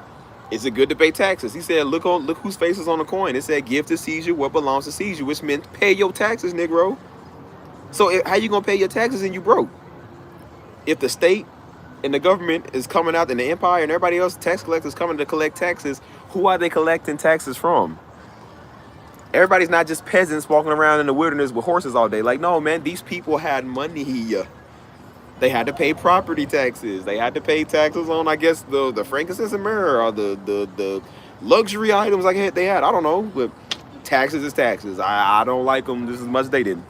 B: is it good to pay taxes? He said, look whose face is on the coin. It said, give to Caesar what belongs to Caesar, which meant pay your taxes, Negro. So how you gonna pay your taxes and you broke? If the state and the government is coming out and the empire and everybody else, tax collectors coming to collect taxes, who are they collecting taxes from? Everybody's not just peasants walking around in the wilderness with horses all day. Like, no, man, these people had money. They had to pay property taxes. They had to pay taxes on, I guess, the frankincense and myrrh, or the luxury items like they had. I don't know, but taxes is taxes. I don't like them just as much as they didn't.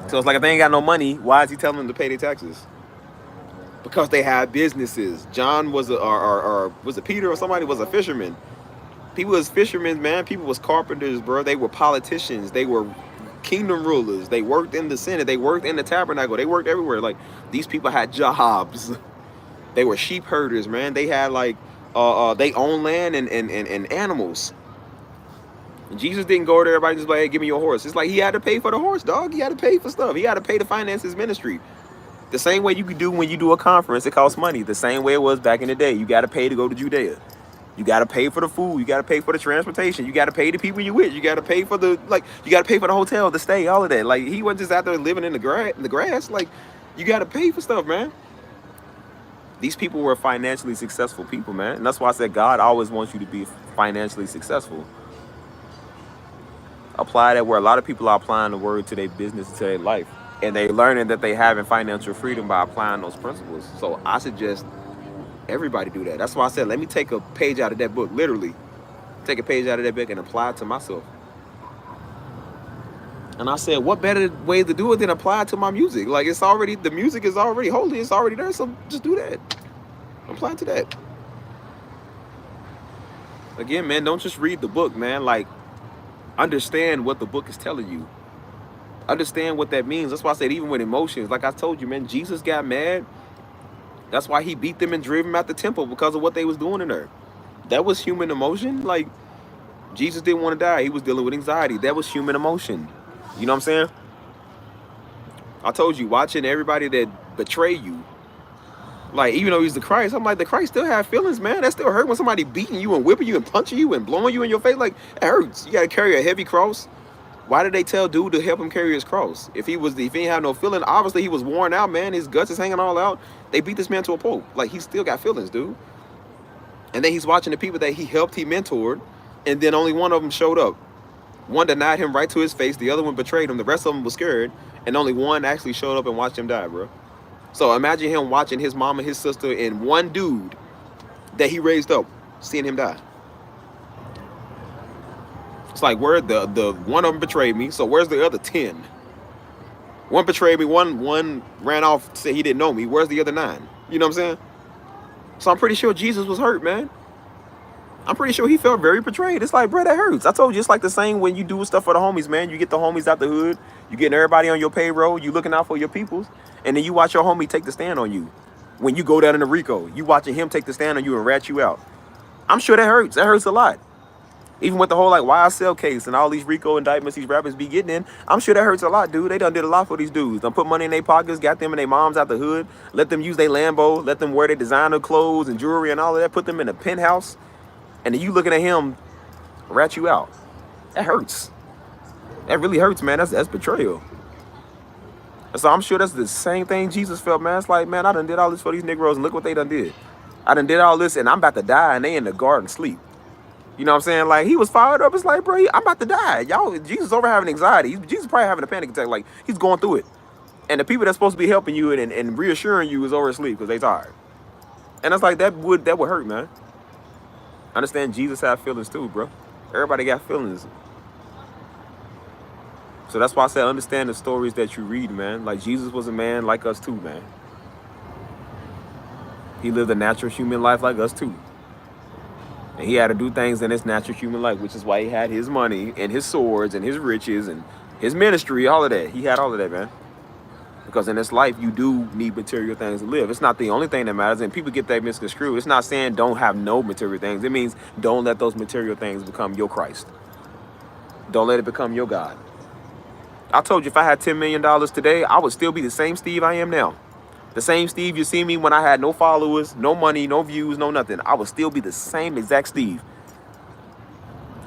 B: So it's like if they ain't got no money, why is he telling them to pay their taxes? Because they had businesses. John was or was it Peter or somebody was a fisherman. People was fishermen, man. People was carpenters, bro. They were politicians. They were kingdom rulers. They worked in the Senate. They worked in the tabernacle. They worked everywhere. Like these people had jobs. They were sheep herders, man. They had like they owned land and animals. And Jesus didn't go to everybody just like, hey, give me your horse. It's like he had to pay for the horse, dog. He had to pay for stuff. He had to pay to finance his ministry. The same way you could do when you do a conference, it costs money. The same way it was back in the day. You got to pay to go to Judea. You got to pay for the food. You got to pay for the transportation. You got to pay the people you with. You got to pay for you got to pay for the hotel, the stay, all of that. Like he wasn't just out there living in the grass. Like you got to pay for stuff, man. These people were financially successful people, man. And that's why I said God always wants you to be financially successful. Apply that where a lot of people are applying the word to their business, to their life. And they're learning that they having financial freedom by applying those principles. So I suggest Everybody do that. That's why I said, let me take a page out of that book, literally. Take a page out of that book and apply it to myself. And I said, what better way to do it than apply it to my music? Like, it's already, the music is already holy. It's already there. So just do that. Apply it to that. Again, man, don't just read the book, man. Like, understand what the book is telling you. Understand what that means. That's why I said, even with emotions, like I told you, man, Jesus got mad. That's why he beat them and drove them out the temple, because of what they was doing in there. That was human emotion. Like, Jesus didn't want to die. He was dealing with anxiety. That was human emotion. You know what I'm saying? I told you, watching everybody that betray you, like, even though he's the Christ, I'm like, the Christ still have feelings, man. That still hurt when somebody beating you and whipping you and punching you and blowing you in your face. Like, it hurts. You got to carry a heavy cross. Why did they tell dude to help him carry his cross? If he ain't have no feeling, obviously he was worn out, man. His guts is hanging all out. They beat this man to a pulp. Like, he still got feelings, dude. And then he's watching the people that he helped, he mentored, and then only one of them showed up. One denied him right to his face. The other one betrayed him. The rest of them was scared, and only one actually showed up and watched him die, bro. So imagine him watching his mom and his sister and one dude that he raised up, seeing him die. It's like, where the one of them betrayed me, so where's the other 10? One betrayed me, one ran off, said he didn't know me. Where's the other 9? You know what I'm saying? So I'm pretty sure Jesus was hurt, man. I'm pretty sure he felt very betrayed. It's like, bro, that hurts. I told you, it's like the same when you do stuff for the homies, man. You get the homies out the hood. You getting everybody on your payroll. You looking out for your peoples. And then you watch your homie take the stand on you. When you go down into Rico, you watching him take the stand on you and rat you out. I'm sure that hurts. That hurts a lot. Even with the whole, like, YSL case and all these Rico indictments these rappers be getting in, I'm sure that hurts a lot, dude. They done did a lot for these dudes. Done put money in their pockets, got them and their moms out the hood, let them use their Lambo, let them wear their designer clothes and jewelry and all of that, put them in a penthouse. And then you looking at him rat you out. That hurts. That really hurts, man. That's betrayal. And so I'm sure that's the same thing Jesus felt, man. It's like, man, I done did all this for these Negroes and look what they done did. I done did all this and I'm about to die and they in the garden sleep. You know what I'm saying? Like, he was fired up. It's like, bro, I'm about to die. Y'all, Jesus over having anxiety. Jesus probably having a panic attack. Like, he's going through it. And the people that's supposed to be helping you and reassuring you is over asleep because they tired. And it's like, that would hurt, man. I understand Jesus have feelings too, bro. Everybody got feelings. So that's why I said, understand the stories that you read, man. Like, Jesus was a man like us too, man. He lived a natural human life like us too. And he had to do things in his natural human life, which is why he had his money and his swords and his riches and his ministry, all of that. He had all of that, man. Because in this life, you do need material things to live. It's not the only thing that matters, and people get that misconstrued. It's not saying don't have no material things. It means don't let those material things become your Christ. Don't let it become your God. I told you, if I had $10 million today, I would still be the same Steve I am now. The same Steve you see me when I had no followers, no money, no views, no nothing. I would still be the same exact Steve.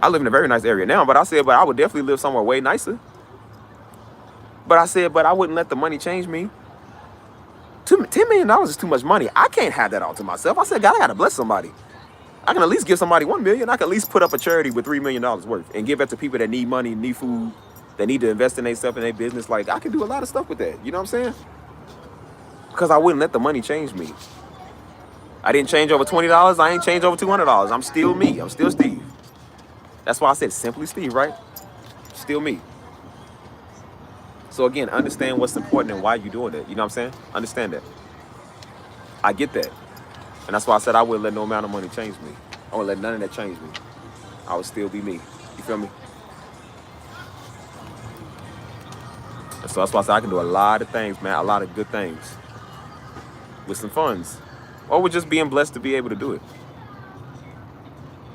B: I live in a very nice area now, but I would definitely live somewhere way nicer. But I said, but I wouldn't let the money change me. $10 million is too much money. I can't have that all to myself. I said, God, I got to bless somebody. I can at least give somebody $1 million. I can at least put up a charity with $3 million worth and give it to people that need money, need food, that need to invest in their stuff, in their business. Like, I can do a lot of stuff with that. You know what I'm saying? Because I wouldn't let the money change me. I didn't change over $20. I ain't changed over $200. I'm still me. I'm still Steve. That's why I said simply Steve, right? Still me. So again, understand what's important and why you're doing it. You know what I'm saying? Understand that. I get that. And that's why I said I wouldn't let no amount of money change me. I wouldn't let none of that change me. I would still be me. You feel me? And so that's why I said I can do a lot of things, man. A lot of good things. With some funds. Or with just being blessed to be able to do it.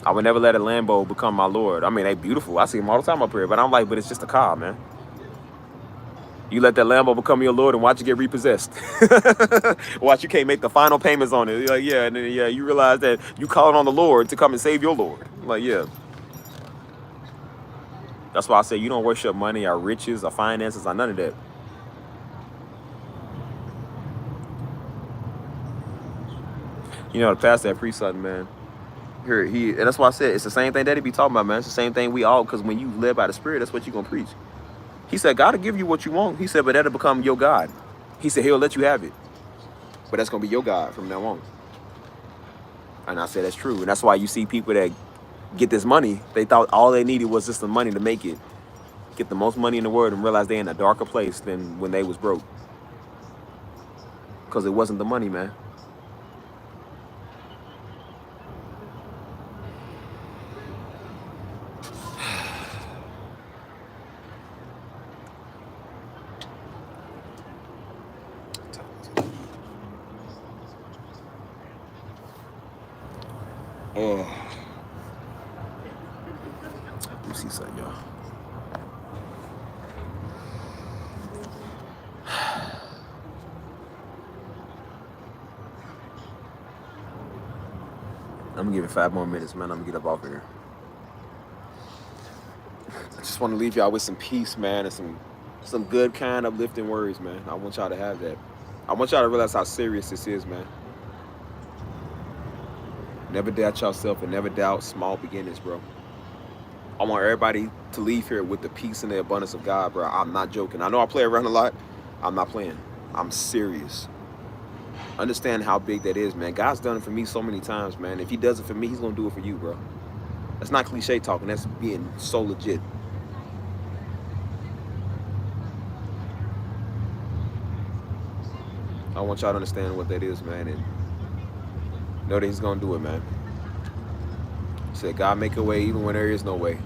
B: I would never let a Lambo become my Lord. I mean, they beautiful. I see them all the time up here. But I'm like, but it's just a car, man. You let that Lambo become your Lord and watch it get repossessed. Watch you can't make the final payments on it. You're like, yeah, and then, yeah, you realize that you calling on the Lord to come and save your Lord. I'm like, yeah. That's why I say you don't worship money or riches or finances or none of that. You know, the pastor at Priest Sutton, man. And that's why I said it's the same thing that he be talking about, man. It's the same thing we all, because when you live by the Spirit, that's what you're going to preach. He said, God will give you what you want. He said, but that'll become your God. He said, he'll let you have it. But that's going to be your God from now on. And I said, that's true. And that's why you see people that get this money, they thought all they needed was just the money to make it. Get the most money in the world and realize they're in a darker place than when they was broke. Because it wasn't the money, man. Let me see something, y'all. I'm gonna give it 5 more minutes, man. I'm gonna get up off here. I just want to leave y'all with some peace, man, and some good, kind, uplifting words, man. I want y'all to have that. I want y'all to realize how serious this is, man. Never doubt yourself and never doubt small beginnings, bro. I want everybody to leave here with the peace and the abundance of God, bro. I'm not joking. I know I play around a lot. I'm not playing. I'm serious. Understand how big that is, man. God's done it for me so many times, man. If he does it for me, he's going to do it for you, bro. That's not cliche talking. That's being so legit. I want y'all to understand what that is, man, and know that he's going to do it, man. He said, God make a way even when there is no way.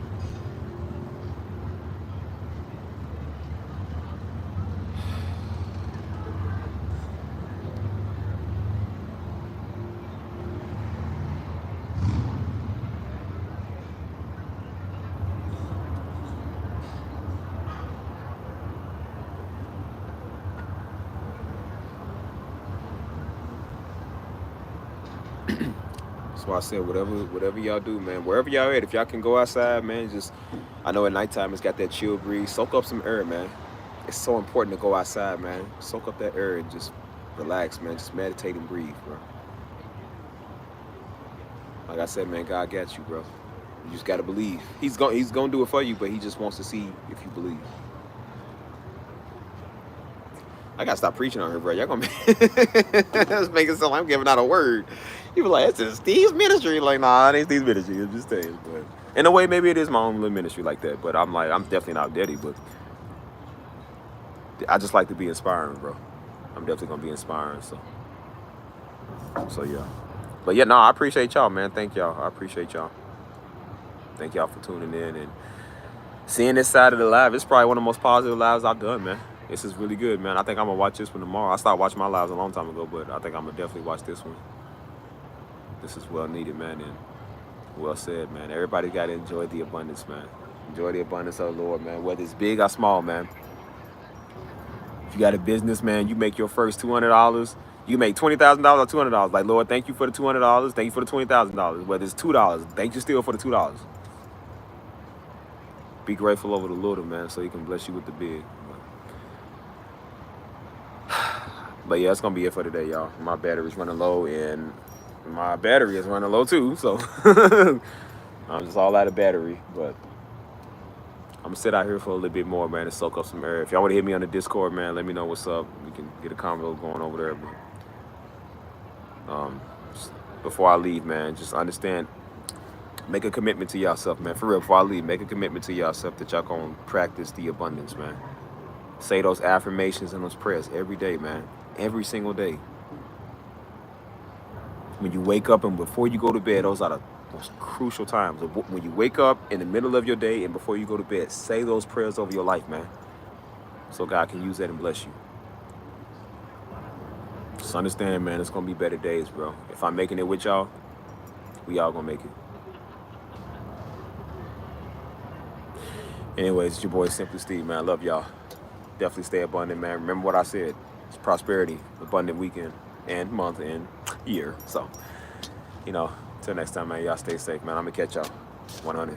B: That's why I said whatever y'all do, man, wherever y'all at, if y'all can go outside, man, just, I know at nighttime it's got that chill breeze. Soak up some air, man. It's so important to go outside, man. Soak up that air and just relax, man. Just meditate and breathe, bro. Like I said, man, God got you, bro. You just gotta believe. He's gonna do it for you, but he just wants to see if you believe. I gotta stop preaching on her, bro. Y'all gonna that's making it sound like I'm giving out a word. People like, it's just Steve's ministry. Like, nah, it ain't Steve's ministry. It's just Steve's. But in a way, maybe it is my own little ministry like that. But I'm definitely not daddy. But I just like to be inspiring, bro. I'm definitely gonna be inspiring. So yeah. But yeah, no, I appreciate y'all, man. Thank y'all. I appreciate y'all. Thank y'all for tuning in and seeing this side of the live. It's probably one of the most positive lives I've done, man. This is really good, man. I think I'm gonna watch this one tomorrow. I started watching my lives a long time ago, but I think I'm gonna definitely watch this one. This is well needed, man, and well said, man. Everybody gotta enjoy the abundance, man. Enjoy the abundance of the Lord, man. Whether it's big or small, man. If you got a business, man, you make your first $200. You make $20,000 or $200. Like, Lord, thank you for the $200. Thank you for the $20,000. Whether it's $2, thank you still for the $2. Be grateful over the little, man, so he can bless you with the big. But yeah, that's gonna be it for today, y'all. My battery's running low, and my battery is running low too, so I'm just all out of battery. But I'm gonna sit out here for a little bit more, man, and soak up some air. If y'all want to hit me on the Discord, man, let me know what's up. We can get a convo going over there. But before I leave, man, just understand, make a commitment to yourself, man. For real, before I leave, make a commitment to yourself that y'all gonna practice the abundance, man. Say those affirmations and those prayers every day, man. Every single day. When you wake up and before you go to bed, those are the most crucial times. When you wake up in the middle of your day and before you go to bed, say those prayers over your life, man. So God can use that and bless you. Just understand, man, it's going to be better days, bro. If I'm making it with y'all, we all going to make it. Anyways, it's your boy Simply Steve, man. I love y'all. Definitely stay abundant, man. Remember what I said. It's prosperity, abundant weekend and month and year. So, until next time, man, y'all stay safe, man. I'm going to catch y'all. 100.